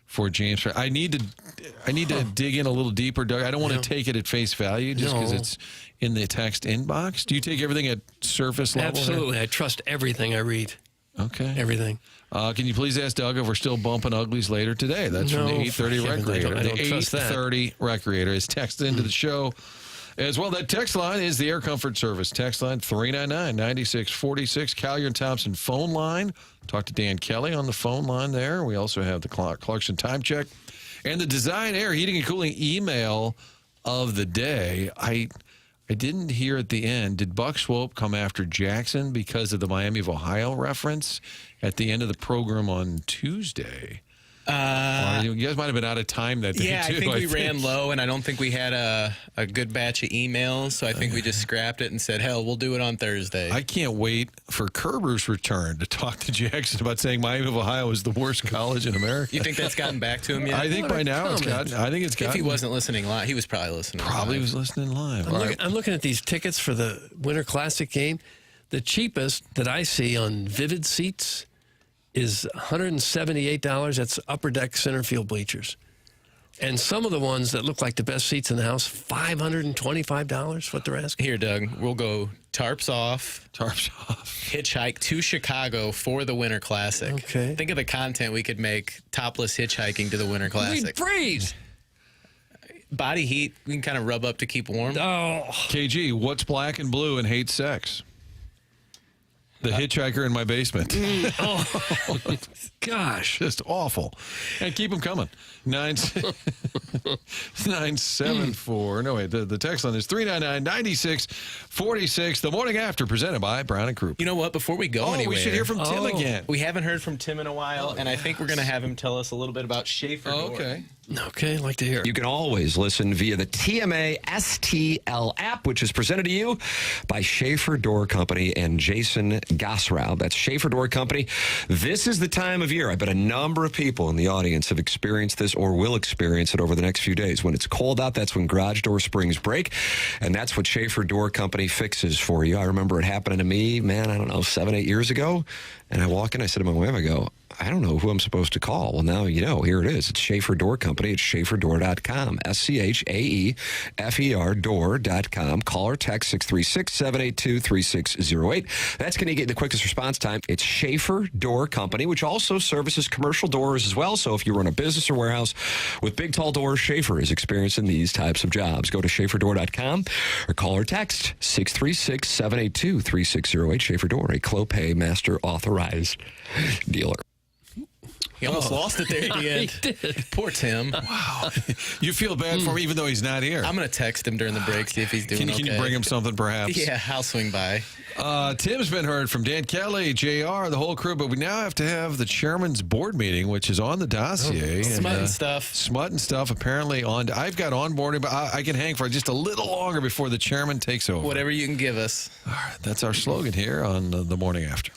for James. I need to dig in a little deeper, Doug. I don't want to take it at face value just because it's in the text inbox. Do you take everything at surface level? Absolutely. I trust everything I read. Okay. Everything. Can you please ask Doug if we're still bumping uglies later today? That's from the 830 Recreator. I don't trust that. The 830 Recreator is texted into the show as well. That text line is the Air Comfort Service. Text line 399-9646. Collier and Thompson phone line. Talk to Dan Kelly on the phone line there. We also have the Clarkson time check. And the Design Air Heating and Cooling email of the day. I didn't hear at the end. Did Buck Swope come after Jackson because of the Miami of Ohio reference at the end of the program on Tuesday? You guys might have been out of time that day, too. I think we ran low, and I don't think we had a good batch of emails, so I think we just scrapped it and said, hell, we'll do it on Thursday. I can't wait for Kerber's return to talk to Jackson about saying Miami of Ohio is the worst college in America. You think that's gotten back to him yet? I think by now it's gotten. If he wasn't listening live, he was probably listening Probably live. was listening live. I'm looking at these tickets for the Winter Classic game. The cheapest that I see on Vivid Seats is $178. That's upper deck center field bleachers. And some of the ones that look like the best seats in the house, $525, what they're asking. Here, Doug, we'll go tarps off. Hitchhike to Chicago for the Winter Classic. Okay. Think of the content we could make topless hitchhiking to the Winter Classic. We'd freeze. Body heat, we can kind of rub up to keep warm. Oh. KG, what's black and blue and hate sex? The hitchhiker in my basement. Oh, gosh. Just awful. And keep them coming. 974. No, wait. The text line is 399-9646. The Morning After, presented by Brown and Croup. You know what? Before we go anywhere, we should hear from Tim again. We haven't heard from Tim in a while, and I think we're going to have him tell us a little bit about Schaefer Door. Okay. Okay, I'd like to hear it. You can always listen via the TMA STL app, which is presented to you by Schaefer Door Company and Jason Gosrow. That's Schaefer Door Company. This is the time of year. I bet a number of people in the audience have experienced this or will experience it over the next few days. When it's cold out, that's when garage door springs break, and that's what Schaefer Door Company fixes for you. I remember it happening to me, man, I don't know, 7, 8 years ago, and I walk in, I said to my wife, I go, I don't know who I'm supposed to call. Well, now you know. Here it is. It's Schaefer Door Company. It's SchaeferDoor.com. SCHAEFER door.com. Call or text 636-782-3608. That's going to get the quickest response time. It's Schaefer Door Company, which also services commercial doors as well. So if you run a business or warehouse with big, tall doors, Schaefer is experiencing these types of jobs. Go to SchaeferDoor.com or call or text 636-782-3608. Schaefer Door, a Clopay Master Authorized dealer. He almost lost it there at the end. He did. Poor Tim. Wow. You feel bad for him even though he's not here. I'm going to text him during the break, see if he's doing okay. Can you bring him something perhaps? Yeah, I'll swing by. Tim's been heard from Dan Kelly, JR, the whole crew, but we now have to have the chairman's board meeting, which is on the dossier. Smutting stuff. Smutting stuff apparently on. I've got onboarding, but I can hang for just a little longer before the chairman takes over. Whatever you can give us. All right, that's our slogan here on the Morning After.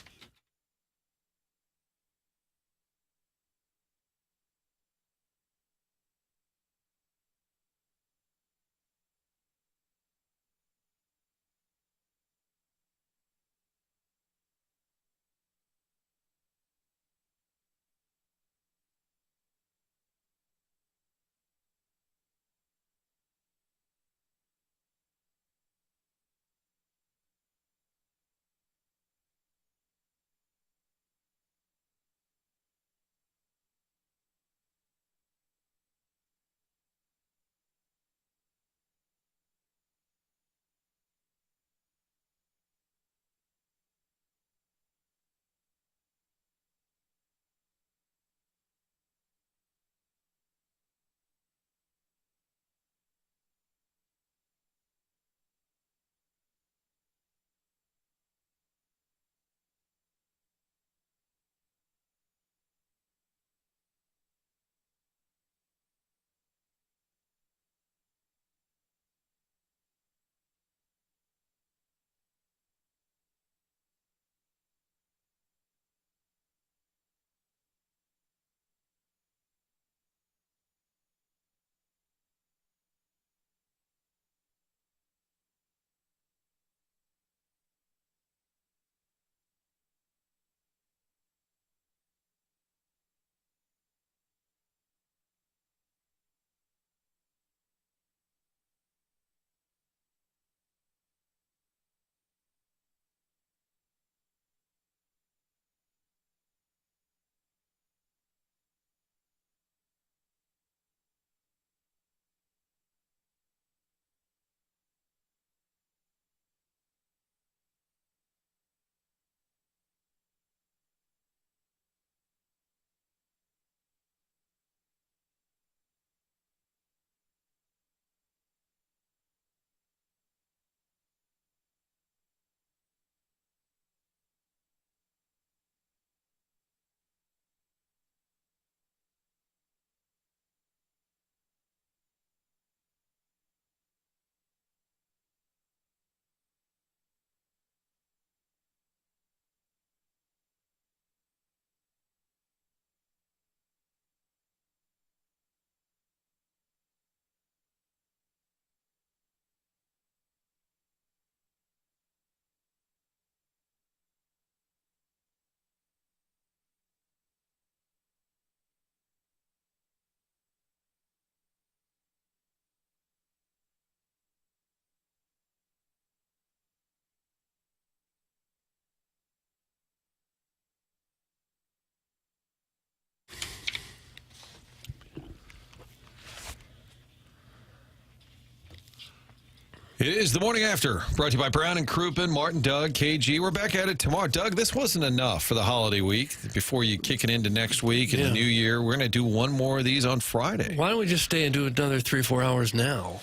It is the Morning After, brought to you by Brown and Crouppen, Martin, Doug, KG. We're back at it tomorrow. Doug, this wasn't enough for the holiday week. Before you kick it into next week and the new year, we're going to do one more of these on Friday. Why don't we just stay and do another 3-4 hours now?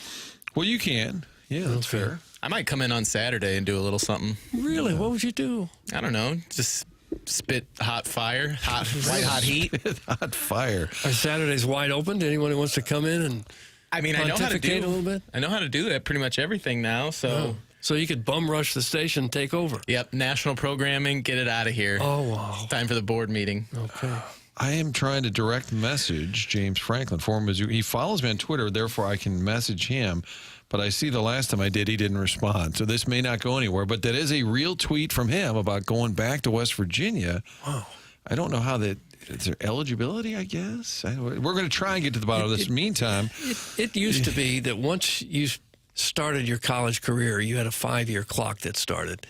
Well, you can. Yeah, that's fair. I might come in on Saturday and do a little something. Really? What would you do? I don't know. Just spit hot fire, white hot heat. Hot fire. Are Saturdays wide open to anyone who wants to come in and I mean, I know how to do a little bit? I know how to do that pretty much everything now. So, So you could bum rush the station and take over. Yep, national programming, get it out of here. Oh, wow. It's time for the board meeting. Okay. I am trying to direct message James Franklin for him. He follows me on Twitter, therefore I can message him. But I see the last time I did, he didn't respond. So this may not go anywhere. But that is a real tweet from him about going back to West Virginia. Wow. I don't know how that... Is there eligibility, I guess? We're going to try and get to the bottom of this. Meantime... It used to be that once you started your college career, you had a 5-year clock that started.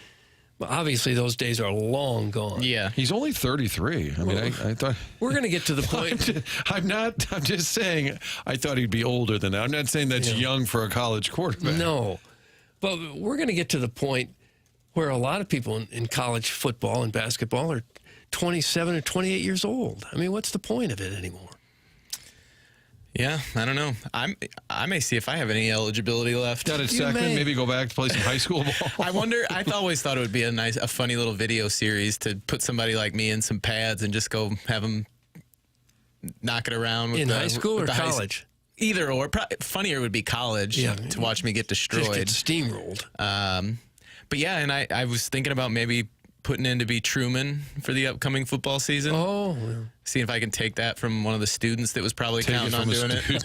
But obviously, those days are long gone. Yeah. He's only 33. I mean, I thought... We're going to get to the point... I'm just saying I thought he'd be older than that. I'm not saying that's young for a college quarterback. No. But we're going to get to the point where a lot of people in college football and basketball are 27 or 28 years old. I mean, what's the point of it anymore? Yeah, I don't know. I may see if I have any eligibility left. Got it second. Maybe go back to play some high school ball. I wonder. I always thought it would be a funny little video series to put somebody like me in some pads and just go have them knock it around with in high school or college. Either or. Funnier would be college. To watch me get destroyed, just get steamrolled. But yeah, and I was thinking about maybe putting in to be Truman for the upcoming football season. Oh. Seeing if I can take that from one of the students that was probably counting on doing it.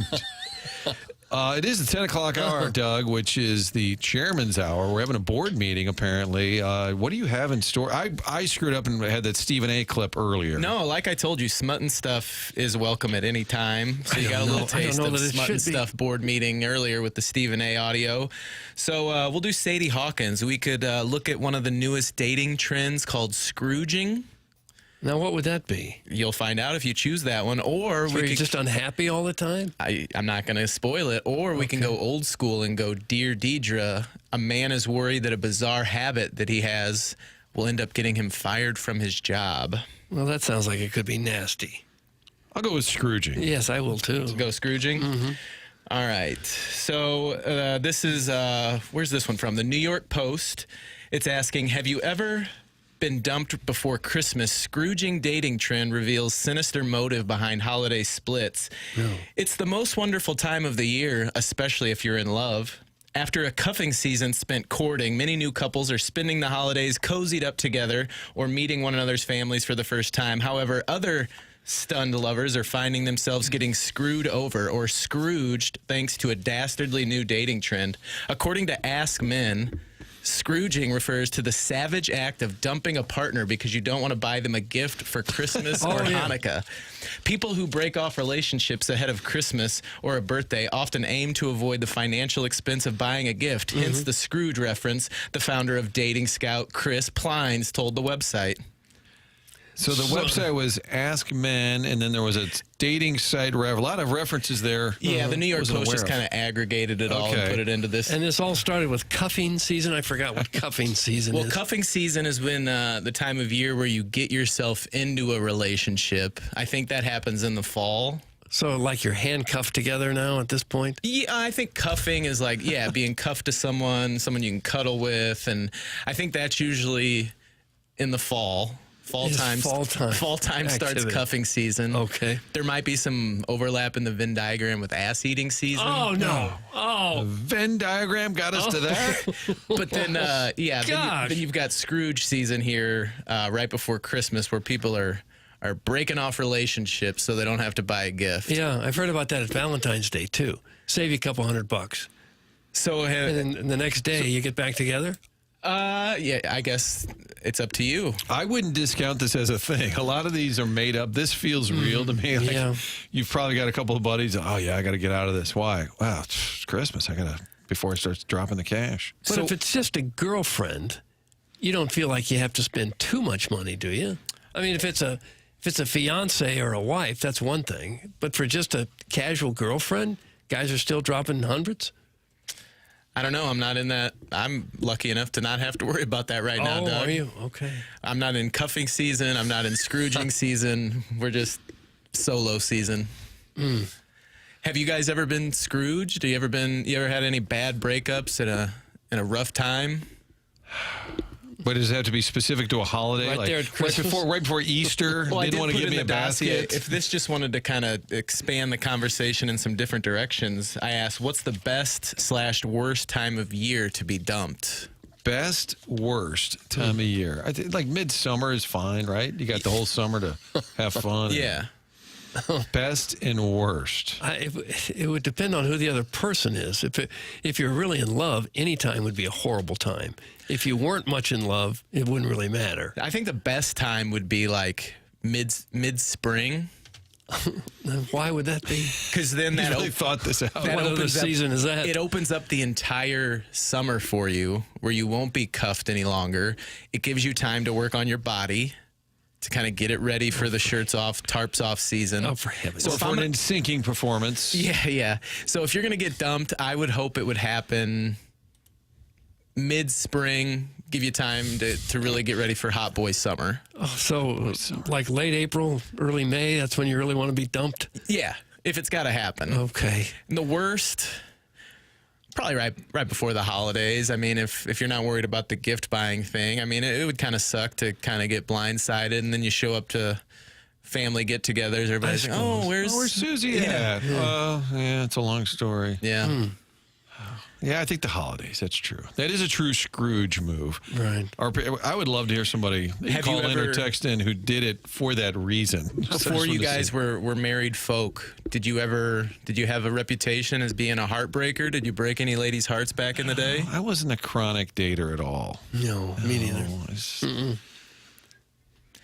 It is the 10 o'clock hour, Doug, which is the chairman's hour. We're having a board meeting, apparently. What do you have in store? I screwed up and had that Stephen A. clip earlier. No, like I told you, Smuttin' Stuff is welcome at any time. So you got a little taste of Smuttin' Stuff board meeting earlier with the Stephen A. audio. So we'll do Sadie Hawkins. We could look at one of the newest dating trends called Scrooging. Now, what would that be? You'll find out if you choose that one. Or so we could just unhappy all the time? I'm not going to spoil it. Or we can go old school and go, Dear Deidre, a man is worried that a bizarre habit that he has will end up getting him fired from his job. Well, that sounds like it could be nasty. I'll go with Scrooging. Yes, I will too. Go Scrooging? Mm-hmm. All right. So this is, where's this one from? The New York Post. It's asking, have you ever been dumped before Christmas? Scrooging dating trend reveals sinister motive behind holiday splits. No. It's the most wonderful time of the year, especially if you're in love. After a cuffing season spent courting, many new couples are spending the holidays cozied up together or meeting one another's families for the first time. However, other stunned lovers are finding themselves getting screwed over or Scrooged thanks to a dastardly new dating trend. According to Ask Men, Scrooging refers to the savage act of dumping a partner because you don't want to buy them a gift for Christmas or Hanukkah. People who break off relationships ahead of Christmas or a birthday often aim to avoid the financial expense of buying a gift, hence the Scrooge reference, the founder of Dating Scout, Chris Plines, told the website. So the website was Ask Men, and then there was a dating site. A lot of references there. Yeah, the New York Post just kind of aggregated it all and put it into this. And this all started with cuffing season. I forgot what cuffing season is. Well, cuffing season is when the time of year where you get yourself into a relationship. I think that happens in the fall. So like you're handcuffed together now at this point? Yeah, I think cuffing is like, being cuffed to someone you can cuddle with. And I think that's usually in the fall. Fall time starts cuffing season. Okay. There might be some overlap in the Venn diagram with ass-eating season. Oh, no. The Venn diagram got us to that? But then, then you've got Scrooge season here right before Christmas where people are breaking off relationships so they don't have to buy a gift. Yeah, I've heard about that at Valentine's Day, too. Save you a couple $100. So, and then the next day, you get back together? I guess it's up to you. I wouldn't discount this as a thing. A lot of these are made up. This feels real to me. Like you've probably got a couple of buddies. Oh, yeah, I got to get out of this. Why? Wow, it's Christmas. I got to, before it starts dropping the cash. But if it's just a girlfriend, you don't feel like you have to spend too much money, do you? I mean, if it's a fiance or a wife, that's one thing. But for just a casual girlfriend, guys are still dropping hundreds? I don't know. I'm not in that. I'm lucky enough to not have to worry about that right now, Doug. Oh, are you? Okay. I'm not in cuffing season. I'm not in Scrooging season. We're just solo season. Have you guys ever been Scrooged? You ever had any bad breakups in a rough time? But does it have to be specific to a holiday? Right there at Christmas? Right before Easter? Well, Didn't want to give me a basket? If this just wanted to kind of expand the conversation in some different directions, I asked, what's the best/worst time of year to be dumped? Best, worst time of year. I think like midsummer is fine, right? You got the whole summer to have fun. Yeah. Best and worst. It would depend on who the other person is. If you're really in love, any time would be a horrible time. If you weren't much in love, it wouldn't really matter. I think the best time would be like mid-spring. Why would that be? Because then that really thought this out. What other season is that? It opens up the entire summer for you, where you won't be cuffed any longer. It gives you time to work on your body, to kind of get it ready for the shirts off, tarps off season. Oh, for heaven's sake. So for an sinking performance. Yeah. So if you're going to get dumped, I would hope it would happen mid-spring, give you time to really get ready for hot boy summer. Oh, so like late April, early May, that's when you really want to be dumped? Yeah, if it's got to happen. Okay. And the worst, probably right before the holidays. I mean, if you're not worried about the gift buying thing, I mean, it would kind of suck to kind of get blindsided, and then you show up to family get-togethers. Everybody's like, "Oh, where's Susie at?" Yeah, it's a long story. Yeah. Yeah, I think the holidays. That's true. That is a true Scrooge move. Right. I would love to hear somebody call in or text in who did it for that reason. Before you guys were married folk, did you have a reputation as being a heartbreaker? Did you break any ladies' hearts back in the day? I wasn't a chronic dater at all. No, me neither.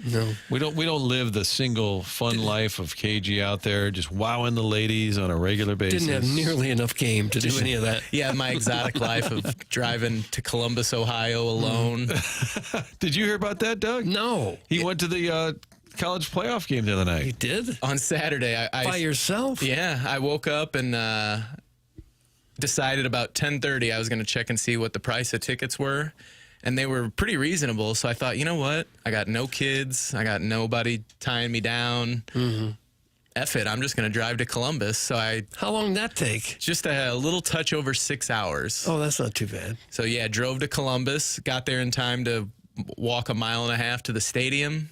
No, we don't live the single fun life of KG out there, just wowing the ladies on a regular basis. Didn't have nearly enough game to do any of that. Yeah, my exotic life of driving to Columbus, Ohio alone. Did you hear about that, Doug? No. He went to the college playoff game the other night. You did? On Saturday. By yourself? Yeah, I woke up and decided about 10:30 I was going to check and see what the price of tickets were. And they were pretty reasonable. So I thought, you know what? I got no kids. I got nobody tying me down. F it. I'm just going to drive to Columbus. So How long did that take? Just a little touch over 6 hours. Oh, that's not too bad. So, yeah, drove to Columbus. Got there in time to walk 1.5 miles to the stadium.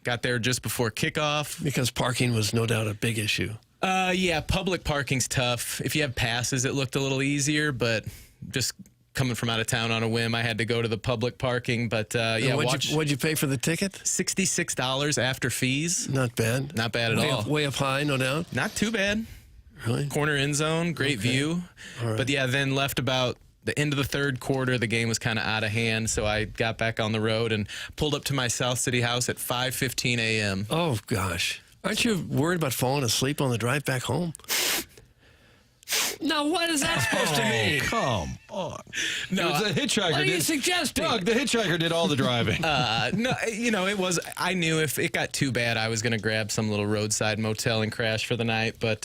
Got there just before kickoff. Because parking was no doubt a big issue. Yeah, public parking's tough. If you have passes, it looked a little easier. But just coming from out of town on a whim, I had to go to the public parking. But yeah, what'd you pay for the ticket? $66 after fees. Not bad. Not bad at all. Way up high, no doubt. Not too bad. Really? Corner end zone, great view. All right. But yeah, then left about the end of the third quarter. The game was kind of out of hand, so I got back on the road and pulled up to my South City house at 5:15 a.m. Oh gosh, aren't you worried about falling asleep on the drive back home? Now, what is that supposed to mean? Come on. No, the hitchhiker. What are you suggesting? Doug, the hitchhiker did all the driving. No, it was. I knew if it got too bad, I was going to grab some little roadside motel and crash for the night. But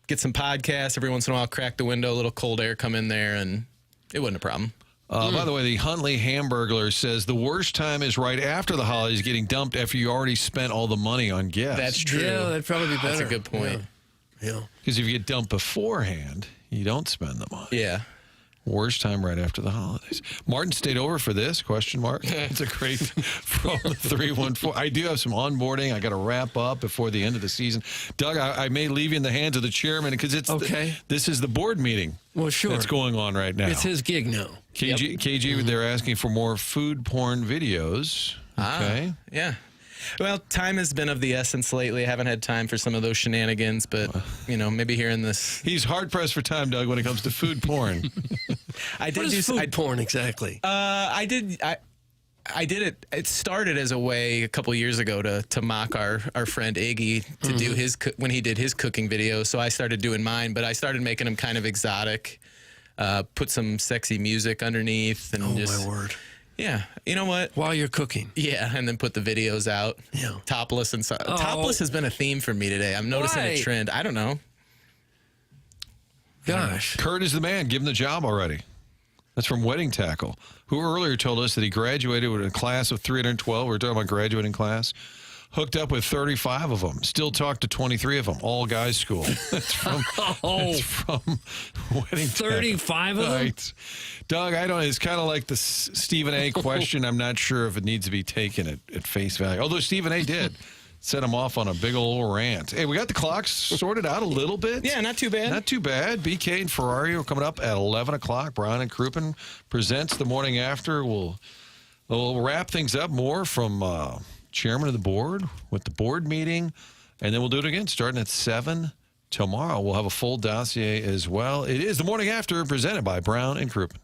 get some podcasts every once in a while. Crack the window, a little cold air come in there, and it wasn't a problem. By the way, the Huntley Hamburglar says the worst time is right after the holidays, getting dumped after you already spent all the money on gifts. That's true. Yeah, that'd probably be better. That's a good point. Yeah. Because if you get dumped beforehand, you don't spend the money. Yeah. Worst time right after the holidays. Martin stayed over for this, question mark. It's a great from the 314. I do have some onboarding I got to wrap up before the end of the season. Doug, I may leave you in the hands of the chairman because it's okay. This is the board meeting. Well, sure. That's going on right now. It's his gig now. KG, they're asking for more food porn videos. Okay. Yeah. Well, time has been of the essence lately. I haven't had time for some of those shenanigans, but, maybe hearing this. He's hard-pressed for time, Doug, when it comes to food porn. What is food porn exactly? I did it. It started as a way a couple years ago to mock our friend Iggy to do his when he did his cooking video. So I started doing mine, but I started making them kind of exotic. Put some sexy music underneath, and my word. Yeah, you know what? While you're cooking. Yeah, and then put the videos out. Yeah. Topless and topless has been a theme for me today. I'm noticing a trend. I don't know. Gosh. Kurt is the man. Give him the job already. That's from Wedding Tackle, who earlier told us that he graduated with a class of 312. We're talking about graduating class. Hooked up with 35 of them. Still talk to 23 of them. All guys school. That's from, that's from Wedding 35 of them? Right. Doug, I don't. It's kind of like the Stephen A. question. I'm not sure if it needs to be taken at face value. Although Stephen A. did set him off on a big old rant. Hey, we got the clocks sorted out a little bit. Yeah, not too bad. Not too bad. BK and Ferrari are coming up at 11 o'clock. Brown and Crouppen presents the morning after. We'll wrap things up more from chairman of the board with the board meeting, and then we'll do it again starting at 7 tomorrow. We'll have a full dossier as well. It is the morning after presented by Brown and Crouppen.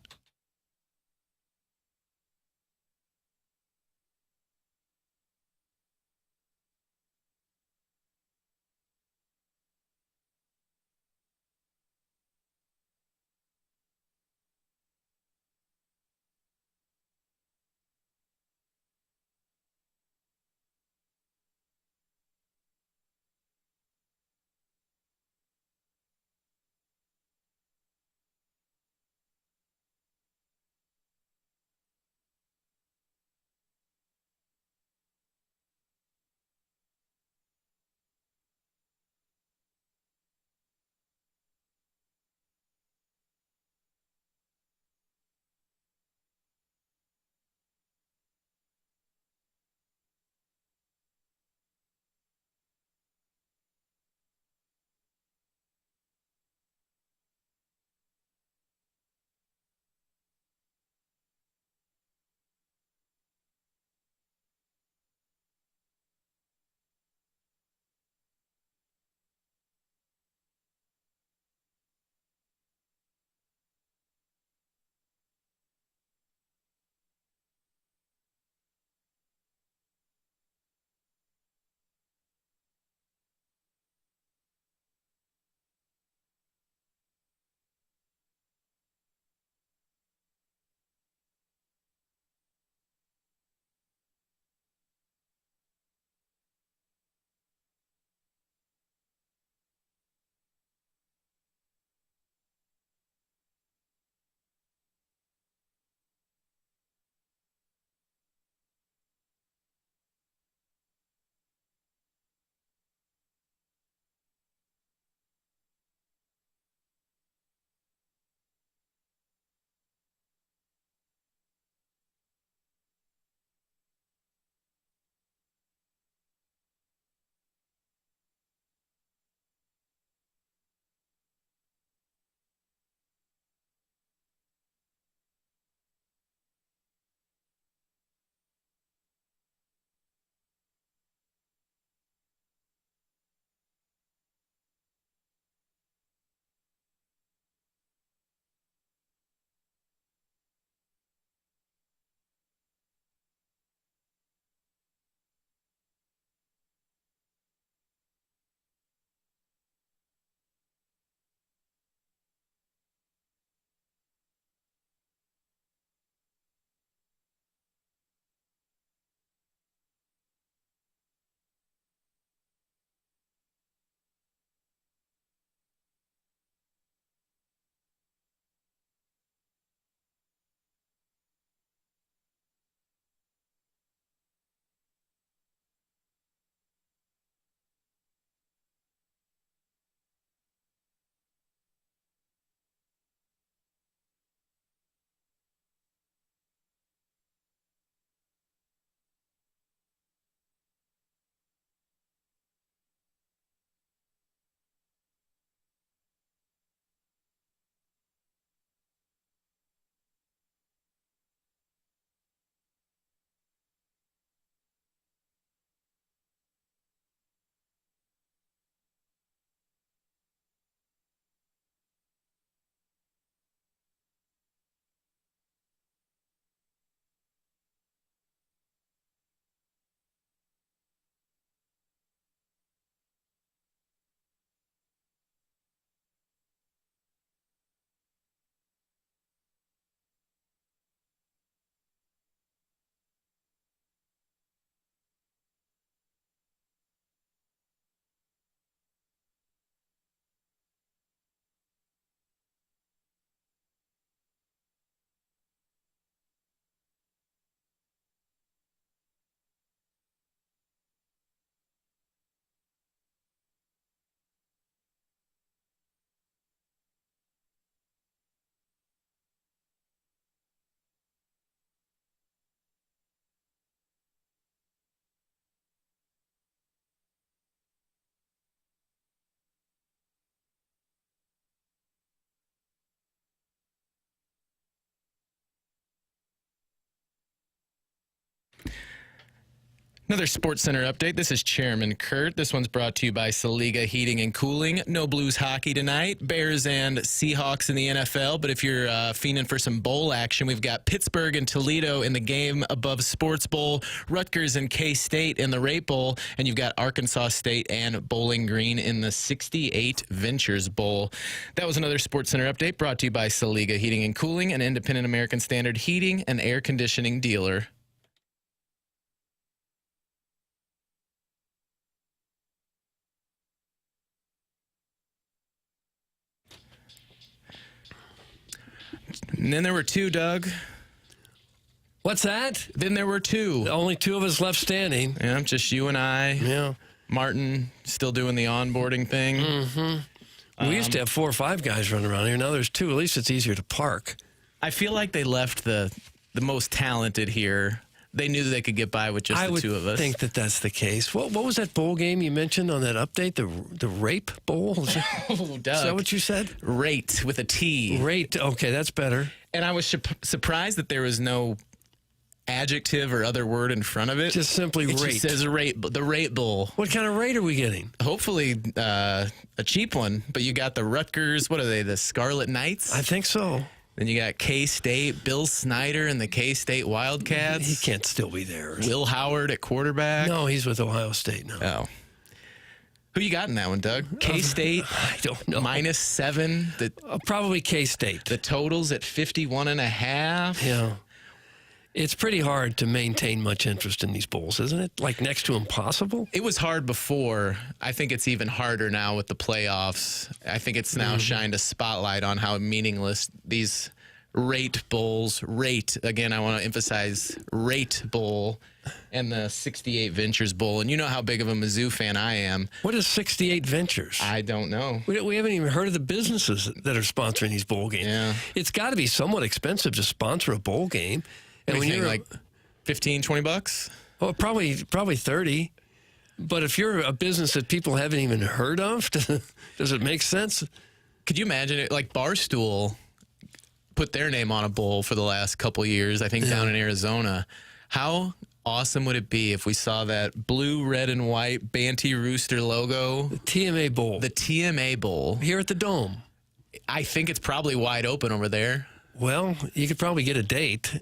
Another Sports Center update. This is Chairman Kurt. This one's brought to you by Saliga Heating and Cooling. No Blues hockey tonight. Bears and Seahawks in the NFL. But if you're fiending for some bowl action, we've got Pittsburgh and Toledo in the game above Sports Bowl, Rutgers and K-State in the Rate Bowl, and you've got Arkansas State and Bowling Green in the 68 Ventures Bowl. That was another Sports Center update brought to you by Saliga Heating and Cooling, an independent American Standard heating and air conditioning dealer. And then there were two, Doug. What's that? Then there were two. Only two of us left standing. Yeah, just you and I. Yeah. Martin still doing the onboarding thing. Mm-hmm. We used to have 4 or 5 guys running around here. Now there's 2. At least it's easier to park. I feel like they left the most talented here. They knew they could get by with just the two of us. I would think that that's the case. What was that bowl game you mentioned on that update? The Rape Bowl? Oh, Doug. Is that what you said? Rate with a T. Rate. Okay, that's better. And I was surprised that there was no adjective or other word in front of it. Just simply it rate. Just says rate, the Rate Bowl. What kind of rate are we getting? Hopefully a cheap one. But you got the Rutgers. What are they? The Scarlet Knights? I think so. Then you got K-State, Bill Snyder and the K-State Wildcats. He can't still be there. Will Howard at quarterback. No, he's with Ohio State now. Oh. Who you got in that one, Doug? K-State? I don't know. -7. Probably K-State. The total's at 51.5. Yeah. It's pretty hard to maintain much interest in these bowls, isn't it? Like next to impossible? It was hard before. I think it's even harder now with the playoffs. I think it's now shined a spotlight on how meaningless these rate bowls, again, I want to emphasize Rate Bowl and the 68 Ventures Bowl. And you know how big of a Mizzou fan I am. What is 68 Ventures? I don't know. We haven't even heard of the businesses that are sponsoring these bowl games. Yeah. It's got to be somewhat expensive to sponsor a bowl game. And when you're like $15-20? Oh, probably 30. But if you're a business that people haven't even heard of, does it make sense? Could you imagine it? Like Barstool put their name on a bowl for the last couple years, I think down in Arizona. How awesome would it be if we saw that blue, red, and white Banty Rooster logo? The TMA Bowl. The TMA Bowl. Here at the Dome. I think it's probably wide open over there. Well, you could probably get a date,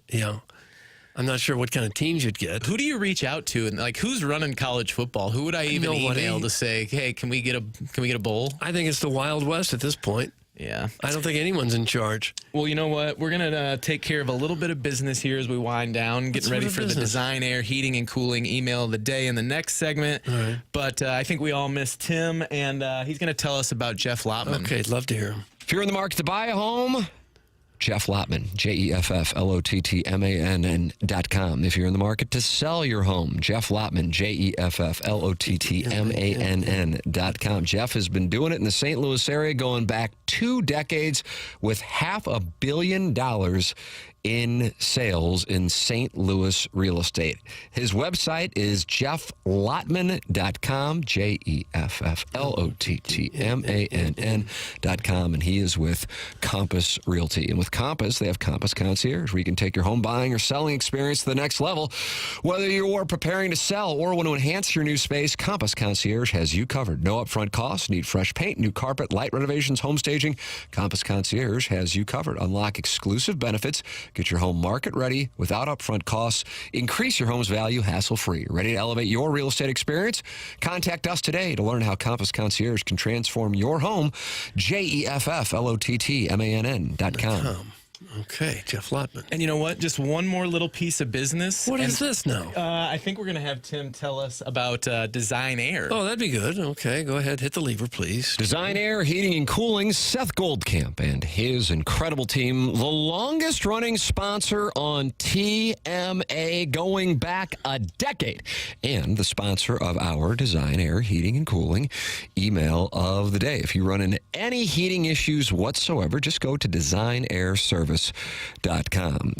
I'm not sure what kind of teams you'd get. Who do you reach out to, and like who's running college football? Who would I even email to say, "Hey, can we get a bowl?" I think it's the Wild West at this point. Yeah, I don't think anyone's in charge. Well, you know what? We're gonna take care of a little bit of business here as we wind down, getting ready for the Design Air Heating and Cooling email of the day in the next segment. All right. But I think we all missed Tim, and he's gonna tell us about Jeff Lotman. Okay, I'd love to hear him. If you're in the market to buy a home, Jeff Lotman, JEFFLOTTMANN.com. If you're in the market to sell your home, Jeff Lotman, JEFFLOTTMANN.com. Jeff has been doing it in the St. Louis area going back 2 decades with $500 million in sales in St. Louis real estate. His website is jefflotman.com, JEFFLOTTMANN.com, and he is with Compass Realty. And with Compass, they have Compass Concierge, where you can take your home buying or selling experience to the next level. Whether you're preparing to sell or want to enhance your new space, Compass Concierge has you covered. No upfront costs, need fresh paint, new carpet, light renovations, home staging. Compass Concierge has you covered. Unlock exclusive benefits. Get your home market ready without upfront costs. Increase your home's value hassle-free. Ready to elevate your real estate experience? Contact us today to learn how Compass Concierge can transform your home. JEFFLOTTMANN.com. Okay, Jeff Lotman. And you know what? Just one more little piece of business. What is this now? I think we're going to have Tim tell us about Design Air. Oh, that'd be good. Okay, go ahead. Hit the lever, please. Design Air Heating and Cooling, Seth Goldcamp and his incredible team, the longest-running sponsor on TMA going back a decade, and the sponsor of our Design Air Heating and Cooling email of the day. If you run into any heating issues whatsoever, just go to designairservice.com.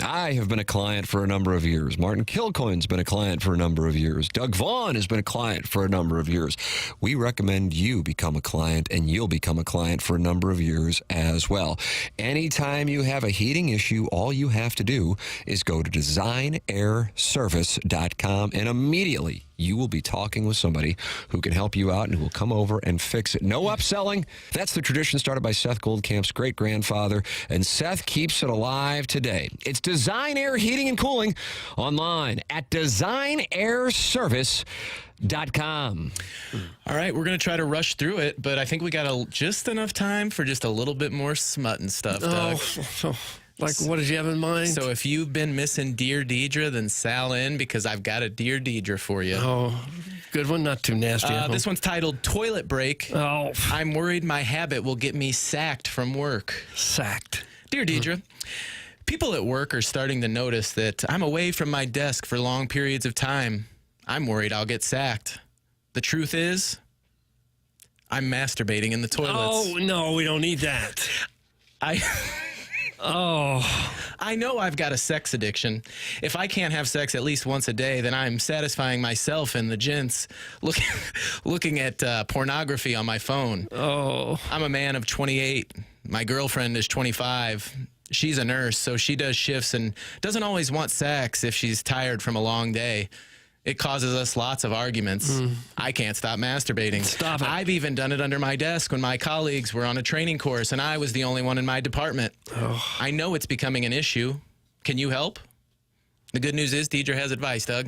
I have been a client for a number of years. Martin Kilcoyne's been a client for a number of years. Doug Vaughn has been a client for a number of years. We recommend you become a client, and you'll become a client for a number of years as well. Anytime you have a heating issue, all you have to do is go to designairservice.com, and immediately you will be talking with somebody who can help you out and who will come over and fix it. No upselling. That's the tradition started by Seth Goldcamp's great-grandfather, and Seth keeps it alive today. It's Design Air Heating and Cooling online at designairservice.com. All right, we're going to try to rush through it, but I think we got just enough time for just a little bit more smut and stuff, Doug. Like, what did you have in mind? So if you've been missing Dear Deidre, then sal in because I've got a Dear Deidre for you. Oh, good one. Not too nasty. This one's titled Toilet Break. Oh. I'm worried my habit will get me sacked from work. Sacked. Dear Deidre, people at work are starting to notice that I'm away from my desk for long periods of time. I'm worried I'll get sacked. The truth is, I'm masturbating in the toilets. Oh, no, we don't need that. I know I've got a sex addiction. If I can't have sex at least once a day, then I'm satisfying myself and the gents looking at pornography on my phone. Oh. I'm a man of 28. My girlfriend is 25. She's a nurse, so she does shifts and doesn't always want sex if she's tired from a long day. It causes us lots of arguments. I can't stop masturbating. Stop it. I've even done it under my desk when my colleagues were on a training course and I was the only one in my department. Oh. I know it's becoming an issue. Can you help? The good news is Deidre has advice, Doug.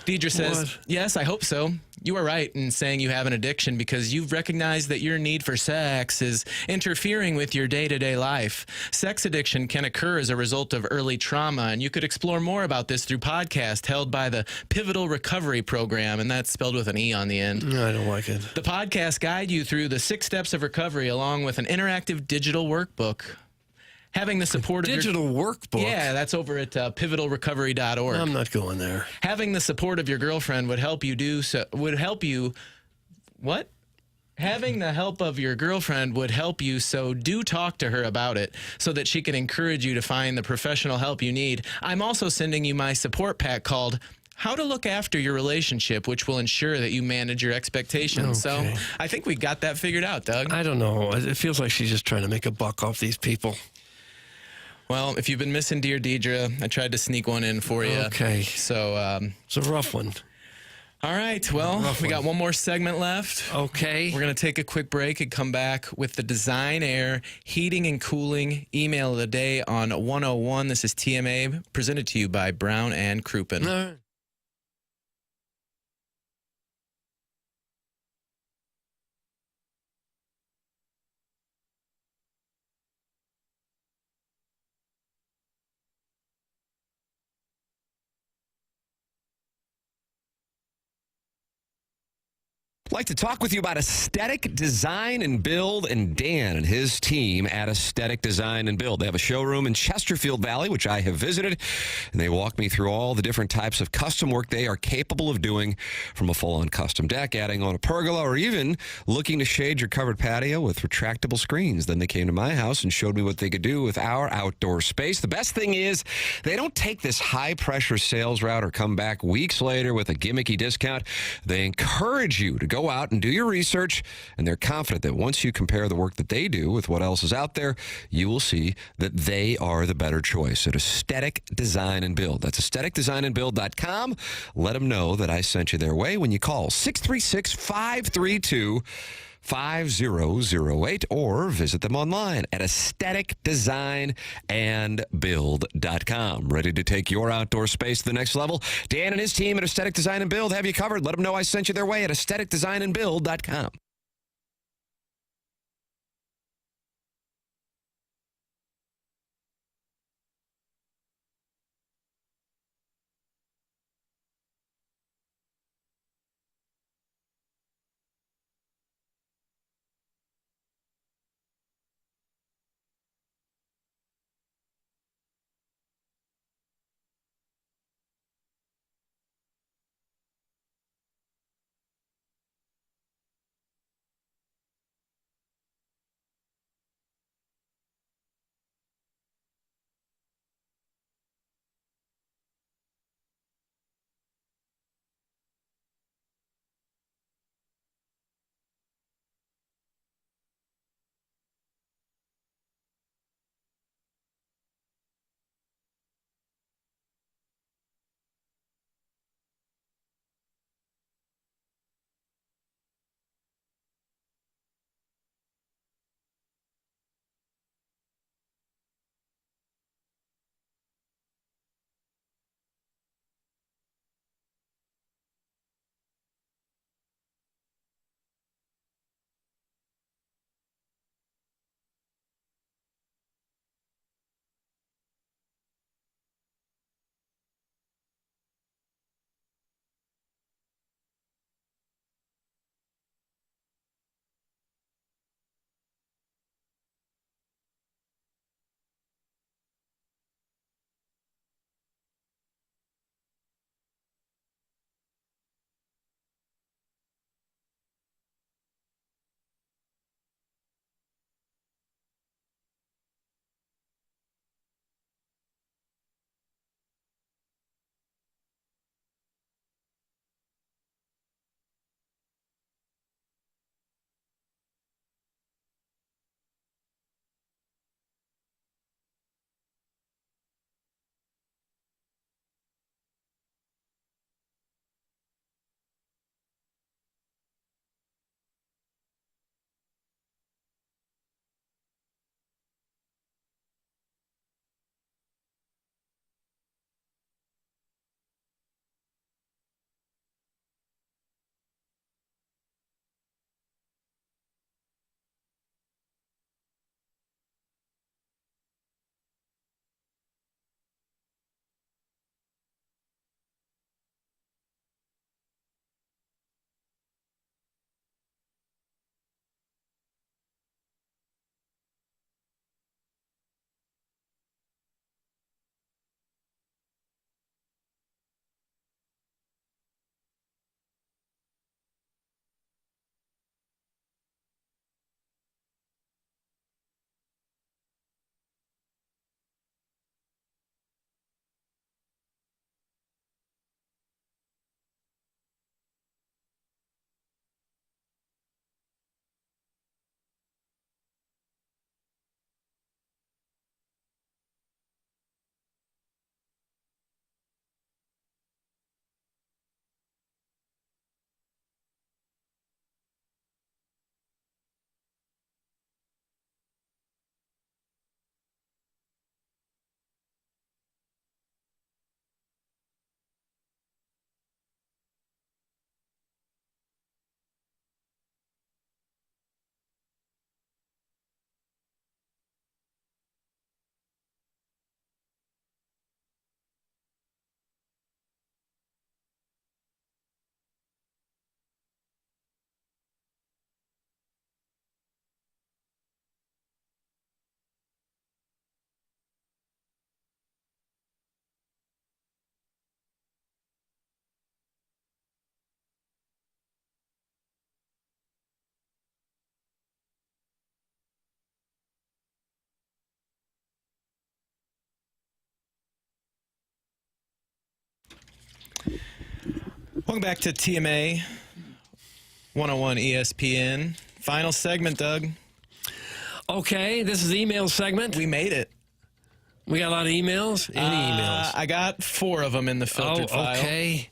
Deidre says, yes, I hope so. You are right in saying you have an addiction because you've recognized that your need for sex is interfering with your day-to-day life. Sex addiction can occur as a result of early trauma, and you could explore more about this through podcast held by the Pivotal Recovery Program, and that's spelled with an E on the end. No, I don't like it. The podcast guide you through the 6 steps of recovery along with an interactive digital workbook. Having the support of digital workbook. Yeah, that's over at pivotalrecovery.org. I'm not going there. Having the support of your girlfriend would help you do so. Would help you. What? Having the help of your girlfriend would help you, so do talk to her about it so that she can encourage you to find the professional help you need. I'm also sending you my support pack called How to Look After Your Relationship, which will ensure that you manage your expectations. Okay. So I think we got that figured out, Doug. I don't know. It feels like she's just trying to make a buck off these people. Well, if you've been missing Dear Deidre, I tried to sneak one in for you. Okay. So it's a rough one. All right. Well, we got one more segment left. Okay. We're going to take a quick break and come back with the Design Air Heating and Cooling email of the day on 101. This is TMA, presented to you by Brown and Crouppen. All right. I'd like to talk with you about aesthetic design and build, and Dan and his team at Aesthetic Design and Build. They have a showroom in Chesterfield Valley, which I have visited, and they walk me through all the different types of custom work they are capable of doing, from a full-on custom deck, adding on a pergola, or even looking to shade your covered patio with retractable screens. Then they came to my house and showed me what they could do with our outdoor space. The best thing is they don't take this high-pressure sales route or come back weeks later with a gimmicky discount. They encourage you to go out and do your research, and they're confident that once you compare the work that they do with what else is out there, you will see that they are the better choice at Aesthetic Design and Build. That's aestheticdesignandbuild.com. Let them know that I sent you their way when you call 636-532-5008 or visit them online at aestheticdesignandbuild.com. Ready to take your outdoor space to the next level? Dan and his team at Aesthetic Design and Build have you covered. Let them know I sent you their way at aestheticdesignandbuild.com. Welcome back to TMA 101 ESPN. Final segment, Doug. Okay, this is the email segment. We made it. We got a lot of emails? Any emails? I got 4 of them in the filtered file. Okay.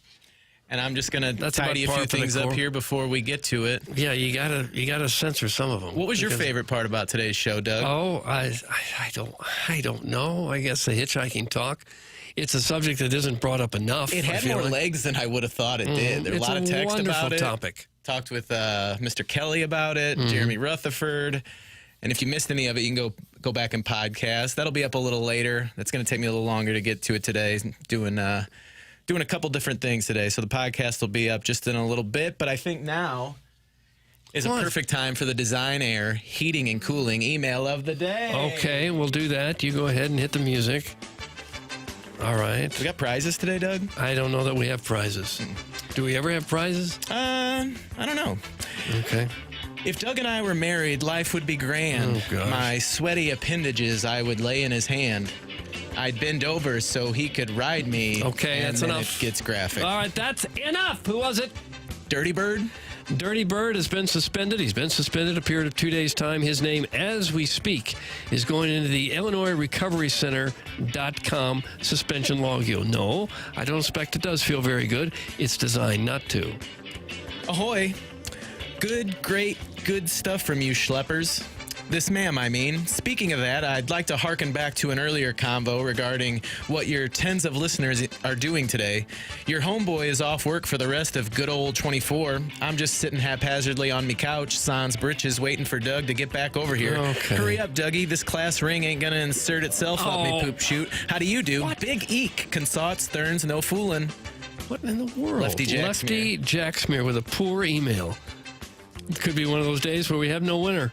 And I'm just going to tidy a few things up here before we get to it. Yeah, you gotta censor some of them. What was your favorite part about today's show, Doug? Oh, I don't know. I guess the hitchhiking talk. It's a subject that isn't brought up enough. It had more legs than I would have thought it did. There were a lot of text about it. Topic. Talked with Mr. Kelly about it, Jeremy Rutherford. And if you missed any of it, you can go back and podcast. That'll be up a little later. That's going to take me a little longer to get to it today. Doing a couple different things today. So the podcast will be up just in a little bit. But I think now is a perfect time for the Design Air Heating and Cooling email of the day. Okay, we'll do that. You go ahead and hit the music. All right. We got prizes today, Doug? I don't know that we have prizes. Do we ever have prizes? I don't know. Okay. If Doug and I were married, life would be grand. Oh, gosh. My sweaty appendages I would lay in his hand. I'd bend over so he could ride me. Okay, and that's then enough. It gets graphic. All right, that's enough. Who was it? Dirty Bird? Dirty Bird has been suspended. He's been suspended a period of 2 days' time. His name, as we speak, is going into the Illinois Recovery Center.com suspension log. No, I don't expect it does feel very good. It's designed not to. Ahoy. Great stuff from you schleppers. This ma'am, I mean. Speaking of that, I'd like to harken back to an earlier convo regarding what your tens of listeners are doing today. Your homeboy is off work for the rest of good old 24. I'm just sitting haphazardly on me couch, sans britches, waiting for Doug to get back over here. Okay. Hurry up, Dougie. This class ring ain't gonna insert itself up me poop shoot. How do you do? What? Big eek. Consauts, Therns, no foolin'. What in the world? Lefty Jack Smear with a poor email. It could be one of those days where we have no winner.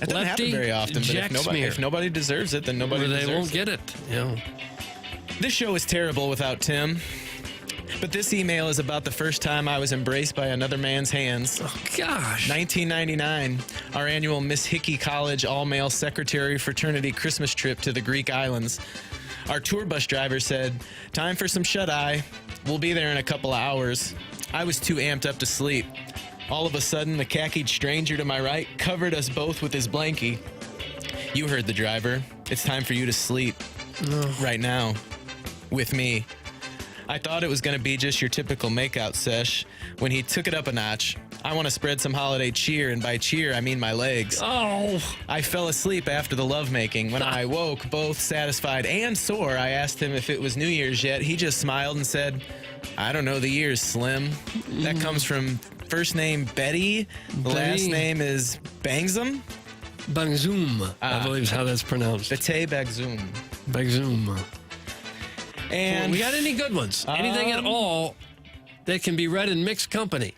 That doesn't happen very often, but if nobody deserves it, then nobody deserves it. They won't get it. Yeah. This show is terrible without Tim. But this email is about the first time I was embraced by another man's hands. Oh, gosh. 1999, our annual Miss Hickey College all-male secretary fraternity Christmas trip to the Greek islands. Our tour bus driver said, "Time for some shut-eye. We'll be there in a couple of hours." I was too amped up to sleep. All of a sudden, the khakied stranger to my right covered us both with his blankie. You heard the driver. It's time for you to sleep. Right now. With me. I thought it was going to be just your typical makeout sesh. When he took it up a notch, I want to spread some holiday cheer, and by cheer, I mean my legs. Oh. I fell asleep after the lovemaking. When I woke, both satisfied and sore, I asked him if it was New Year's yet. He just smiled and said, "I don't know the years, Slim." That comes from first name Betty. The last name is Bangzum? Bangzoom, I believe is how that's pronounced. Bete Bagzoom. Bagzoom. And we got any good ones? Anything at all that can be read in mixed company?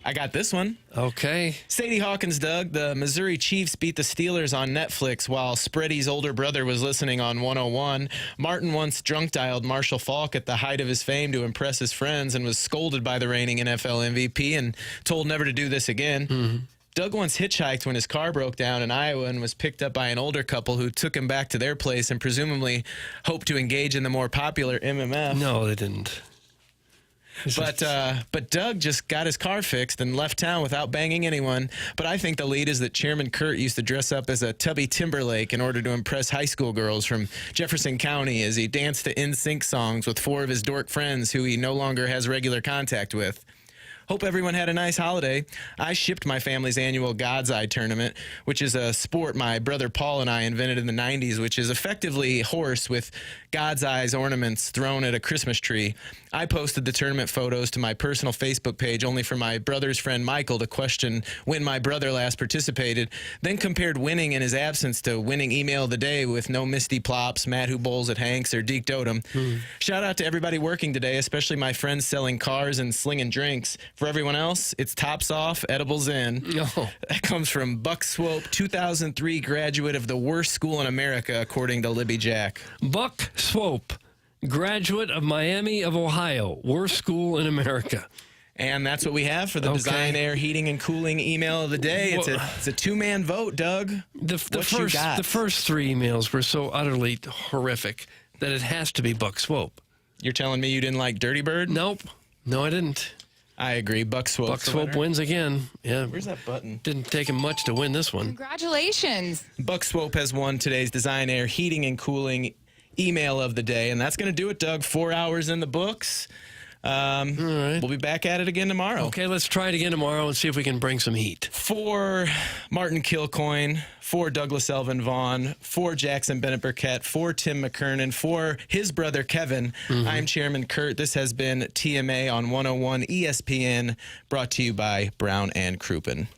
I got this one. Okay. Sadie Hawkins, Doug. The Missouri Chiefs beat the Steelers on Netflix while Spready's older brother was listening on 101. Martin once drunk-dialed Marshall Faulk at the height of his fame to impress his friends and was scolded by the reigning NFL MVP and told never to do this again. Mm-hmm. Doug once hitchhiked when his car broke down in Iowa and was picked up by an older couple who took him back to their place and presumably hoped to engage in the more popular MMF. No, they didn't. But Doug just got his car fixed and left town without banging anyone. But I think the lead is that Chairman Kurt used to dress up as a Tubby Timberlake in order to impress high school girls from Jefferson County as he danced to NSYNC songs with 4 of his dork friends who he no longer has regular contact with. Hope everyone had a nice holiday. I shipped my family's annual God's Eye tournament, which is a sport my brother Paul and I invented in the 90s, which is effectively horse with God's Eyes ornaments thrown at a Christmas tree. I posted the tournament photos to my personal Facebook page only for my brother's friend Michael to question when my brother last participated, then compared winning in his absence to winning email of the day with no Misty Plops, Matt Who Bowls at Hank's, or Deke Dotem. Shout out to everybody working today, especially my friends selling cars and slinging drinks. For everyone else, it's tops off, edibles in. Oh. That comes from Buck Swope, 2003 graduate of the worst school in America, according to Libby Jack. Buck Swope, graduate of Miami of Ohio, worst school in America. And that's what we have for the Design Air Heating and Cooling email of the day. It's a 2-man vote, Doug. The first 3 emails were so utterly horrific that it has to be Buck Swope. You're telling me you didn't like Dirty Bird? Nope. No, I didn't. I agree. Buck Swope. Buck Swope wins again. Yeah. Where's that button? Didn't take him much to win this one. Congratulations. Buck Swope has won today's Design Air Heating and Cooling email of the day. And that's going to do it, Doug. 4 hours in the books. All right. We'll be back at it again tomorrow. Okay, let's try it again tomorrow and see if we can bring some heat. For Martin Kilcoyne, for Douglas Elvin Vaughn, for Jackson Burkett, for Tim McKernan, for his brother Kevin, I'm Chairman Kurt. This has been TMA on 101 ESPN, brought to you by Brown and Crouppen.